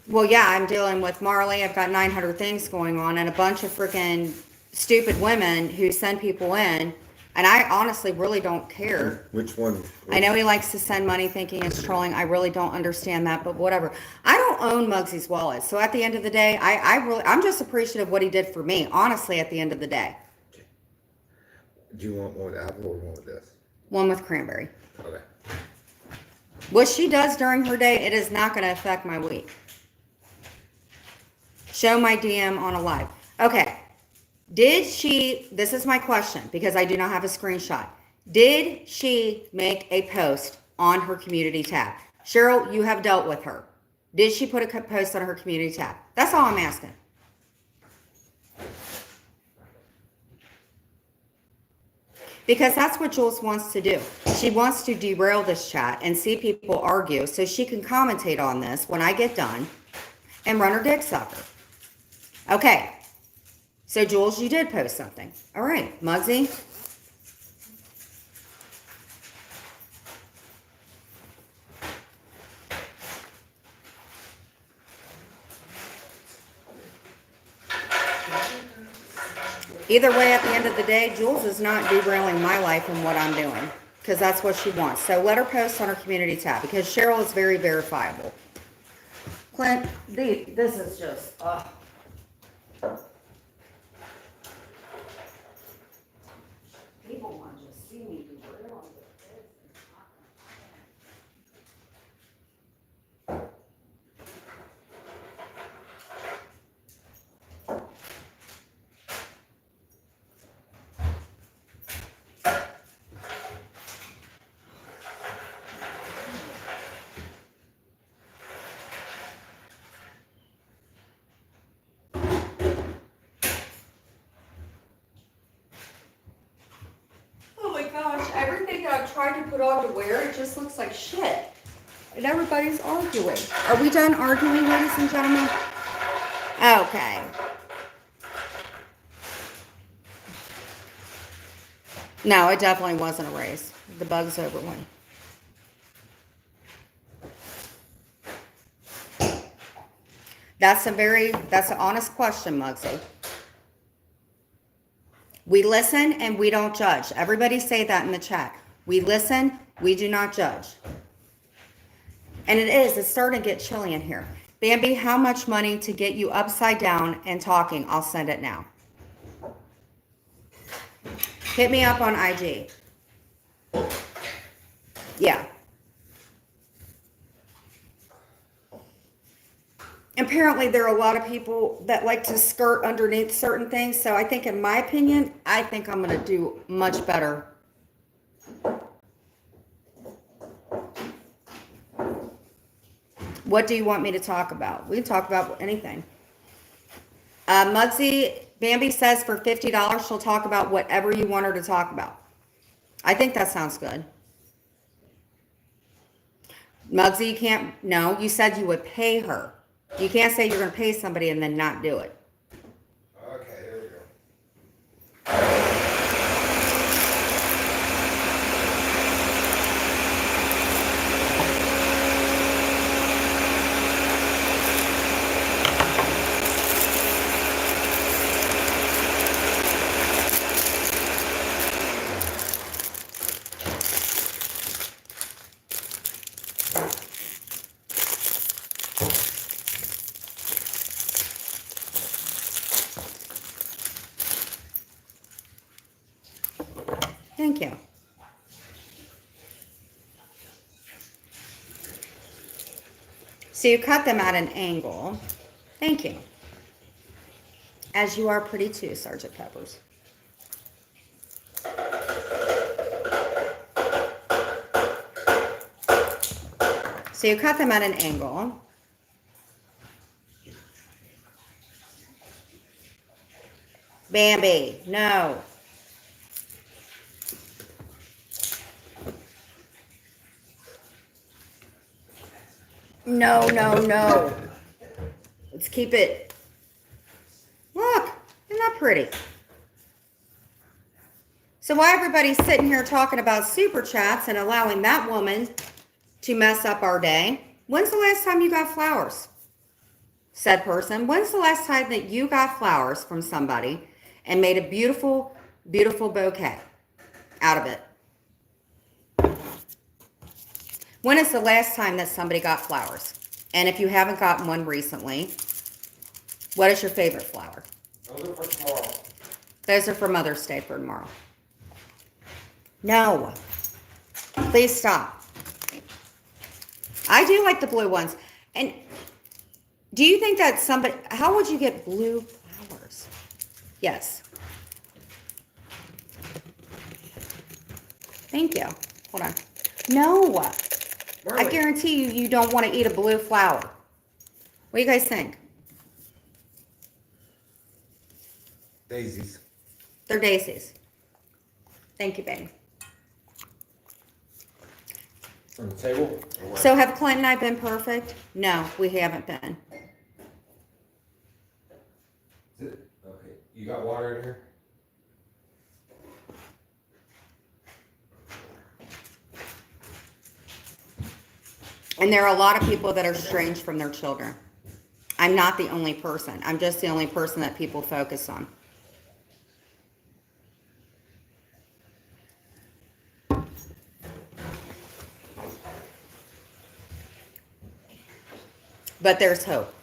Well, yeah, I'm dealing with Marley. I've got 900 things going on and a bunch of freaking stupid women who send people in. And I honestly really don't care. Which one? I know he likes to send money thinking it's trolling. I really don't understand that, but whatever. I don't own Muggsy's wallet. So at the end of the day, I'm just appreciative of what he did for me, honestly, at the end of the day. Do you want one with apple or one with this? One with cranberry. Okay. What she does during her day, it is not going to affect my week. Show my DM on a live. Okay. Did she, this is my question because I do not have a screenshot. Did she make a post on her community tab? Cheryl, you have dealt with her. Did she put a post on her community tab? That's all I'm asking. Because that's what Jules wants to do. She wants to derail this chat and see people argue so she can commentate on this when I get done and run her dick sucker. Okay. So, Jules, you did post something. All right. Muggsy. Either way, at the end of the day, Jules is not derailing my life and what I'm doing because that's what she wants. So let her post on her community tab because Cheryl is very verifiable. Clint, this is just, people want to just see me derail. Everything that I've tried to put on to wear, it just looks like shit. And everybody's arguing. Are we done arguing, ladies and gentlemen? Okay. No, it definitely wasn't a race. The bug's over one. That's an honest question, Muggsy. We listen and we don't judge. Everybody say that in the chat. We listen, we do not judge. And it's starting to get chilly in here. Bambi, how much money to get you upside down and talking? I'll send it now. Hit me up on IG. Yeah. Apparently there are a lot of people that like to skirt underneath certain things. So I think, in my opinion, I think I'm going to do much better. What do you want me to talk about? We can talk about anything. Muggsy, Bambi says for $50, she'll talk about whatever you want her to talk about. I think that sounds good. Muggsy, you can't, no, you said you would pay her. You can't say you're going to pay somebody and then not do it. Okay, here we go. Thank you. So you cut them at an angle. Thank you. As you are pretty too, Sergeant Peppers. So you cut them at an angle. Bambi, no. no, no, no. Let's keep it. Look, isn't that pretty? So while everybody's sitting here talking about super chats and allowing that woman to mess up our day, when's the last time you got flowers? Said person, when's the last time that you got flowers from somebody and made a beautiful, beautiful bouquet out of it? When is the last time that somebody got flowers? And if you haven't gotten one recently, what is your favorite flower? Those are for tomorrow. Those are for Mother's Day for tomorrow. No. Please stop. I do like the blue ones. And do you think that somebody, how would you get blue flowers? Yes. Thank you. Hold on. No. I guarantee you, you don't want to eat a blue flower. What do you guys think? Daisies. They're daisies. Thank you, babe. On the table? So have Clint and I been perfect? No, we haven't been. Is it? Okay. You got water in here? And there are a lot of people that are estranged from their children. I'm not the only person. I'm just the only person that people focus on. But there's hope.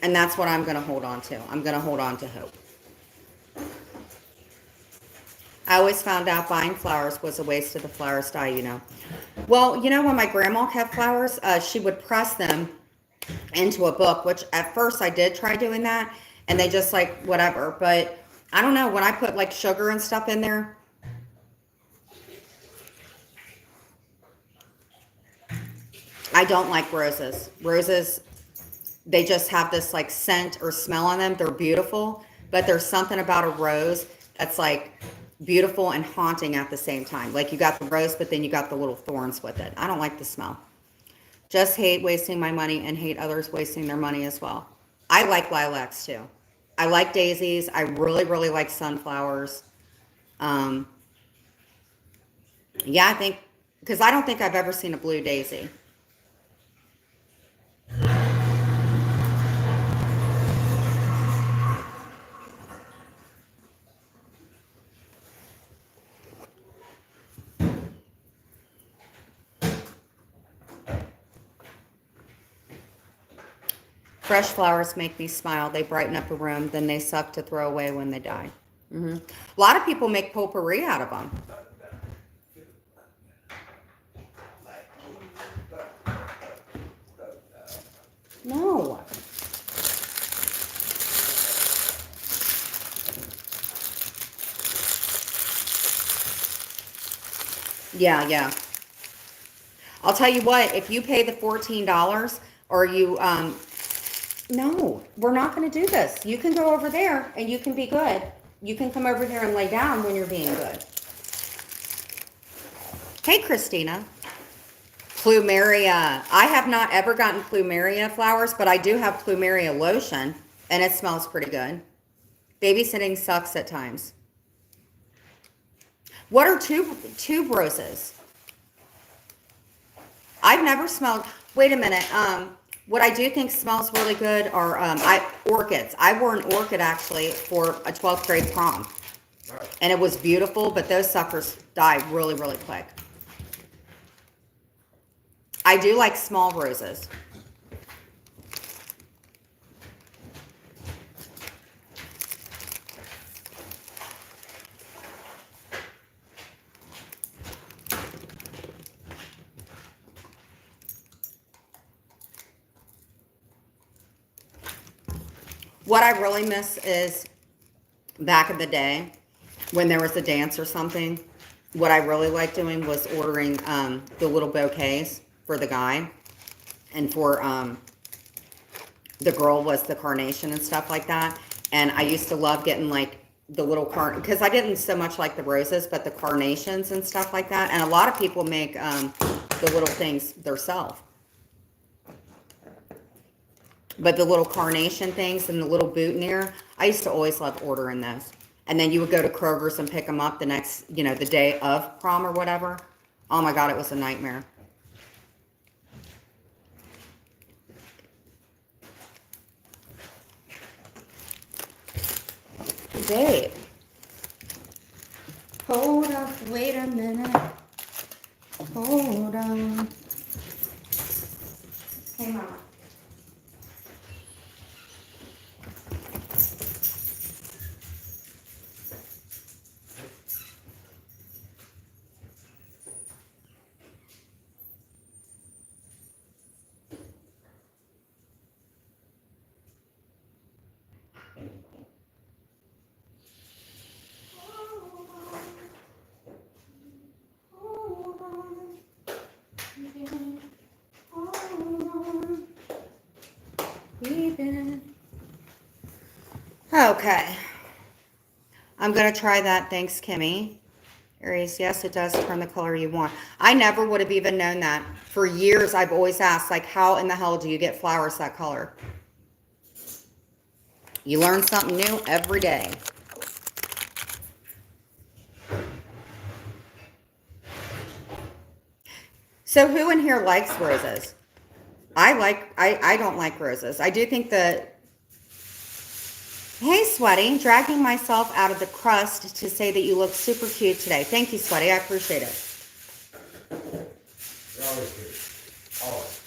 And that's what I'm going to hold on to. I'm going to hold on to hope. I always found out buying flowers was a waste of the flowers dye, you know. Well, you know, when my grandma kept flowers, she would press them into a book, which at first I did try doing that, and they just like, whatever. But I don't know, when I put like sugar and stuff in there, I don't like roses. Roses, they just have this like scent or smell on them. They're beautiful, but there's something about a rose that's like beautiful and haunting at the same time. Like you got the rose, but then you got the little thorns with it. I don't like the smell. Just hate wasting my money and hate others wasting their money as well. I like lilacs too. I like daisies. I really, really like sunflowers. Yeah, I think, because I don't think I've ever seen a blue daisy. Fresh flowers make me smile. They brighten up a room, then they suck to throw away when they die. A lot of people make potpourri out of them. No. Yeah, yeah. I'll tell you what, if you pay the $14 or you, no, we're not going to do this. You can go over there and you can be good. You can come over here and lay down when you're being good. Hey, Christina. Plumeria. I have not ever gotten plumeria flowers, but I do have plumeria lotion, and it smells pretty good. Babysitting sucks at times. What are tube roses? I've never smelled. Wait a minute. What I do think smells really good are orchids. I wore an orchid actually for a 12th grade prom, and it was beautiful. But those suckers die really, really quick. I do like small roses. What I really miss is back in the day when there was a dance or something. What I really liked doing was ordering the little bouquets for the guy, and for the girl was the carnation and stuff like that. And I used to love getting like the little because I didn't so much like the roses, but the carnations and stuff like that. And a lot of people make the little things themselves. But the little carnation things and the little boutonniere, I used to always love ordering those. And then you would go to Kroger's and pick them up the next, the day of prom or whatever. Oh my God, it was a nightmare. Babe. Hold up, wait a minute. Hold on. Hey, Mama. Okay. I'm going to try that. Thanks, Kimmy. Aries, yes, it does turn the color you want. I never would have even known that. For years, I've always asked, like, how in the hell do you get flowers that color? You learn something new every day. So who in here likes roses? I don't like roses. I do think that, hey, Sweaty, dragging myself out of the crust to say that you look super cute today. Thank you, Sweaty. I appreciate it. You're always good. Always.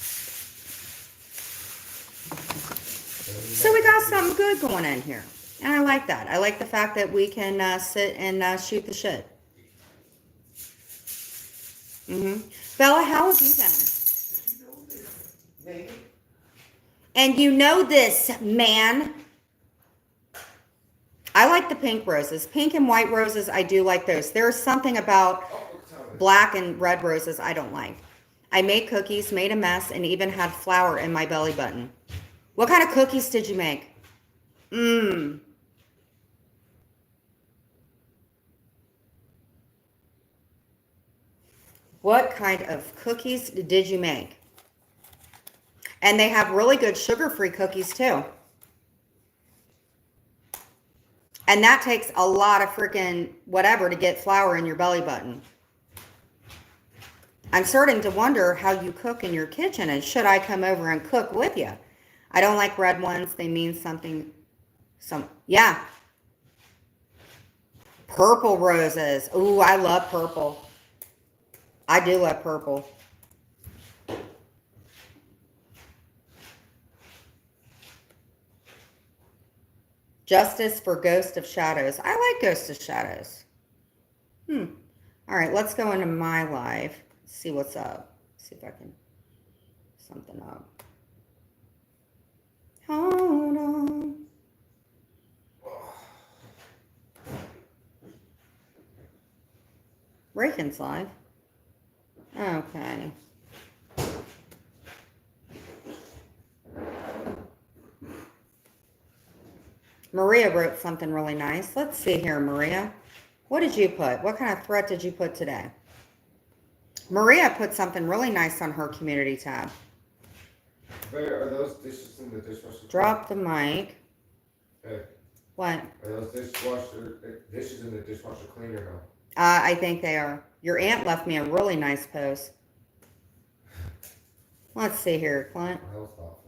So we got something good going on here. And I like that. I like the fact that we can sit and shoot the shit. Bella, how have you been? And you know this, man. I like the pink roses. Pink and white roses, I do like those. There's something about black and red roses I don't like. I made cookies, made a mess, and even had flour in my belly button. What kind of cookies did you make? What kind of cookies did you make? And they have really good sugar-free cookies too. And that takes a lot of freaking whatever to get flour in your belly button. I'm starting to wonder how you cook in your kitchen, and should I come over and cook with you? I don't like red ones. They mean something. Yeah. Purple roses. Ooh, I love purple. I do love purple. Justice for Ghost of Shadows. I like Ghost of Shadows. All right, let's go into my live. See what's up. See if I can something up. Hold on. Reagan's live. Okay. Maria wrote something really nice. Let's see here, Maria. What did you put? What kind of threat did you put today? Maria put something really nice on her community tab. Where are those dishes in the dishwasher? Drop the mic. Hey, What? are those dishes in the dishwasher clean or no? I think they are. Your aunt left me a really nice post. Let's see here, Clint. That was thoughtful.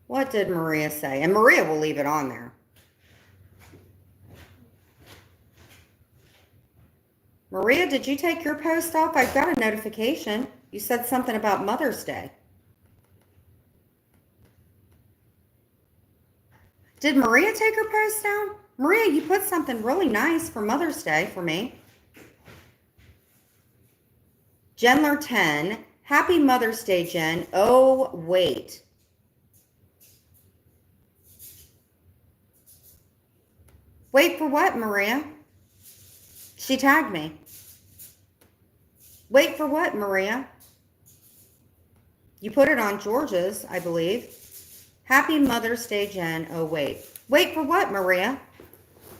What did Maria say? And Maria will leave it on there. Maria, did you take your post off? I got a notification. You said something about Mother's Day. Did Maria take her post down? Maria, you put something really nice for Mother's Day for me. Jenler 10. Happy Mother's Day, Jen. Oh, wait. Wait for what, Maria? She tagged me. Wait for what, Maria? You put it on George's, I believe. Happy Mother's Day, Jen. Oh, wait. Wait for what, Maria?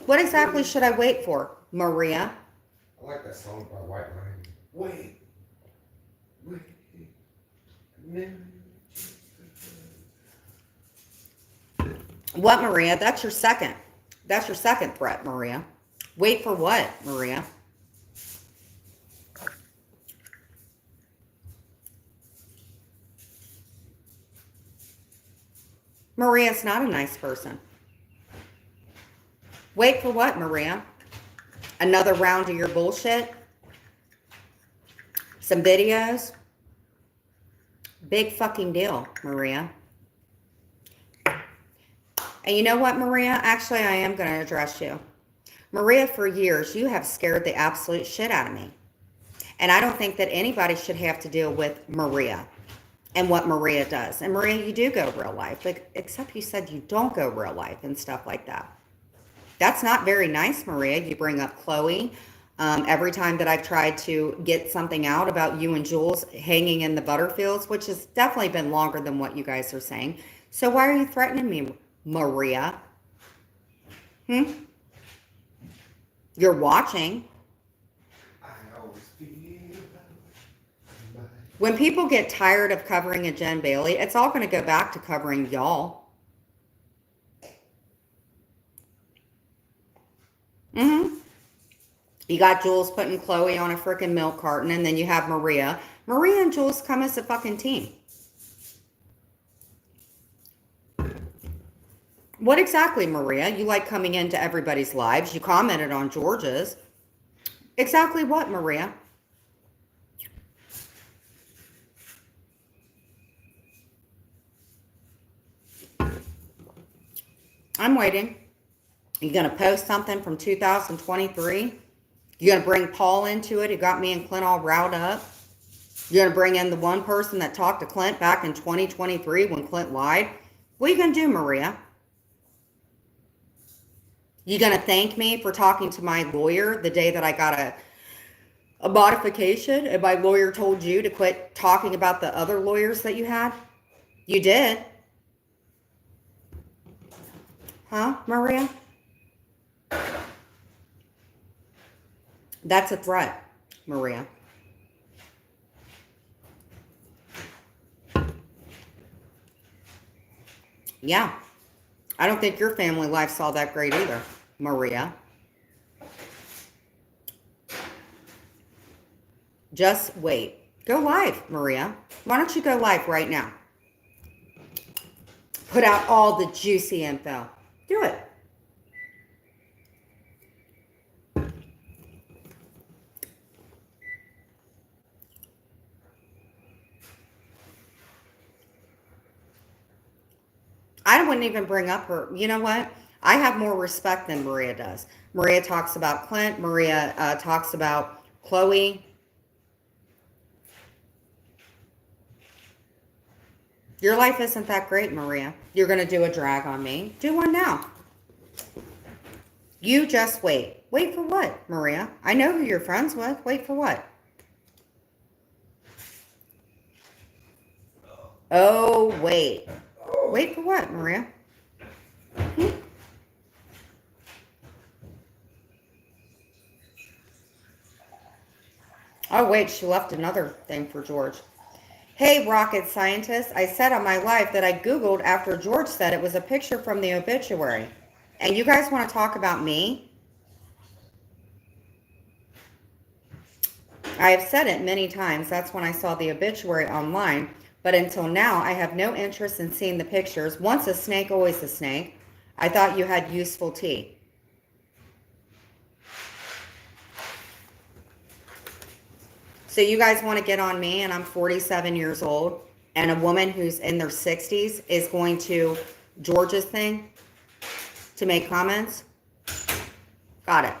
What exactly should I wait for, Maria? I like that song by White Line. Wait. What, Maria? That's your second. That's your second threat, Maria. Wait for what, Maria? Maria's not a nice person. Wait for what, Maria? Another round of your bullshit? Some videos? Big fucking deal, Maria. And you know what, Maria? Actually, I am going to address you. Maria, for years, you have scared the absolute shit out of me. And I don't think that anybody should have to deal with Maria and what Maria does. And Maria, you do go real life, but except you said you don't go real life and stuff like that. That's not very nice, Maria. You bring up Chloe. Every time that I've tried to get something out about you and Jules hanging in the Butterfields, which has definitely been longer than what you guys are saying. So why are you threatening me, Maria? You're watching. When people get tired of covering a Jen Bailey, it's all going to go back to covering y'all. You got Jules putting Chloe on a freaking milk carton, and then you have Maria. Maria and Jules come as a fucking team. What exactly, Maria? You like coming into everybody's lives. You commented on George's. Exactly what, Maria? I'm waiting. You going to post something from 2023? You're going to bring Paul into it, who got me and Clint all riled up? You're going to bring in the one person that talked to Clint back in 2023 when Clint lied? What are you going to do, Maria? You going to thank me for talking to my lawyer the day that I got a modification and my lawyer told you to quit talking about the other lawyers that you had? You did. Huh, Maria? That's a threat, Maria. Yeah. I don't think your family life's all that great either, Maria. Just wait. Go live, Maria. Why don't you go live right now? Put out all the juicy info. Do it. I wouldn't even bring up her. You know what? I have more respect than Maria does. Maria talks about Clint. Maria talks about Chloe. Your life isn't that great, Maria. You're going to do a drag on me. Do one now. You just wait. Wait for what, Maria? I know who you're friends with. Wait for what? Oh, wait. Wait for what, Maria? Oh, wait, she left another thing for George. Hey, rocket scientist, I said on my live that I Googled after George said it was a picture from the obituary. And you guys want to talk about me? I have said it many times. That's when I saw the obituary online. But until now, I have no interest in seeing the pictures. Once a snake, always a snake. I thought you had useful tea. So you guys want to get on me, and I'm 47 years old, and a woman who's in their 60s is going to George's thing to make comments? Got it.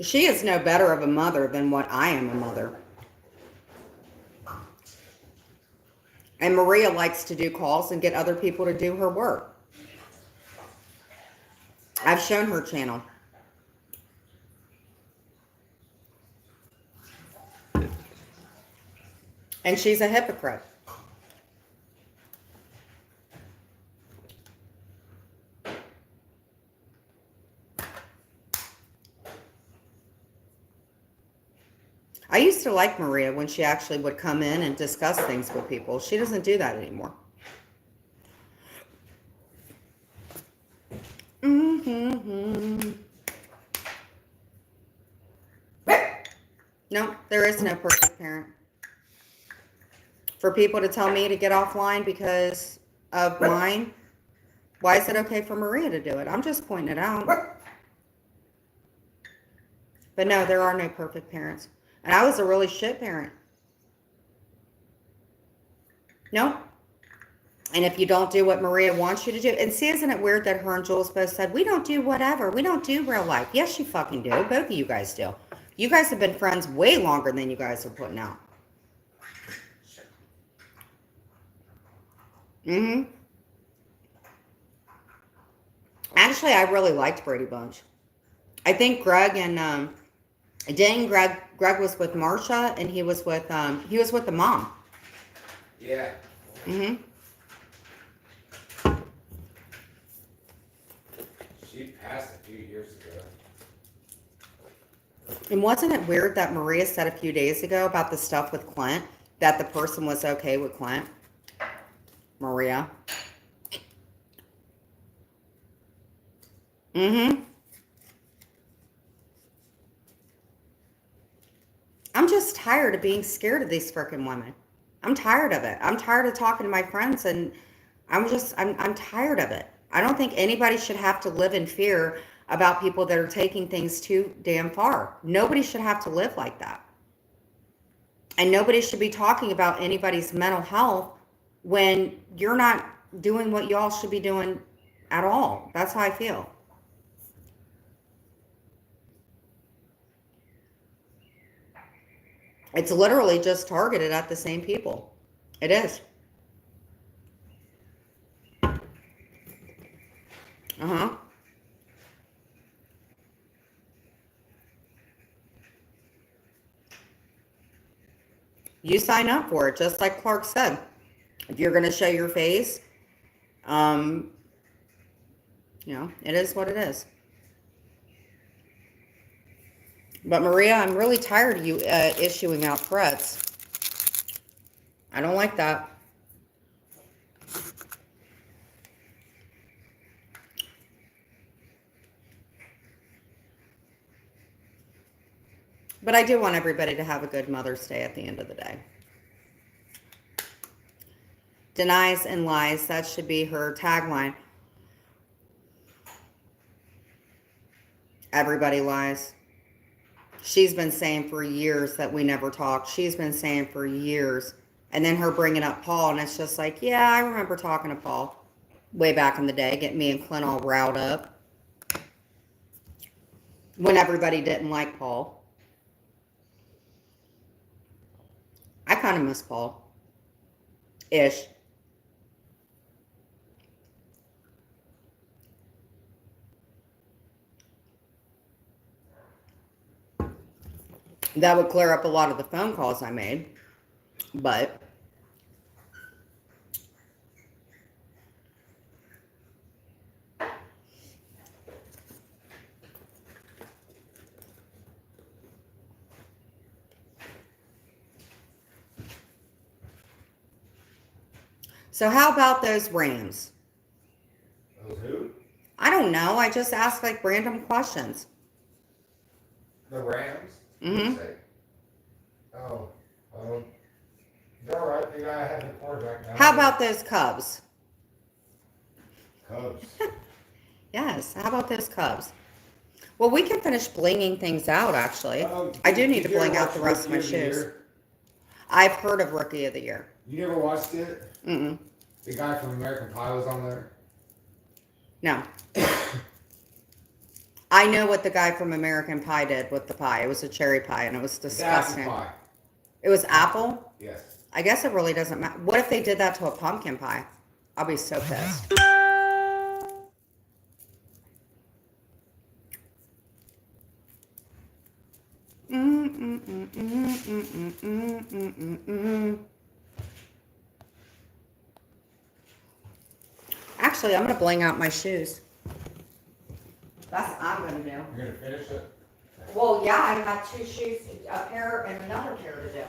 She is no better of a mother than what I am a mother. And Maria likes to do calls and get other people to do her work. I've shown her channel. And she's a hypocrite. I used to like Maria when she actually would come in and discuss things with people. She doesn't do that anymore. Mm-hmm. No, there is no perfect parent. For people to tell me to get offline because of mine, why is it okay for Maria to do it? I'm just pointing it out. But no, there are no perfect parents. And I was a really shit parent. No. And if you don't do what Maria wants you to do, and see, isn't it weird that her and Jules both said, we don't do whatever. We don't do real life. Yes, you fucking do. Both of you guys do. You guys have been friends way longer than you guys are putting out. Mm-hmm. Actually, I really liked Brady Bunch. I think Greg and Greg was with Marsha, and he was with the mom. Yeah. Mm-hmm. She passed a few years ago. And wasn't it weird that Maria said a few days ago about the stuff with Clint, that the person was okay with Clint? Maria. Mm-hmm. I'm just tired of being scared of these freaking women. I'm tired of it. I'm tired of talking to my friends, and I'm tired of it. I don't think anybody should have to live in fear about people that are taking things too damn far. Nobody should have to live like that. And nobody should be talking about anybody's mental health when you're not doing what y'all should be doing at all. That's how I feel. It's literally just targeted at the same people. It is. Uh-huh. You sign up for it, just like Clark said. If you're going to show your face, um, it is what it is. But Maria, I'm really tired of you issuing out threats. I don't like that. But I do want everybody to have a good Mother's Day at the end of the day. Denies and lies, that should be her tagline. Everybody lies. She's been saying for years that we never talked. She's been saying for years. And then her bringing up Paul, and it's just like, yeah, I remember talking to Paul way back in the day, getting me and Clint all riled up when everybody didn't like Paul. I kind of miss Paul. Ish. That would clear up a lot of the phone calls I made. But so how about those Rams? Those who? I don't know. I just ask like random questions. The Rams? Mm-hmm. Oh. They're all right. The guy had the quarterback now. How about those Cubs? Cubs? Yes. How about those Cubs? Well, we can finish blinging things out, actually. I do need to bling out the rest of my shoes. I've heard of Rookie of the Year. You never watched it? Mm-mm. The guy from American Pie was on there? No. I know what the guy from American Pie did with the pie. It was a cherry pie, and it was disgusting. Apple pie. It was apple? Yes. I guess it really doesn't matter. What if they did that to a pumpkin pie? I'll be so pissed. Actually, I'm gonna bling out my shoes. That's what I'm gonna do. You're gonna finish it? Well, yeah, I have 2 shoes, a pair and another pair to do.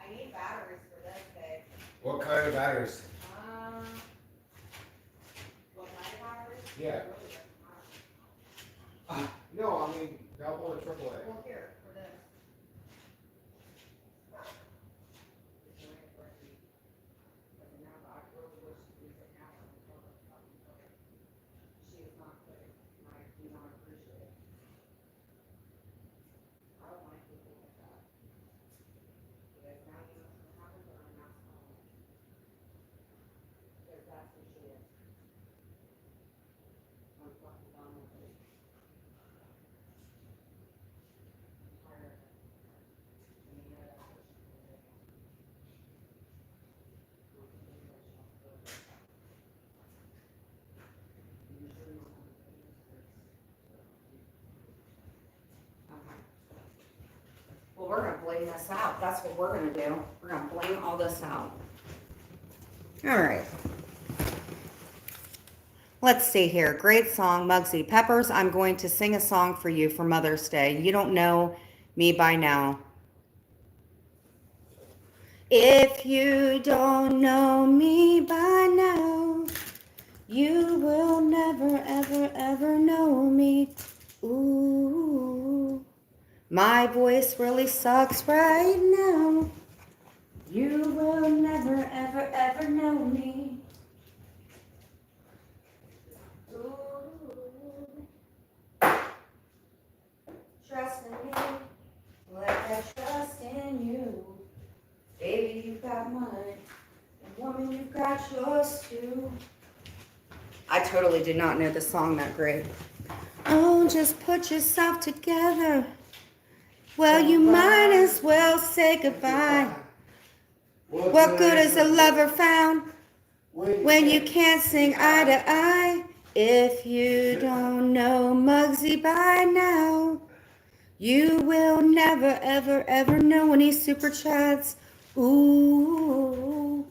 I need batteries for this, babe. What kind of batteries? What kind of batteries? Yeah. No, I mean, double or triple A. Well, here, for this. She is not good. I do not appreciate it. I don't like people like that. Because now you know what happens when I'm not calling. Because that's who she is. I'm fucking done with it. I'm tired of it. And you know that's what she's gonna do. I'm thinking that she'll do it. Usually when I'm doing this, okay. Well, we're gonna bling this out. That's what we're gonna do. We're gonna bling all this out. All right. Let's see here. Great song, Muggsy Peppers. I'm going to sing a song for you for Mother's Day. You don't know me by now. If you don't know me by now, you will never, ever, ever know me. Ooh, my voice really sucks right now. You will never, ever, ever know me. Ooh, trust in me, like I trust in you. Baby, you've got mine, and woman, you've got yours too. I totally did not know the song that great. Oh, just put yourself together. Well, you might as well say goodbye. What good is a lover found when you can't sing eye to eye? If you don't know Muggsy by now, you will never, ever, ever know when he super chats. Ooh,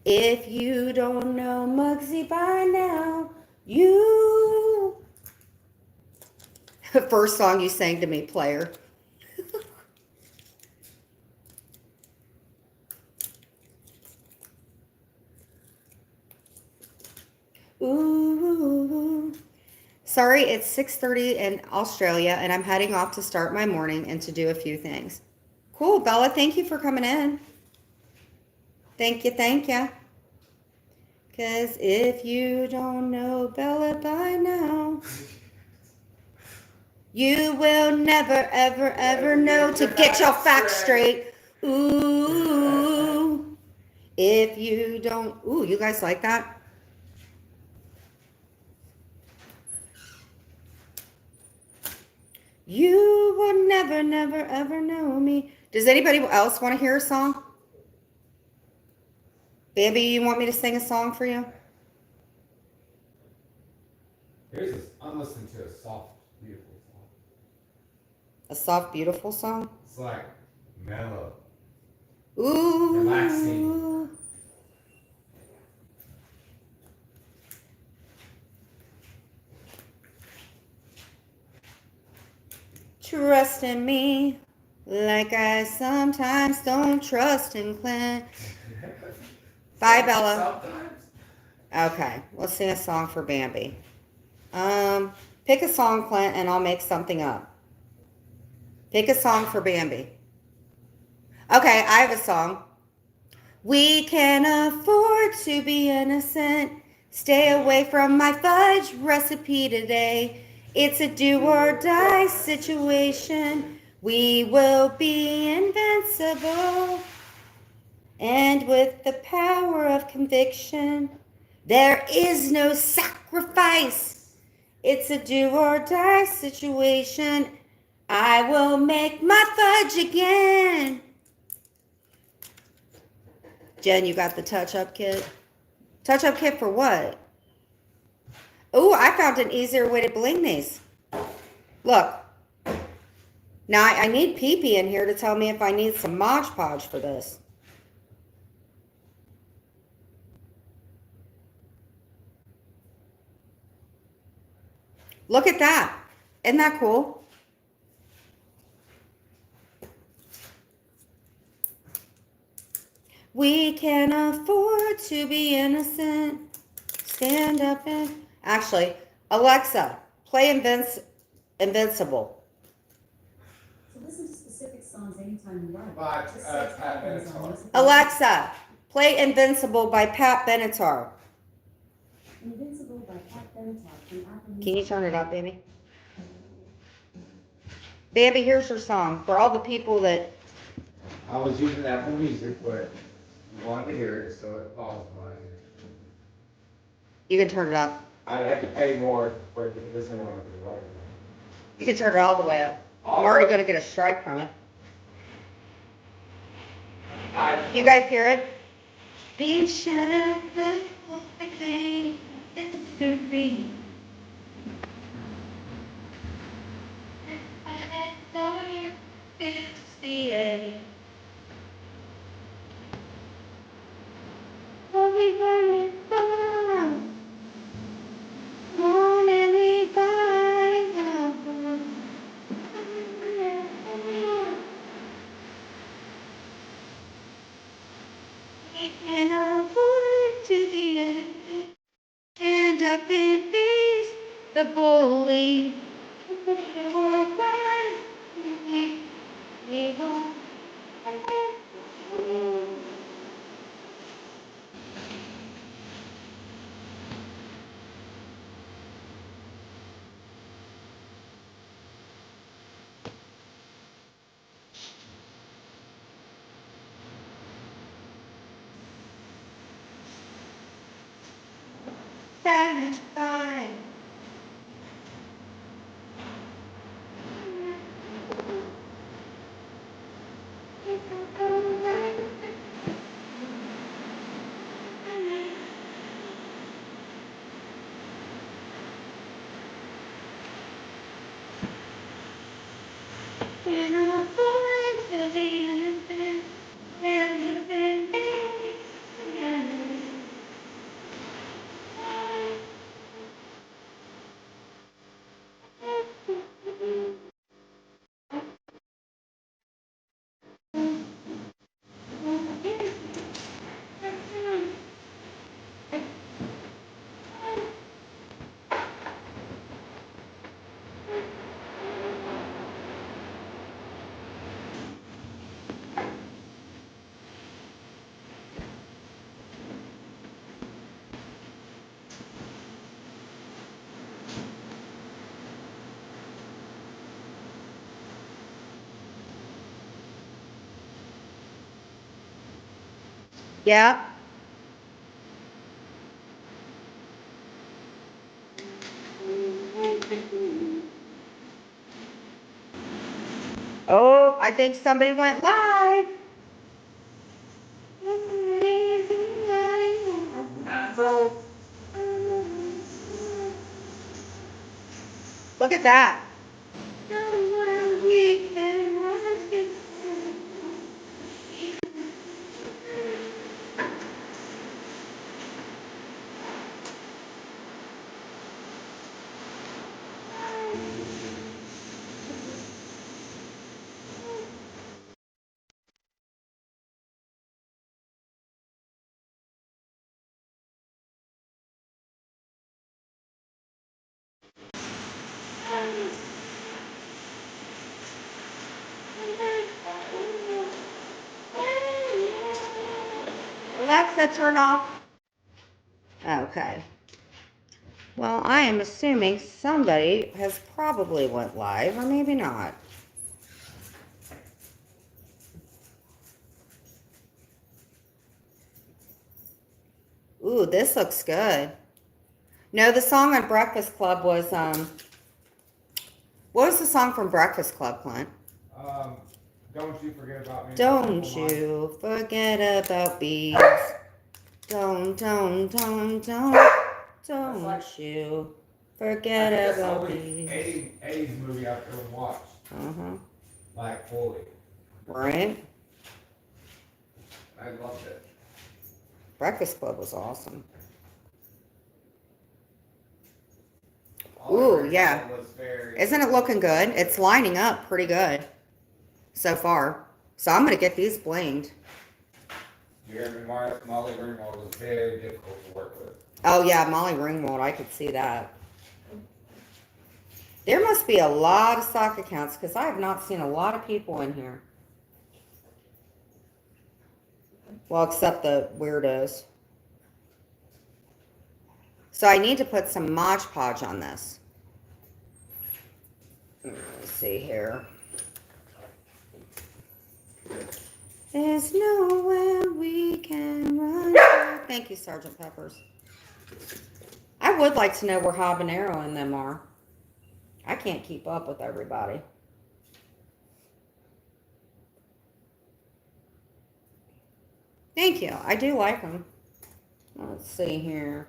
if you don't know Muggsy by now, you... First song you sang to me, player. Ooh. Sorry, it's 6:30 in Australia, and I'm heading off to start my morning and to do a few things. Cool, Bella, thank you for coming in. Thank you, thank you. Because if you don't know Bella by now, you will never, ever, ever know to get your facts straight. Ooh, if you don't, ooh, you guys like that? You will never, never, ever know me. Does anybody else want to hear a song? Bambi, you want me to sing a song for you? I'm listening to a soft, beautiful song. A soft, beautiful song? It's like mellow. Ooh. Relaxing. Trust in me like I sometimes don't trust in Clint. Bye, Bella. Sometimes. Okay, let's sing a song for Bambi. Pick a song, Clint, and I'll make something up. Pick a song for Bambi. Okay, I have a song. We can afford to be innocent. Stay away from my fudge recipe today. It's a do or die situation. We will be invincible. And with the power of conviction, there is no sacrifice. It's a do or die situation. I will make my fudge again. Jen, you got the touch-up kit? Touch-up kit for what? Oh, I found an easier way to bling these. Look. Now, I need Pee-Pee in here to tell me if I need some Mod Podge for this. Look at that. Isn't that cool? We can afford to be innocent. Stand up and... Actually, Alexa, play Invincible. So listen to specific songs anytime you want. But, Just search Pat icons on Benatar. music. Alexa, play Invincible by Pat Benatar. Invincible by Pat Benatar from Apple Can you Music. turn it up, baby? Bambi, here's your song for all the people that... I was using Apple Music, but you wanted to hear it, so it paused mine. You can turn it up. I'd have to pay more for it to listen to it. You can turn it all the way up. I'm already going to get a strike from it. You guys hear it? Be shut up, the whole thing is to be. I had no fear. Only burning fire. Only fire. And I'll fall to the end. Stand up and face the bully. Satisfied. And I'll fall to the end. Yeah. Oh, I think somebody went live. Look at that. Alexa, turn off. Okay. Well, I am assuming somebody has probably went live, or maybe not. Ooh, this looks good. No, the song on Breakfast Club was What was the song from Breakfast Club, Clint? Don't you forget about me. Don't you forget about bees. Don't like- you I forget think that's the about only bees. 80s movie I've ever watched. Uh-huh. Like, fully. Right? I loved it. Breakfast Club was awesome. All Ooh, I heard yeah. was very. Isn't it looking good? It's lining up pretty good so far. So I'm going to get these blinged. Jeremy Molly Ringwald was very difficult to work with. Oh, yeah, Molly Ringwald. I could see that. There must be a lot of stock accounts because I have not seen a lot of people in here. Well, except the weirdos. So I need to put some Mod Podge on this. Let's see here. There's nowhere we can run to. Thank you, Sergeant Peppers. I would like to know where Habanero and them are. I can't keep up with everybody. Thank you. I do like them. Let's see here.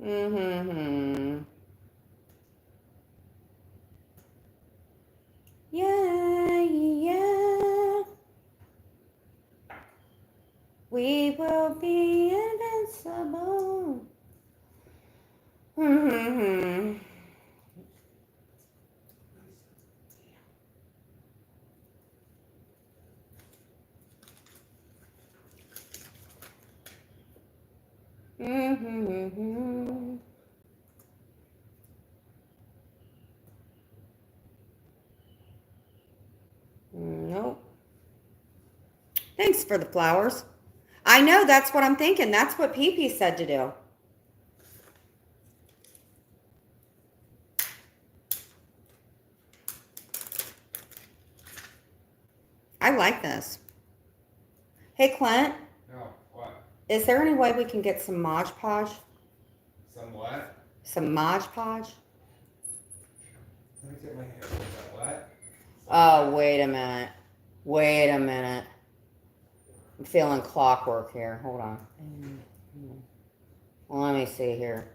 Mm-hmm. Yeah, yeah. We will be invincible. Mm-hmm. Mm-hmm. Nope. Thanks for the flowers. I know, that's what I'm thinking. That's what PP said to do. I like this. Hey, Clint, No, what? is there any way we can get some Mod Podge? Some what? Some Mod Podge? Let me take my hand. What? Oh, wait a minute. Wait a minute. I'm feeling clockwork here. Hold on. Well, let me see here.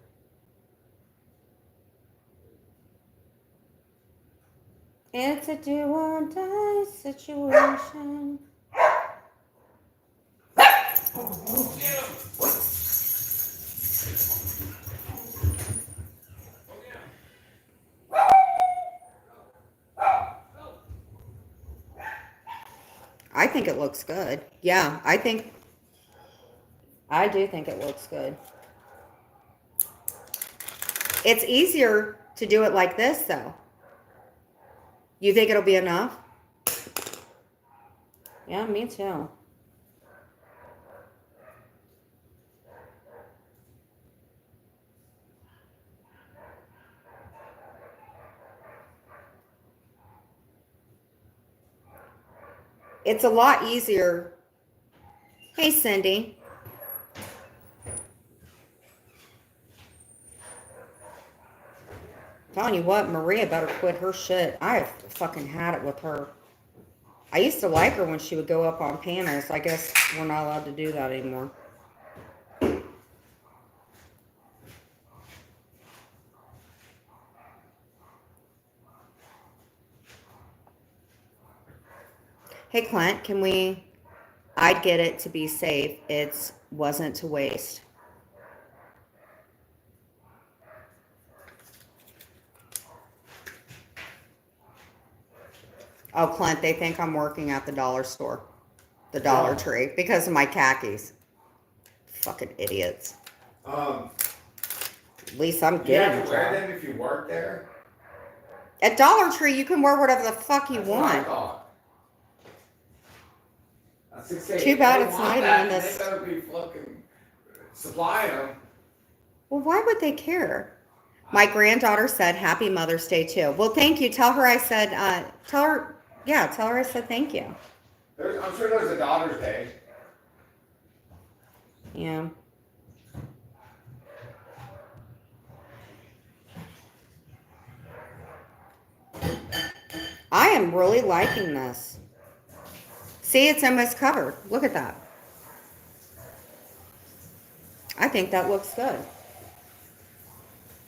It's a do or die situation. I think it looks good. Yeah, I do think it looks good. It's easier to do it like this, though. You think it'll be enough? Yeah, me too. It's a lot easier. Hey, Cindy. Telling you what, Maria better quit her shit. I've fucking had it with her. I used to like her when she would go up on panels. I guess we're not allowed to do that anymore. Hey, Clint, I'd get it to be safe. It wasn't to waste. Oh, Clint, they think I'm working at the dollar store, the Dollar Tree, because of my khakis. Fucking idiots. Um, At least I'm you getting have a to wear job. them if you work there? At Dollar Tree, you can wear whatever the fuck you That's what I want. thought. That's just saying, Too bad if they it's want not even that, in then this- They better be fucking supplying them. Well, why would they care? My granddaughter said Happy Mother's Day too. Well, thank you. Tell her I said, tell her I said thank you. I'm sure there's a Daughter's Day. Yeah. I am really liking this. See, it's almost covered. Look at that. I think that looks good.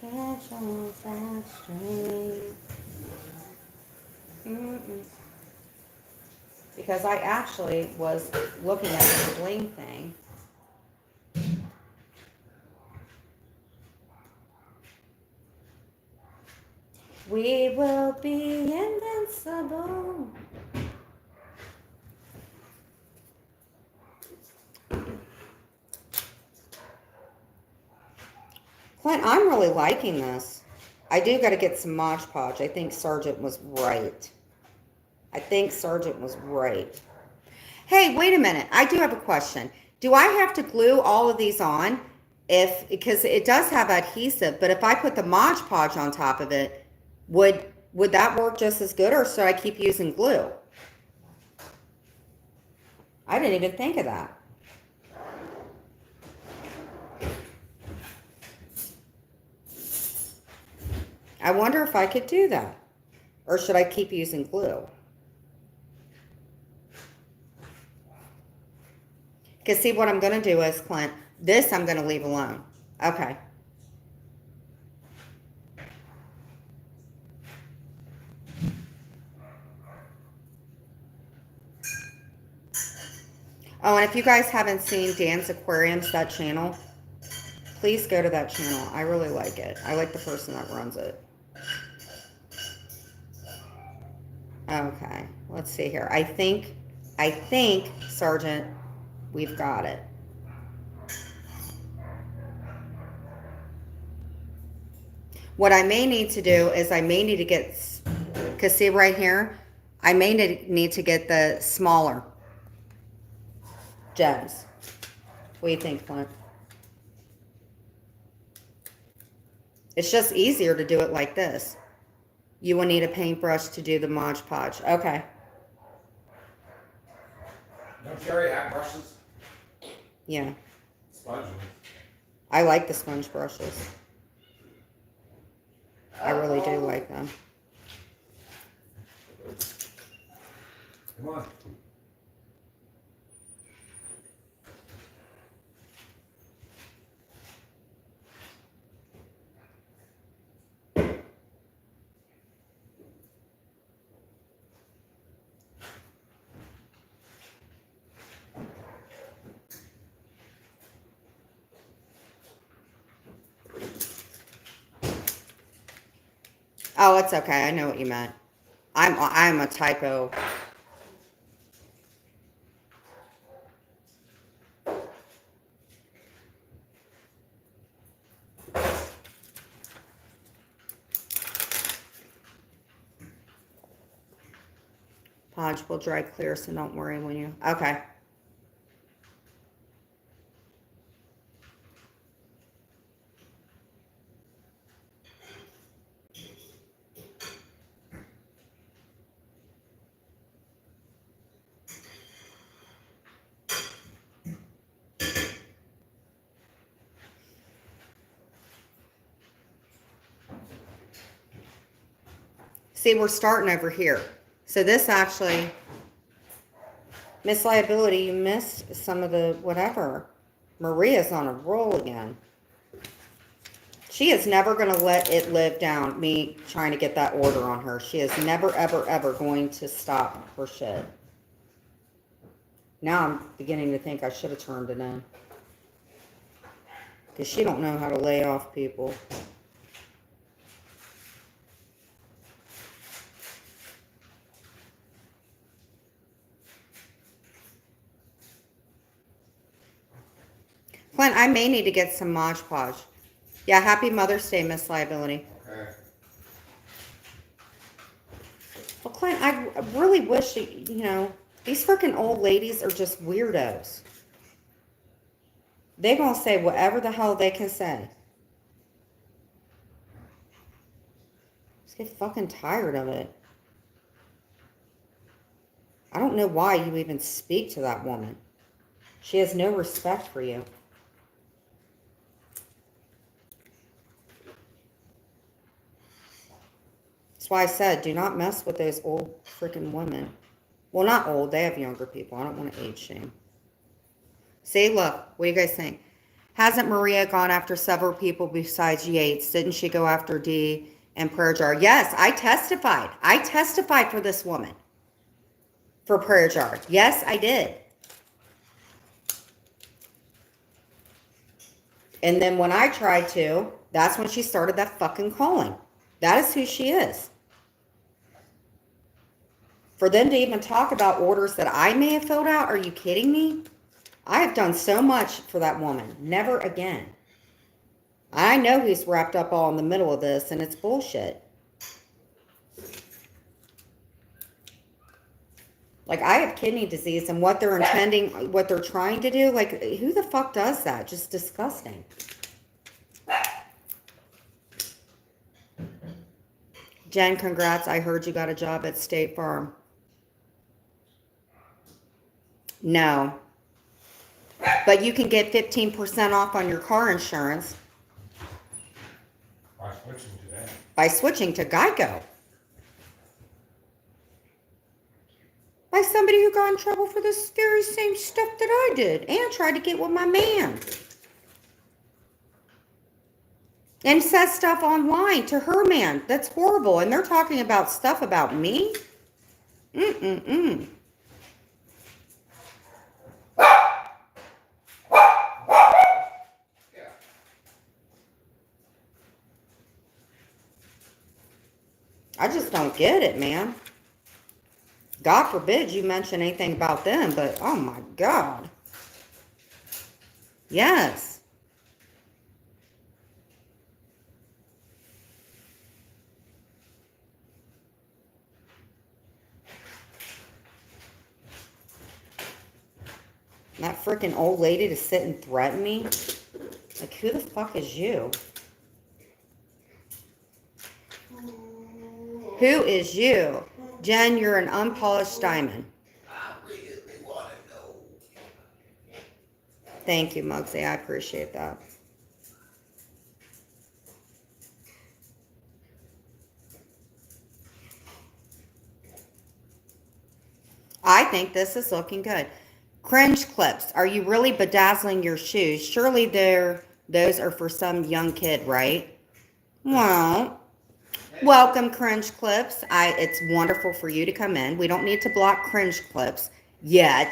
Catch on that string. Because I actually was looking at the bling thing. We will be invincible. Clint, I'm really liking this. I do got to get some Mod Podge. I think Sergeant was right. Hey, wait a minute. I do have a question. Do I have to glue all of these on? Because it does have adhesive, but if I put the Mod Podge on top of it, would that work just as good, or should I keep using glue? I didn't even think of that. I wonder if I could do that, or should I keep using glue? Because see, what I'm going to do is, Clint, this I'm going to leave alone. Okay. Oh, and if you guys haven't seen Dan's Aquariums, that channel, please go to that channel. I really like it. I like the person that runs it. Okay, let's see here. I think, Sergeant, we've got it. What I may need to do is I may need to get, because see right here, I may need to get the smaller gems. What do you think, Clint? It's just easier to do it like this. You will need a paintbrush to do the Mod Podge. Okay. Don't you already have brushes? Yeah. Sponges. I like the sponge brushes. I really do like them. Come on. Oh, it's okay. I know what you meant. I'm a typo. Podge will dry clear, so don't worry when you... Okay. See, we're starting over here. So this actually... Miss Liability, you missed some of the whatever. Maria's on a roll again. She is never going to let it live down, me trying to get that order on her. She is never, ever, ever going to stop her shit. Now I'm beginning to think I should have turned it in. Because she don't know how to lay off people. Clint, I may need to get some Mod Podge. Yeah, happy Mother's Day, Miss Liability. Okay. Well, Clint, I really wish, you know, these freaking old ladies are just weirdos. They're going to say whatever the hell they can say. Just get fucking tired of it. I don't know why you even speak to that woman. She has no respect for you. That's why I said, do not mess with those old freaking women. Well, not old. They have younger people. I don't want to age shame. See, look. What do you guys think? Hasn't Maria gone after several people besides Yates? Didn't she go after Dee and Prayer Jar? Yes, I testified. I testified for this woman. For Prayer Jar. Yes, I did. And then when I tried to, that's when she started that fucking calling. That is who she is. For them to even talk about orders that I may have filled out, are you kidding me? I have done so much for that woman. Never again. I know he's wrapped up all in the middle of this, and it's bullshit. Like, I have kidney disease, and what they're intending, what they're trying to do, like, who the fuck does that? Just disgusting. Jen, congrats. I heard you got a job at State Farm. No. But you can get 15% off on your car insurance. By switching to that. By switching to Geico. By somebody who got in trouble for this very same stuff that I did and tried to get with my man. And says stuff online to her man. That's horrible. And they're talking about stuff about me? Mm-mm-mm. I just don't get it, man. God forbid you mention anything about them, but oh my God. Yes. That freaking old lady to sit and threaten me? Like, who the fuck is you? Who is you? Jen, you're an unpolished diamond. I really want to know. Thank you, Muggsy. I appreciate that. I think this is looking good. Cringe clips. Are you really bedazzling your shoes? Surely those are for some young kid, right? Well, welcome, cringe clips. It's wonderful for you to come in. We don't need to block cringe clips yet.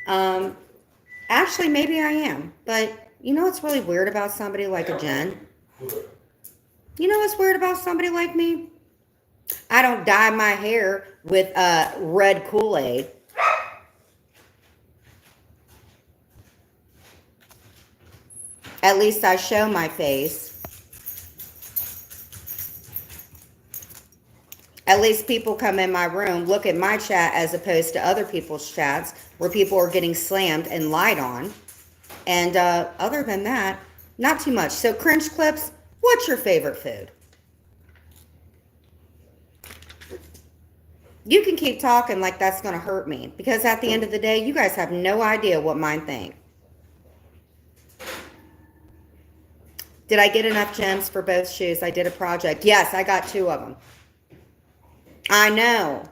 Actually, maybe I am. But you know what's really weird about somebody like a Jen? You know what's weird about somebody like me? I don't dye my hair with red Kool-Aid. At least I show my face. At least people come in my room, look at my chat as opposed to other people's chats where people are getting slammed and lied on. And other than that, not too much. So cringe clips, what's your favorite food? You can keep talking like that's going to hurt me. Because at the end of the day, you guys have no idea what mine think. Did I get enough gems for both shoes? I did a project. Yes, I got 2 of them. I know.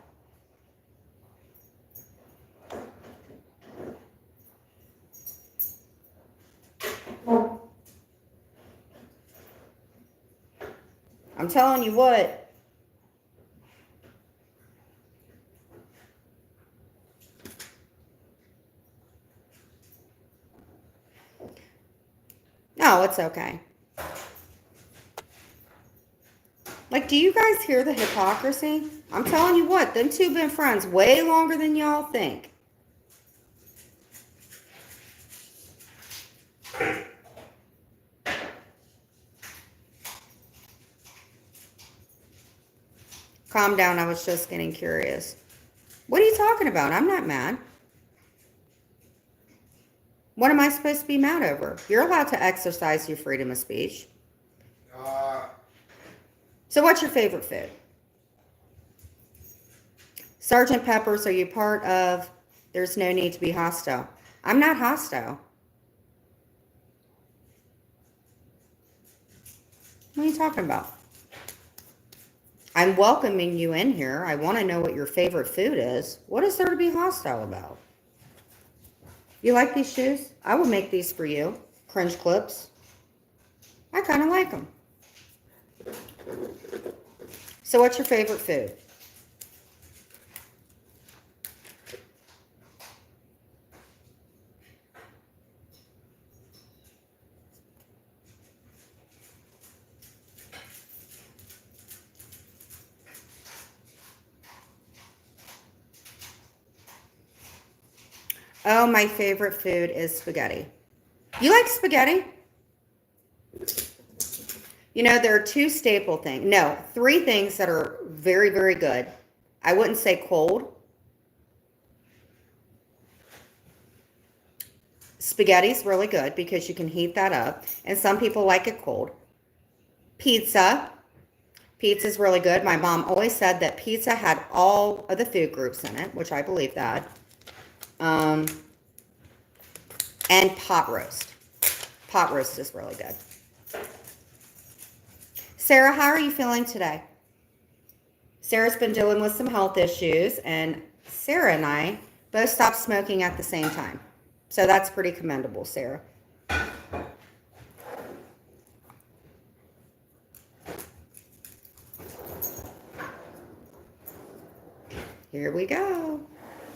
I'm telling you what. No, it's okay. Like, do you guys hear the hypocrisy? I'm telling you what, them 2 been friends way longer than y'all think. Calm down, I was just getting curious. What are you talking about? I'm not mad. What am I supposed to be mad over? You're allowed to exercise your freedom of speech. So what's your favorite food? Sergeant Peppers, are you part of There's No Need to Be Hostile? I'm not hostile. What are you talking about? I'm welcoming you in here. I want to know what your favorite food is. What is there to be hostile about? You like these shoes? I will make these for you. Cringe clips. I kind of like them. So what's your favorite food? Oh, my favorite food is spaghetti. You like spaghetti? You know, there are two staple things. No, three things that are very, very good. I wouldn't say cold. Spaghetti's really good because you can heat that up. And some people like it cold. Pizza. Pizza's really good. My mom always said that pizza had all of the food groups in it, which I believe that. And pot roast. Pot roast is really good. Sarah, how are you feeling today? Sarah's been dealing with some health issues, and Sarah and I both stopped smoking at the same time. So that's pretty commendable, Sarah. Here we go.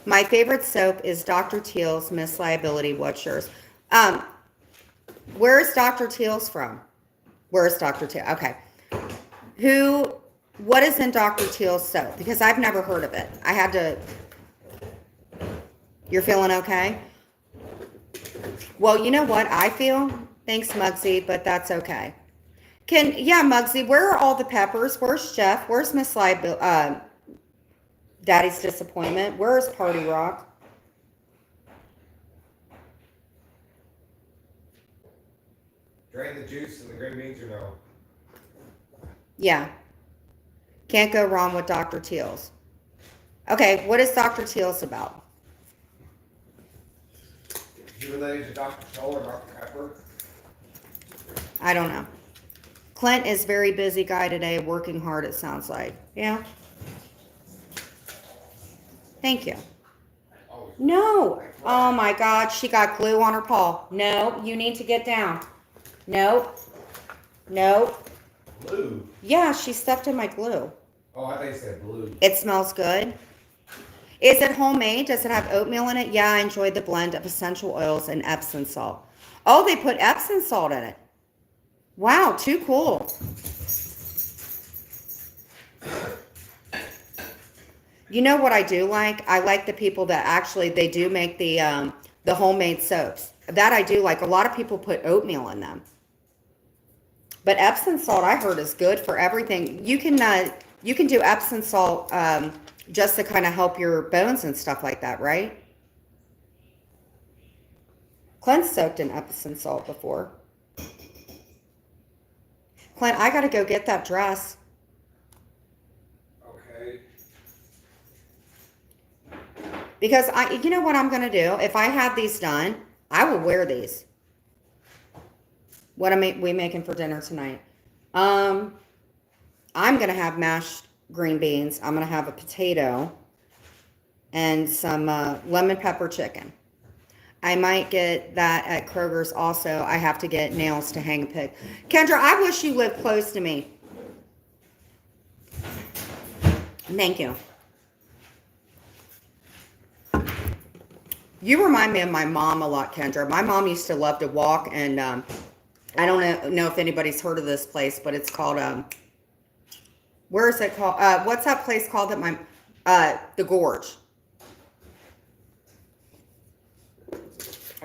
My favorite soap is Dr. Teal's Miss Liability. What's yours? Where is Dr. Teal's from? Where is Dr. Teal? Okay. What is in Dr. Teal's soap? Because I've never heard of it. I had to. You're feeling okay? Well, you know what I feel? Thanks, Muggsy, but that's okay. Yeah, Muggsy, where are all the peppers? Where's Jeff? Where's Miss Daddy's Disappointment? Where's Party Rock? Drain the juice and the green beans or no? Yeah. Can't go wrong with Dr. Teal's. Okay, what is Dr. Teal's about? Is he related to Dr. Scholl or Dr. Pepper? I don't know. Clint is very busy guy today, working hard, it sounds like. Yeah. Thank you. No. Oh my God, she got glue on her paw. No, you need to get down. Nope. Nope. Blue? Yeah, she stepped in my glue. Oh, I think you said blue. It smells good. Is it homemade? Does it have oatmeal in it? Yeah, I enjoyed the blend of essential oils and Epsom salt. Oh, they put Epsom salt in it. Wow, too cool. You know what I do like? I like the people that actually, they do make the homemade soaps. That I do like. A lot of people put oatmeal in them. But Epsom salt, I heard, is good for everything. You can do Epsom salt just to kind of help your bones and stuff like that, right? Clint's soaked in Epsom salt before. Clint, I got to go get that dress. Okay. Because you know what I'm going to do? If I have these done, I will wear these. What am we making for dinner tonight? I'm going to have mashed green beans. I'm going to have a potato and some lemon pepper chicken. I might get that at Kroger's also. I have to get nails to hang a pig. Kendra, I wish you lived close to me. Thank you. You remind me of my mom a lot, Kendra. My mom used to love to walk, and I don't know if anybody's heard of this place, but it's called, where is it called? What's that place called that the Gorge.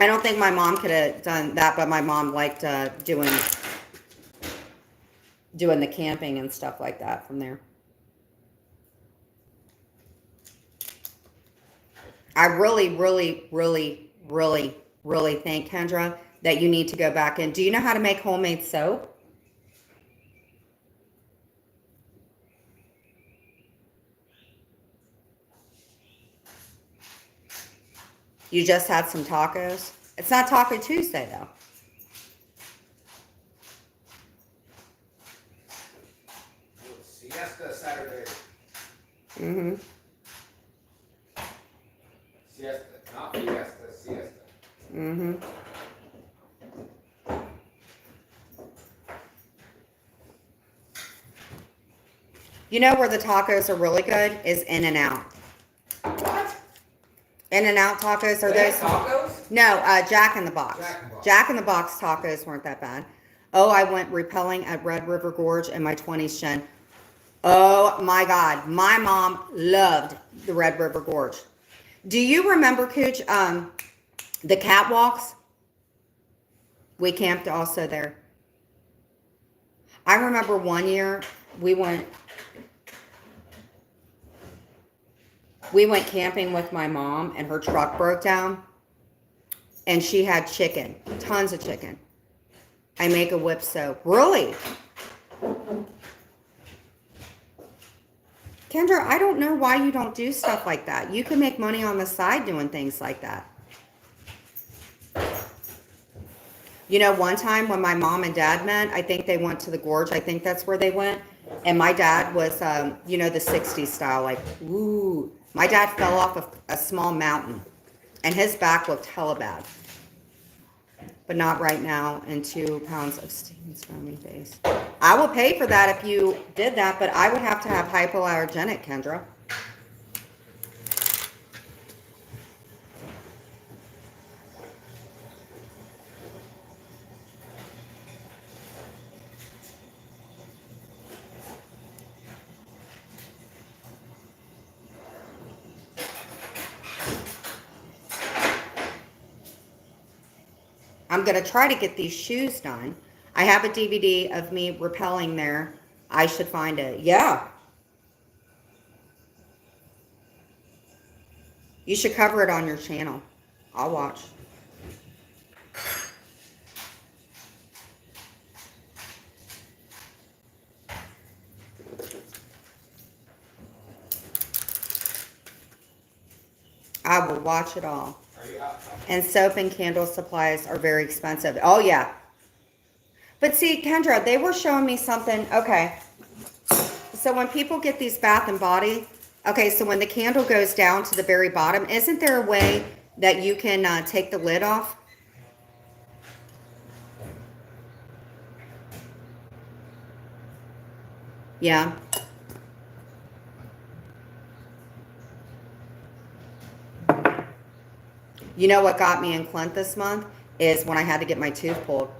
I don't think my mom could have done that, but my mom liked doing the camping and stuff like that from there. I really, really, really, really, really think, Kendra, that you need to go back in. Do you know how to make homemade soap? You just had some tacos? It's not Taco Tuesday, though. Let's see. Siesta Saturday. Mm-hmm. Siesta, not fiesta, siesta. Mm-hmm. You know where the tacos are really good is In-N-Out. What? In-N-Out tacos are They those? have tacos? No, Jack in the Box. Jack in the Box. Jack in the Box tacos weren't that bad. Oh, I went repelling at Red River Gorge in my 20s, Jen. Oh my God. My mom loved the Red River Gorge. Do you remember, Cooch, the catwalks? We camped also there. I remember one year we went camping with my mom and her truck broke down and she had chicken, tons of chicken. I make a whip soap. Really? Kendra, I don't know why you don't do stuff like that. You can make money on the side doing things like that. You know, one time when my mom and dad met, I think they went to the gorge. I think that's where they went. And my dad was, you know, the 60s style, like, ooh. My dad fell off of a small mountain and his back looked hella bad. But not right now, and 2 pounds of steaming stony face. I will pay for that if you did that, but I would have to have hypoallergenic, Kendra. I'm going to try to get these shoes done. I have a DVD of me rappelling there. I should find it. Yeah. You should cover it on your channel. I'll watch. I will watch it all. And soap and candle supplies are very expensive. Oh, yeah. But see, Kendra, they were showing me something. Okay. So when people get these Bath and Body, okay, so when the candle goes down to the very bottom, isn't there a way that you can take the lid off? Yeah. You know what got me in Clint this month is when I had to get my tooth pulled.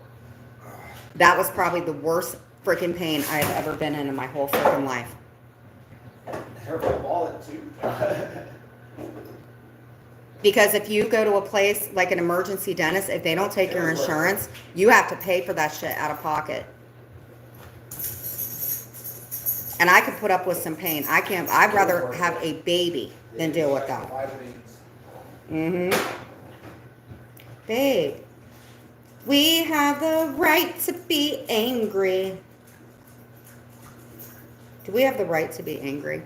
That was probably the worst freaking pain I've ever been in my whole freaking life. Her wallet too. Because if you go to a place like an emergency dentist, if they don't take your insurance, you have to pay for that shit out of pocket. And I could put up with some pain. I'd rather have a baby than deal with that. Mm-hmm. Babe, we have the right to be angry. Do we have the right to be angry?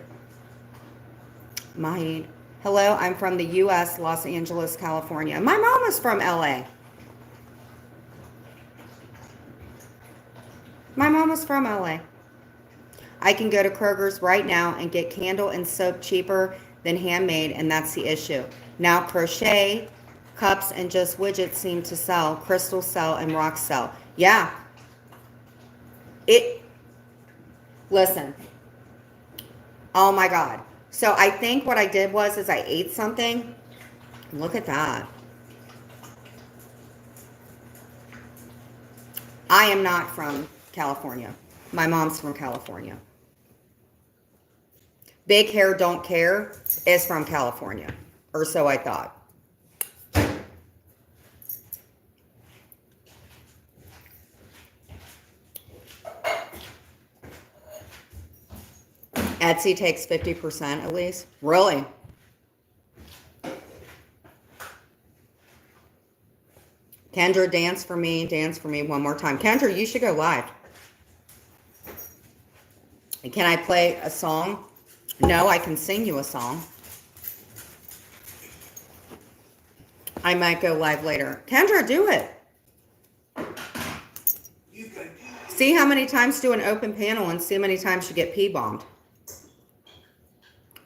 Mahid. Hello, I'm from the U.S., Los Angeles, California. My mom is from L.A. My mom is from L.A. I can go to Kroger's right now and get candle and soap cheaper than handmade, and that's the issue. Now crochet, cups, and just widgets seem to sell. Crystals sell and rocks sell. Yeah. Listen. Oh my God. So I think what I did was I ate something. Look at that. I am not from California. My mom's from California. Big Hair Don't Care is from California. Or so I thought. Etsy takes 50% at least. Really? Kendra, dance for me one more time. Kendra, you should go live. Can I play a song? No, I can sing you a song. I might go live later. Kendra, do it. You can do See how many times do an open panel and see how many times you get P-bombed.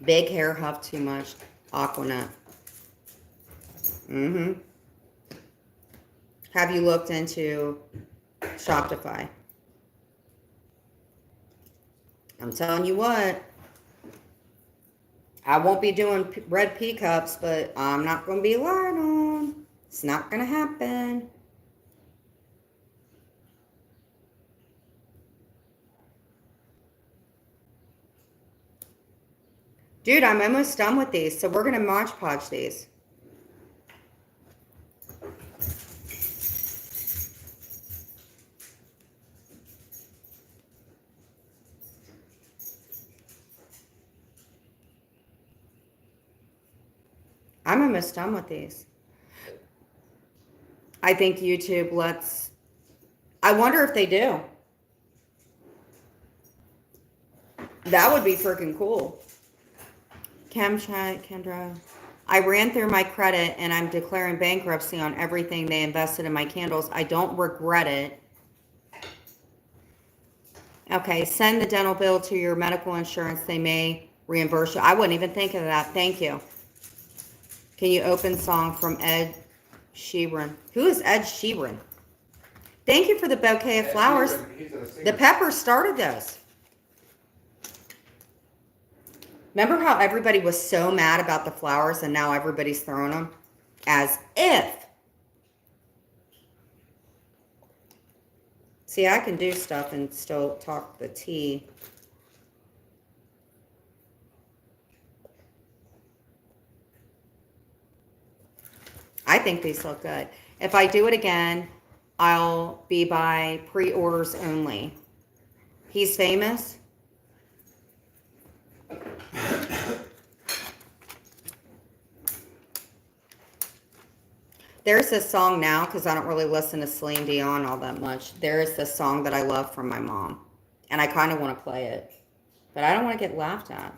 Big hair, huff too much. Aquanut. Mm-hmm. Have you looked into Shopify? I'm telling you what. I won't be doing red pea cups, but I'm not going to be lied on. It's not going to happen. Dude, I'm almost done with these, so we're going to Mod Podge these. I'm almost done with these. I think YouTube lets... I wonder if they do. That would be freaking cool. Kendra. I ran through my credit and I'm declaring bankruptcy on everything they invested in my candles. I don't regret it. Okay, send the dental bill to your medical insurance. They may reimburse you. I wouldn't even think of that. Thank you. Can you open song from Ed Sheeran? Who is Ed Sheeran? Thank you for the bouquet of flowers. The Peppers started those. Remember how everybody was so mad about the flowers and now everybody's throwing them? As if. See, I can do stuff and still talk the tea. I think these look good. If I do it again, I'll be by pre-orders only. He's famous. There's this song now, because I don't really listen to Celine Dion all that much. There is this song that I love from my mom. And I kind of want to play it. But I don't want to get laughed at.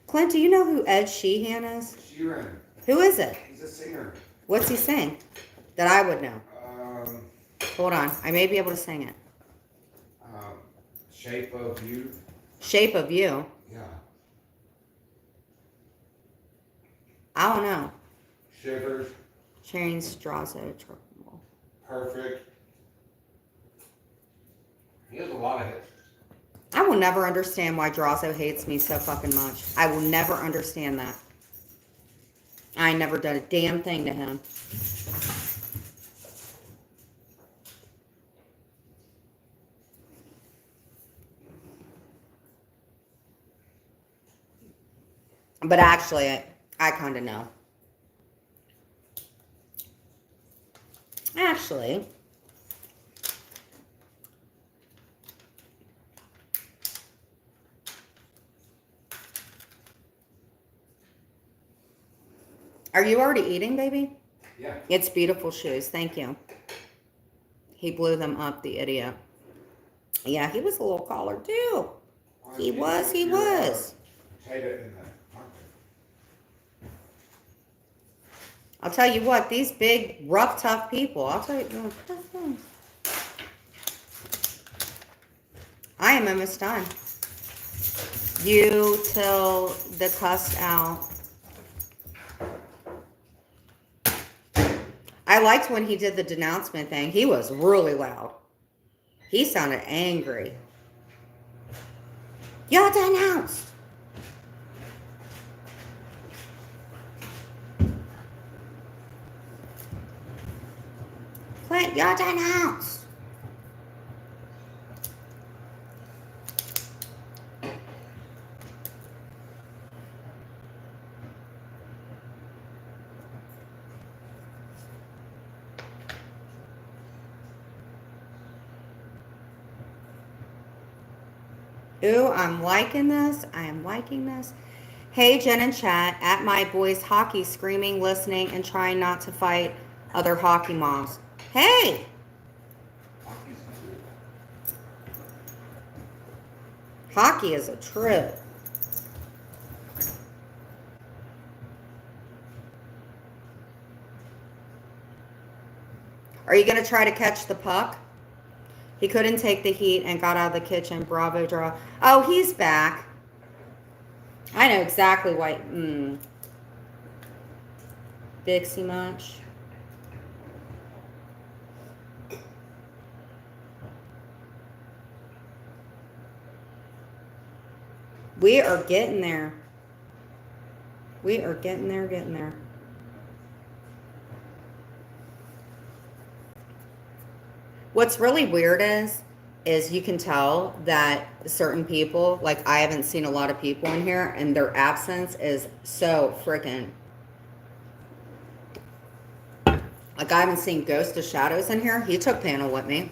Clint, do you know who Ed Sheehan is? Sheeran. Who is it? He's a singer. What's he sing? That I would know. Hold on. I may be able to sing it. Shape of You. Shape of You. Yeah. I don't know. Shivers. Chains, Drazo, Triple. Perfect. He has a lot of hits. I will never understand why Drazo hates me so fucking much. I will never understand that. I ain't never done a damn thing to him. But actually, I kind of know. Actually, are you already eating, baby? Yeah. It's beautiful shoes. Thank you. He blew them up, the idiot. Yeah, he was a little collar too. He was. Take it in the market. I'll tell you what, these big, rough, tough people, I'll tell you. I am almost done. You till the cussed out. I liked when he did the denouncement thing. He was really loud. He sounded angry. You're denounced. Clint, you're denounced. Ooh, I'm liking this. I am liking this. Hey, Jen and chat, at my boys' hockey, screaming, listening, and trying not to fight other hockey moms. Hey! Hockey is a trip. Are you going to try to catch the puck? He couldn't take the heat and got out of the kitchen. Bravo, draw. Oh, he's back. I know exactly why. Dixie much? We are getting there. We are getting there. What's really weird is you can tell that certain people, like I haven't seen a lot of people in here, and their absence is so freaking. Like I haven't seen Ghost of Shadows in here. He took panel with me.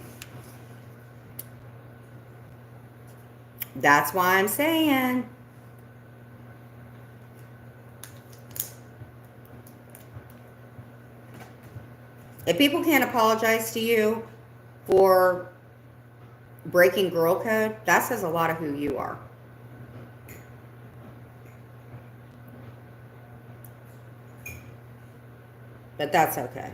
That's why I'm saying. If people can't apologize to you for breaking girl code, that says a lot of who you are. But that's okay.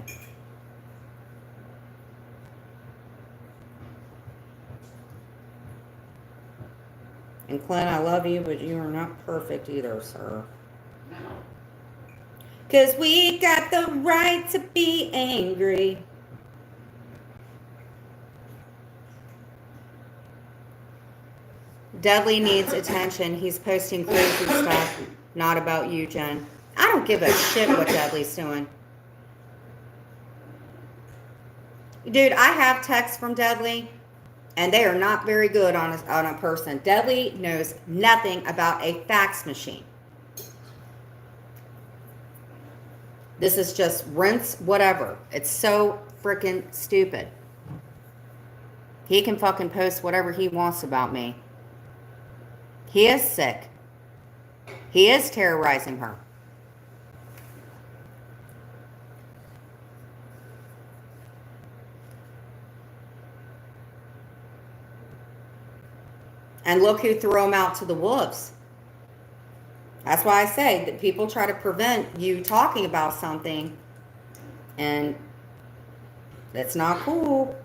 And Clint, I love you, but you are not perfect either, sir. No. 'Cause we got the right to be angry. Dudley needs attention. He's posting crazy stuff. Not about you, Jen. I don't give a shit what Dudley's doing. Dude, I have texts from Dudley, and they are not very good on a person. Dudley knows nothing about a fax machine. This is just rinse whatever. It's so freaking stupid. He can fucking post whatever he wants about me. He is sick. He is terrorizing her. And look who threw him out to the wolves. That's why I say that people try to prevent you talking about something, and that's not cool.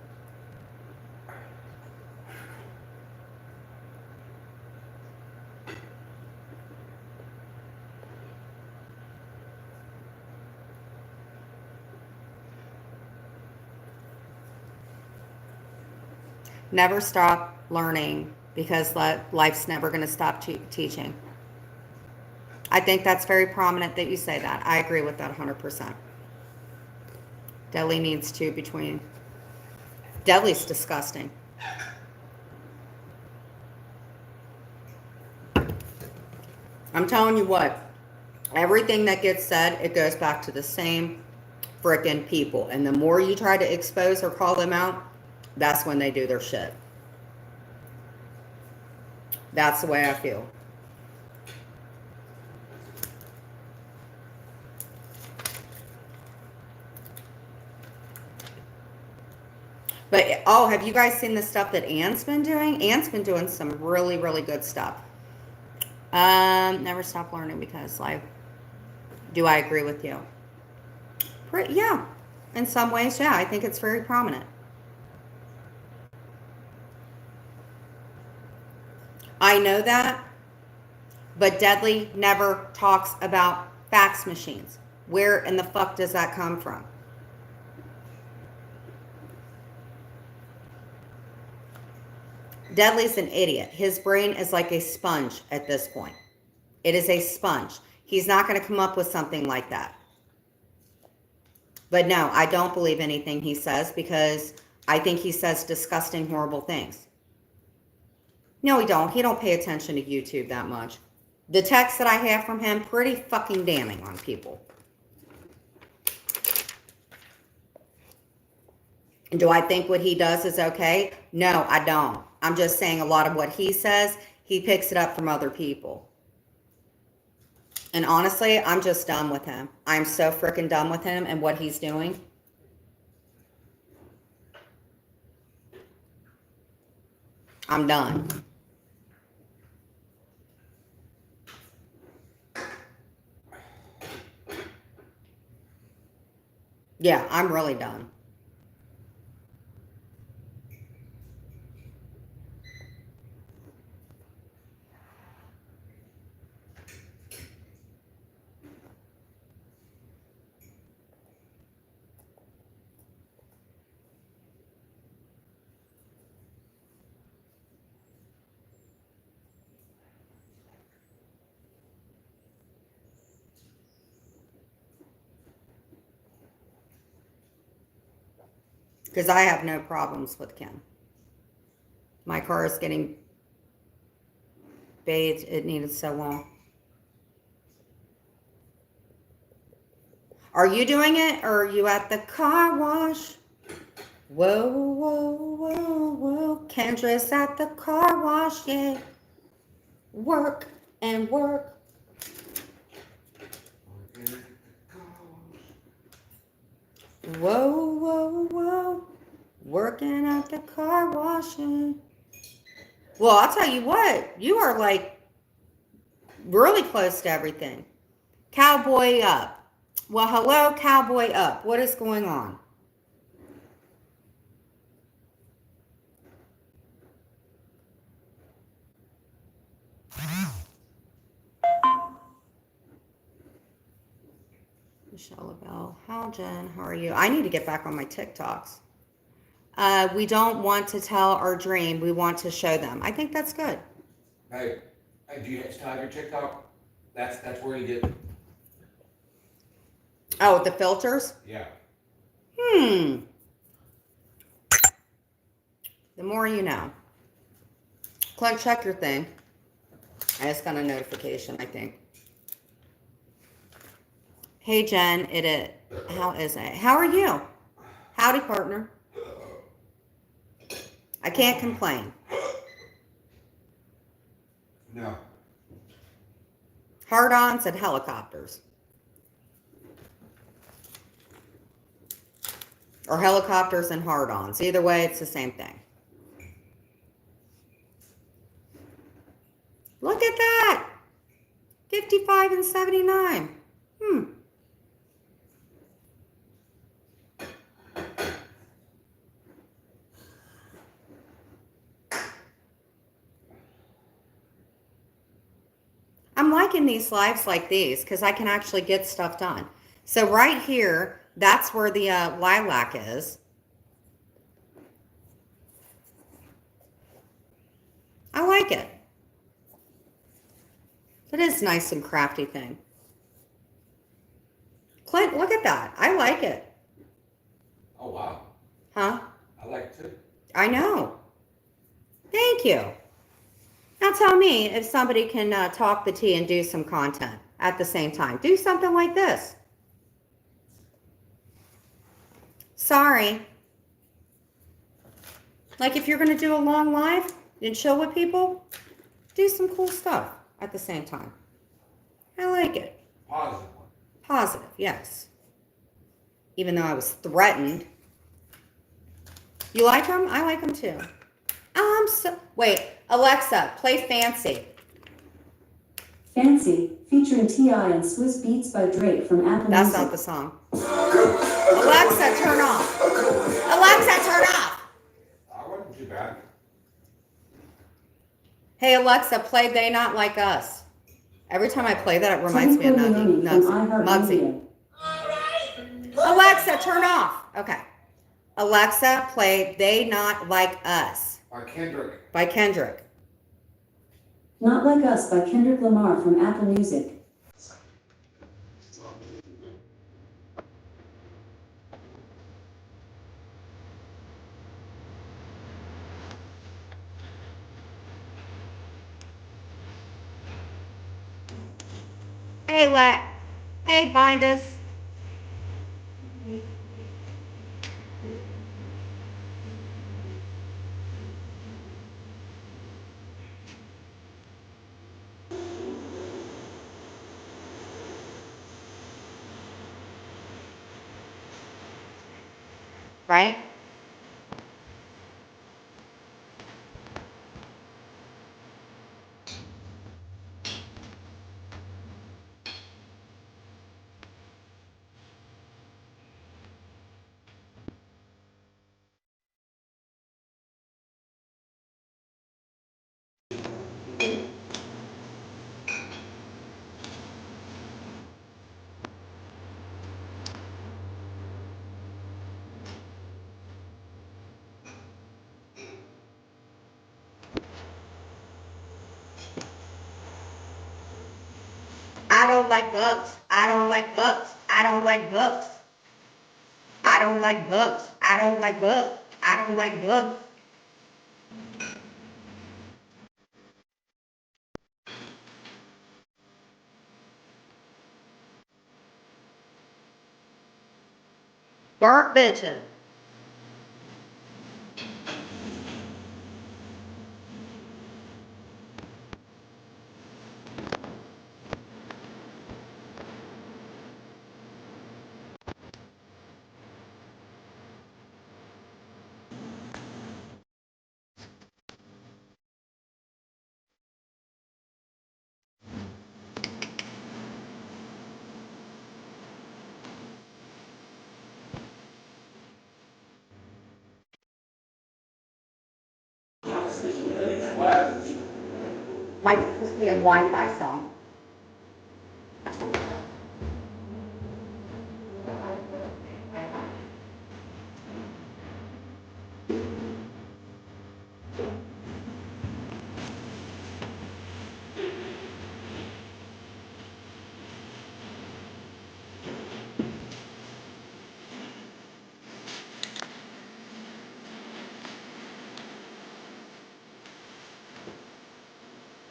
Never stop learning, because life's never going to stop teaching. I think that's very prominent that you say that. I agree with that 100%. Deli needs to between. Deli's disgusting. I'm telling you what, everything that gets said, it goes back to the same frickin' people. And the more you try to expose or call them out, that's when they do their shit. That's the way I feel. But, oh, have you guys seen the stuff that Anne's been doing? Anne's been doing some really, really good stuff. Never stop learning, because life. Do I agree with you? Yeah. In some ways, yeah. I think it's very prominent. I know that, but Deadly never talks about fax machines. Where in the fuck does that come from? Deadly's an idiot. His brain is like a sponge at this point. It is a sponge. He's not going to come up with something like that. But no, I don't believe anything he says, because I think he says disgusting, horrible things. No, he don't. He don't pay attention to YouTube that much. The texts that I have from him, pretty fucking damning on people. Do I think what he does is okay? No, I don't. I'm just saying a lot of what he says, he picks it up from other people. And honestly, I'm just done with him. I'm so freaking done with him and what he's doing. I'm done. Yeah, I'm really done. Because I have no problems with Kim. My car is getting bathed. It needed so long. Are you doing it or are you at the car wash? Whoa, whoa, whoa, whoa. Kendra's at the car wash, yeah. Work and work. Whoa, whoa, whoa. Working at the car washing. Well, I'll tell you what. You are like really close to everything. Cowboy up. Well, hello, cowboy up. What is going on? Michelle LaBelle. How, Jen? How are you? I need to get back on my TikToks. We don't want to tell our dream. We want to show them. I think that's good. Hey, do you still have your TikTok? That's where you get. Oh, the filters? Yeah. The more you know. Click, check your thing. I just got a notification, I think. Hey, Jen, how is it? How are you? Howdy, partner. I can't complain. No. Hard-ons and helicopters. Or helicopters and hard-ons. Either way, it's the same thing. Look at that. 55 and 79. I'm liking these lives like these because I can actually get stuff done. So right here, that's where the lilac is. I like it. It is nice and crafty thing. Clint, look at that. I like it. Oh, wow. Huh? I like it too. I know. Thank you. Now tell me if somebody can talk the tea and do some content at the same time. Do something like this. Sorry. Like if you're going to do a long live and chill with people, do some cool stuff at the same time. I like it. Positive one. Positive, yes. Even though I was threatened. You like them? I like them too. Wait, Alexa, play Fancy. Fancy, featuring T.I. and Swiss Beats by Drake from Apple That's Music. not the song. Alexa, turn off. Alexa, turn off. I wasn't too bad. Hey, Alexa, play They Not Like Us. Every time I play that, it reminds me of Muggsy. Alexa, turn off. Okay. Alexa, play They Not Like Us. By Kendrick. Not Like Us by Kendrick Lamar from Apple Music. Hey, find us. Right? I don't like bugs. I don't like bugs. I don't like bugs. I don't like bugs. I I don't like book. I don't like book. Burnt bitches. Might supposed to be a Wi-Fi song.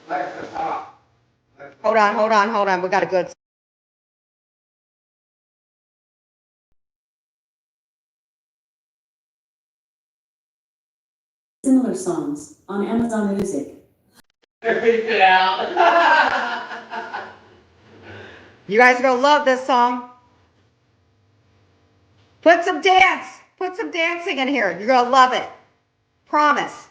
Alexa, stop. Hold on. We got a good. Similar songs on Amazon Music. Get out. You guys are gonna love this song. Put some dance. Put some dancing in here. You're gonna love it. Promise.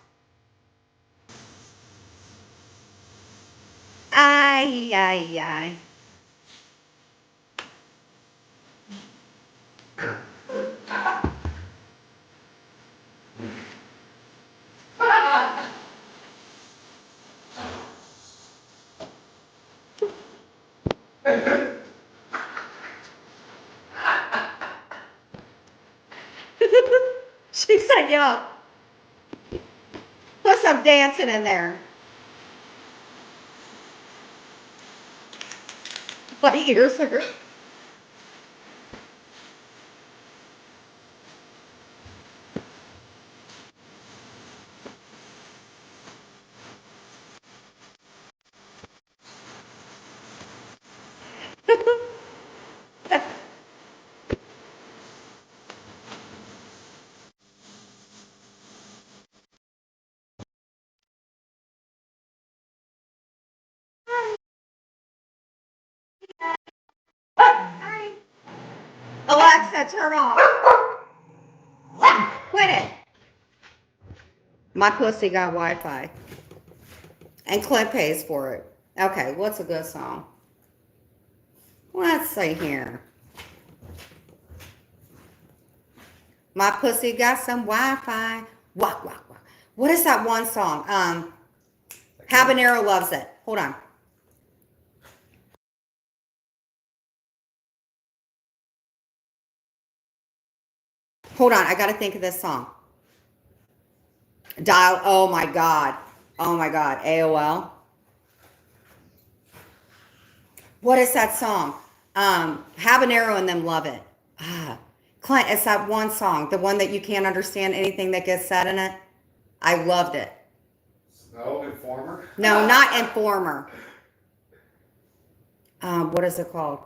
Ay, ay, ay. She said, yo, put some dancing in there. My ears hurt. Alexa, turn off. Quit it. My pussy got Wi-Fi. And Clint pays for it. Okay, what's a good song? Let's see here. My pussy got some Wi-Fi. Walk, walk, walk. What is that one song? Habanero Loves It. Hold on. Hold on. I got to think of this song. Dial. Oh my God. Oh my God. AOL. What is that song? Habanero and them love it. Clint, it's that one song, the one that you can't understand anything that gets said in it. I loved it. Snow Informer? No, not Informer. What is it called?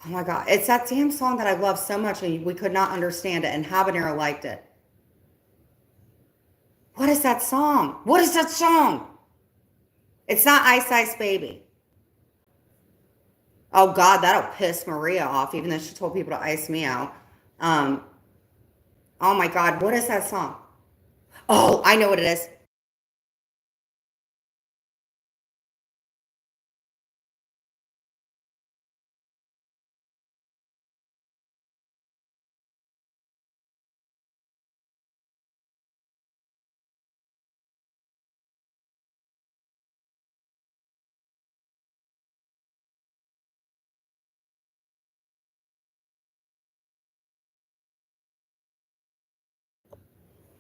Oh my God. It's that damn song that I love so much and we could not understand it and Habanero liked it. What is that song? What is that song? It's not Ice Ice Baby. Oh God, that'll piss Maria off, even though she told people to ice me out. Um, oh my God, what is that song? Oh, I know what it is.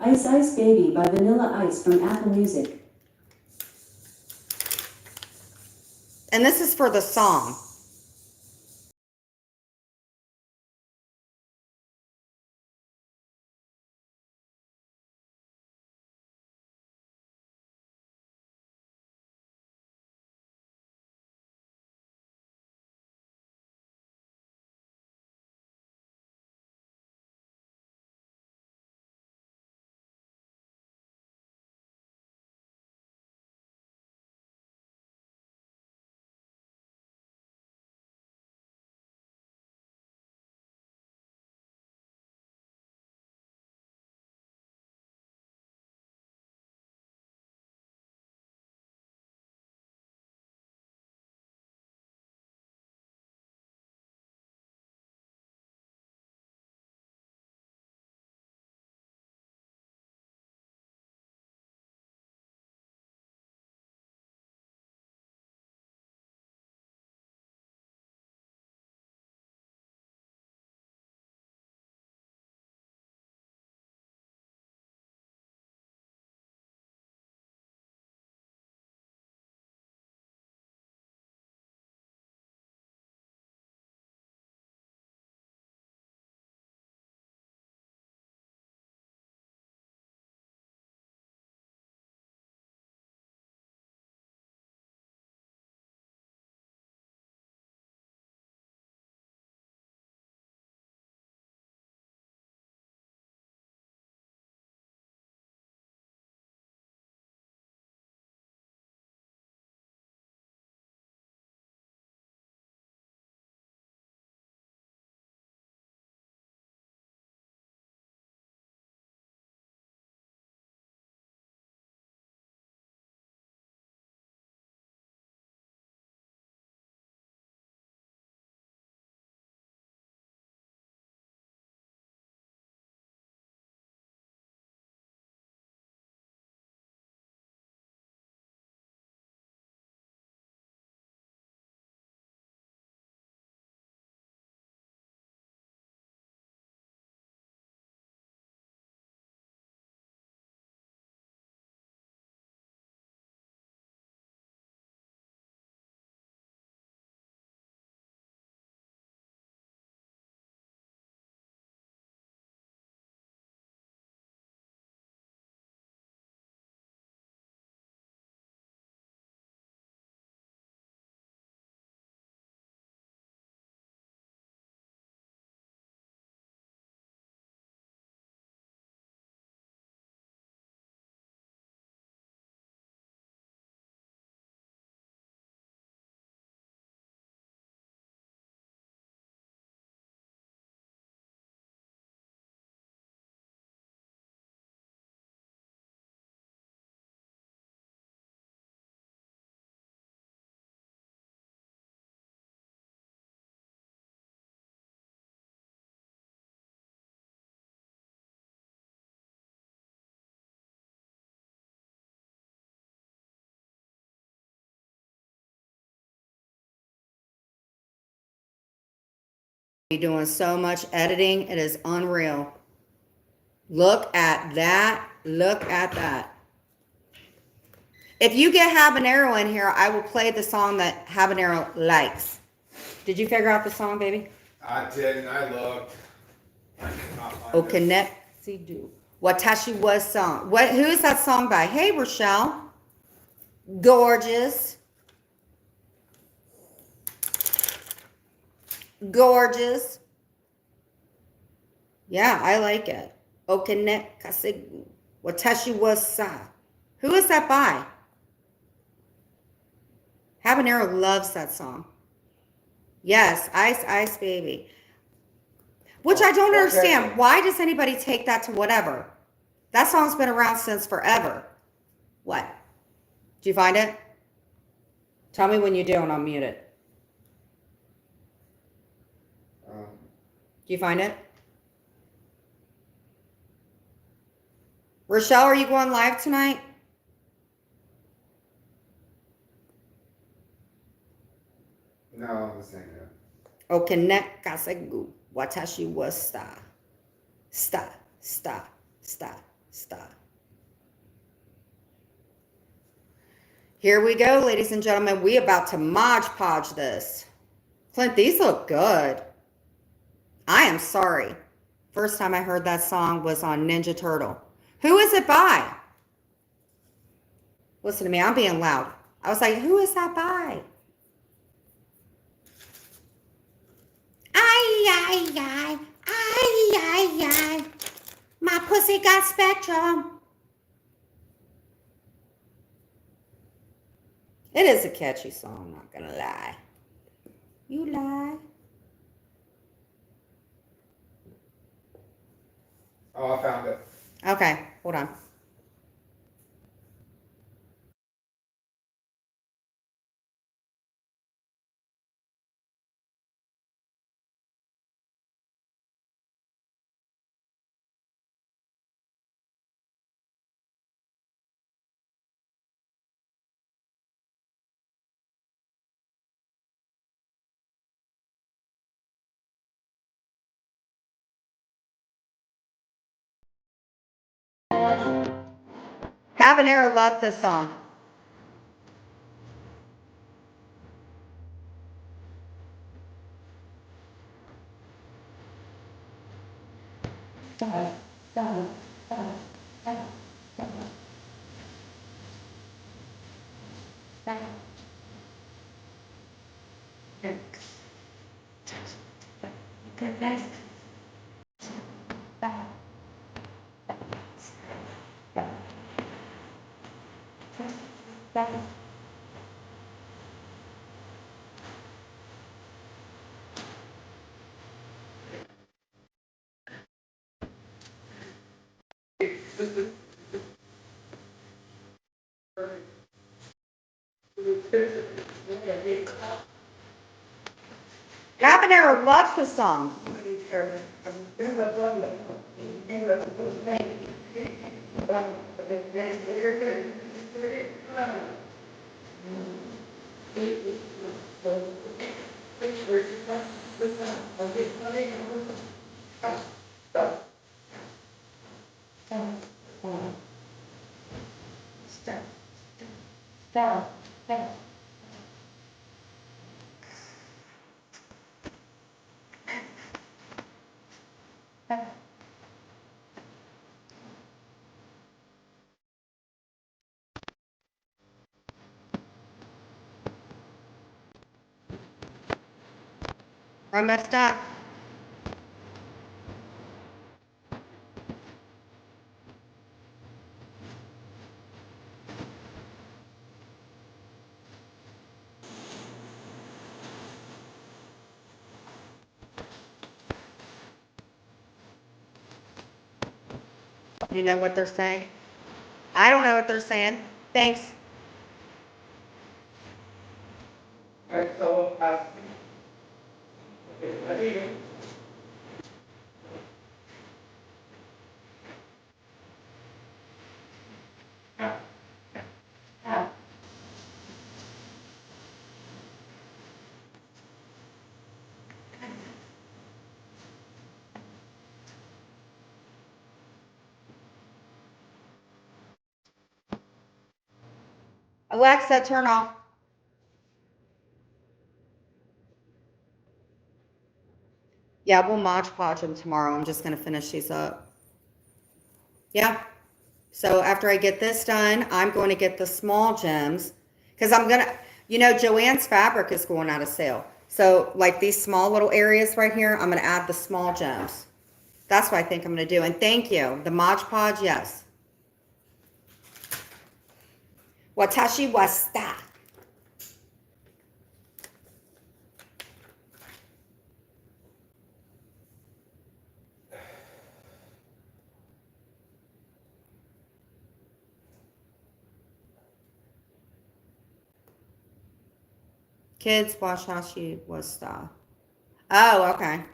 Ice Ice Baby by Vanilla Ice from Apple Music. And this is for the song. doing so much editing. It is unreal. Look at that. Look at that. If you get Habanero in here, I will play the song that Habanero likes. Did you figure out the song, baby? I didn't, I looked. I could not find Oh, it. connect. See, do. Watashi was song. Who is that song by? Hey, Rochelle. Gorgeous. Gorgeous. Yeah, I like it. Okane Kasegu. Watashi was sa. Who is that by? Habanero loves that song. Yes, Ice Ice Baby. Which I don't understand. Why does anybody take that to whatever? That song's been around since forever. What? Do you find it? Tell me when you do and I'll mute it. Do you find it? Rochelle, are you going live tonight? No, this ain't it. Okane Kasegu. Watashi was sta. Sta. Sta. Sta. Sta. Here we go, ladies and gentlemen. We about to Mod Podge this. Clint, these look good. I am sorry. First time I heard that song was on Ninja Turtle. Who is it by? Listen to me, I'm being loud. I was like, who is that by? Ay, ay, ay. Ay, ay, ay. My pussy got spectrum. It is a catchy song, I'm not gonna lie. You lie. Oh, I found it. Okay, hold on. Habanero loved this song. Habanero loves this song. I messed up. You know what they're saying? I don't know what they're saying. Thanks. Alexa, turn off. Yeah, we'll Mod Podge them tomorrow. I'm just going to finish these up. Yeah. So after I get this done, I'm going to get the small gems because I'm going to, Joann's fabric is going out of sale. So like these small little areas right here, I'm going to add the small gems. That's what I think I'm going to do. And thank you. The Mod Podge, yes. Watashi wasta. Kids, watashi wasta. Oh, okay.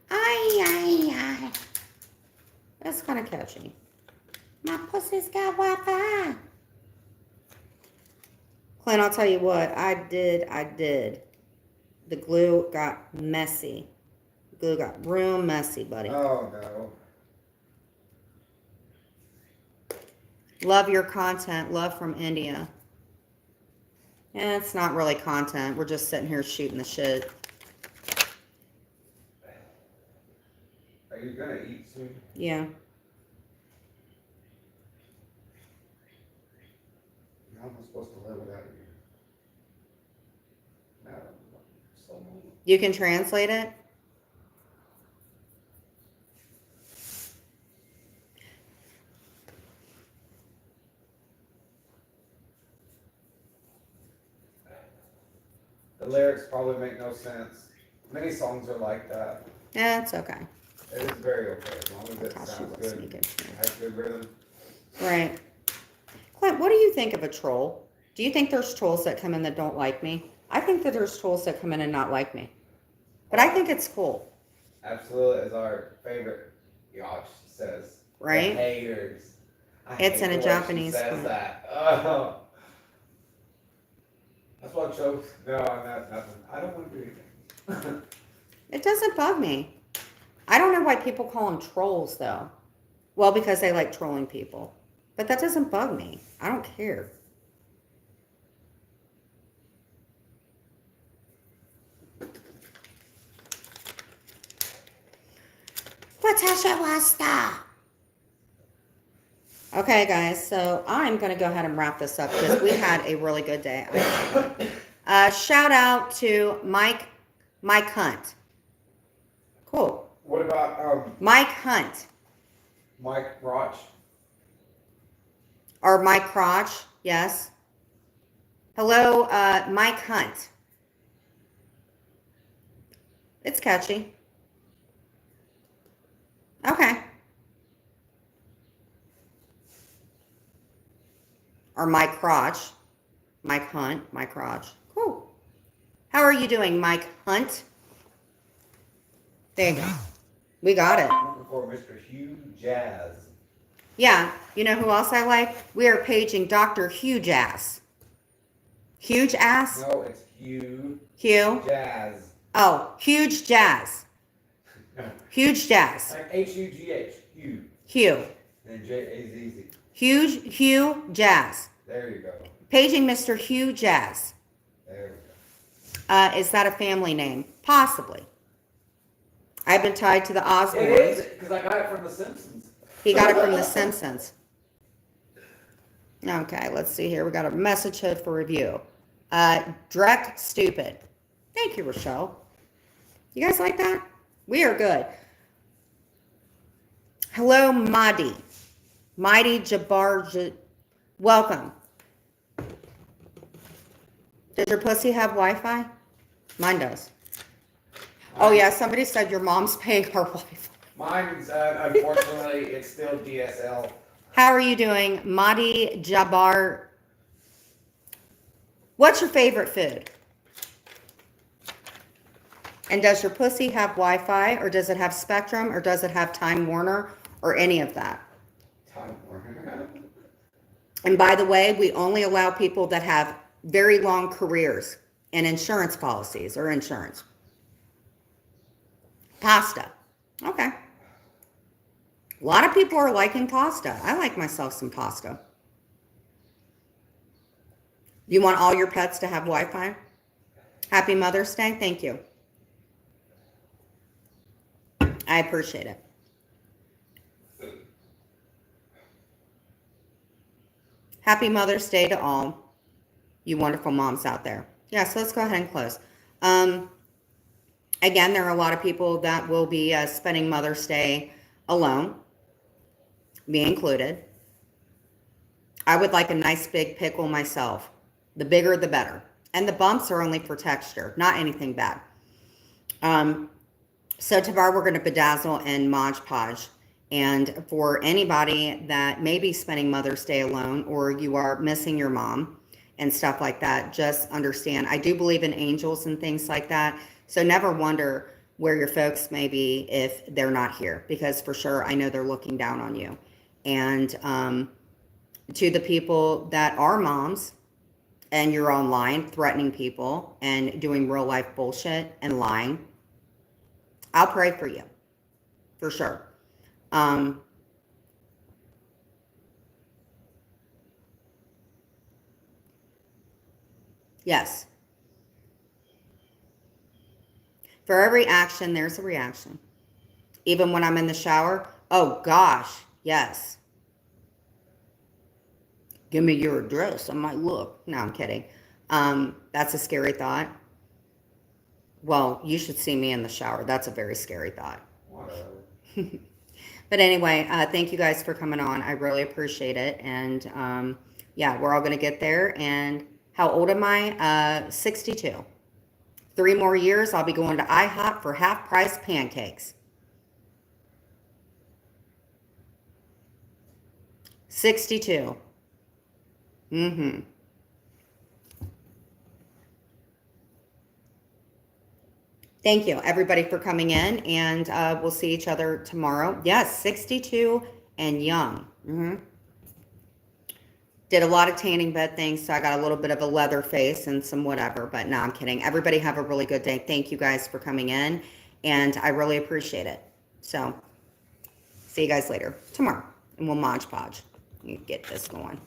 Ay. That's kind of catchy. My pussy's got Wi-Fi. Clint, I'll tell you what, I did. The glue got messy. The glue got real messy, buddy. Oh, no. Love your content. Love from India. Yeah, it's not really content. We're just sitting here shooting the shit. Are you gonna eat soon? Yeah. How am I supposed to live without you? No, so long. You can translate it? The lyrics probably make no sense. Many songs are like that. Yeah, it's okay. It is very okay, as long as it Gosh, sounds let's good, make it. has good rhythm. Right. Clint, what do you think of a troll? Do you think there's trolls that come in that don't like me? I think that there's trolls that come in and not like me. But I think it's cool. Absolutely, is our favorite, Yash says. Right? The haters. It's in a the way Japanese she says slang. that. Oh. That's what jokes. No, I'm not nothing. I don't want to do anything. It doesn't bug me. I don't know why people call them trolls, though. Well, because they like trolling people. But that doesn't bug me. I don't care. Watasha wasta. Okay, guys, so I'm going to go ahead and wrap this up because we had a really good day. Shout out to Mike Hunt. Cool. What about Mike Hunt. Mike Roch? Or Mike Crotch, yes. Hello, Mike Hunt. It's catchy. Okay. Or Mike Crotch. Mike Hunt, Mike Crotch. Cool. How are you doing, Mike Hunt? There you go. We got it. Looking for Mr. Hugh Jazz. Yeah. You know who else I like? We are paging Dr. Huge Ass. Huge Ass? No, it's Hugh Hugh? Jazz. Oh, Huge Jazz. Huge Jazz. Like H-U-G-H. Hugh. Hugh. And J-A-Z-Z. Huge Hugh Jazz. There you go. Paging Mr. Hugh Jazz. There we go. Is that a family name? Possibly. I've been tied to the Osbournes. It is, because I got it from The Simpsons. He got it from The Simpsons. Okay, let's see here. We got a message head for review. Drek Stupid. Thank you, Rochelle. You guys like that? We are good. Hello, Mahdi. Mighty Jabbar. Welcome. Does your pussy have Wi-Fi? Mine does. Oh, yeah, somebody said your mom's paying our Wi-Fi. Mine's, unfortunately, it's still DSL. How are you doing, Mahdi Jabbar? What's your favorite food? And does your pussy have Wi-Fi, or does it have Spectrum, or does it have Time Warner, or any of that? Time Warner. And by the way, we only allow people that have very long careers in insurance policies or insurance. Pasta. Okay. A lot of people are liking pasta. I like myself some pasta. You want all your pets to have Wi-Fi? Happy Mother's Day. Thank you. I appreciate it. Happy Mother's Day to all you wonderful moms out there. Yeah, so let's go ahead and close. Again, there are a lot of people that will be spending Mother's Day alone, me included. I would like a nice big pickle myself. The bigger, the better. And the bumps are only for texture, not anything bad. So tomorrow we're going to bedazzle and Mod Podge. And for anybody that may be spending Mother's Day alone, or you are missing your mom and stuff like that, just understand, I do believe in angels and things like that. So never wonder where your folks may be if they're not here, because for sure, I know they're looking down on you. And to the people that are moms and you're online threatening people and doing real life bullshit and lying, I'll pray for you, for sure. Yes. For every action, there's a reaction. Even when I'm in the shower, oh gosh, yes. Give me your address. I might look. No, I'm kidding. That's a scary thought. Well, you should see me in the shower. That's a very scary thought. Whatever. But anyway, thank you guys for coming on. I really appreciate it. And yeah, we're all going to get there. And how old am I? 62. 3 more years, I'll be going to IHOP for half-price pancakes. 62. Mm-hmm. Thank you, everybody, for coming in, and we'll see each other tomorrow. Yes, 62 and young. Mm-hmm. Did a lot of tanning bed things, so I got a little bit of a leather face and some whatever, but no, I'm kidding. Everybody have a really good day. Thank you guys for coming in, and I really appreciate it. So, see you guys later tomorrow, and we'll Mod Podge. You get this going.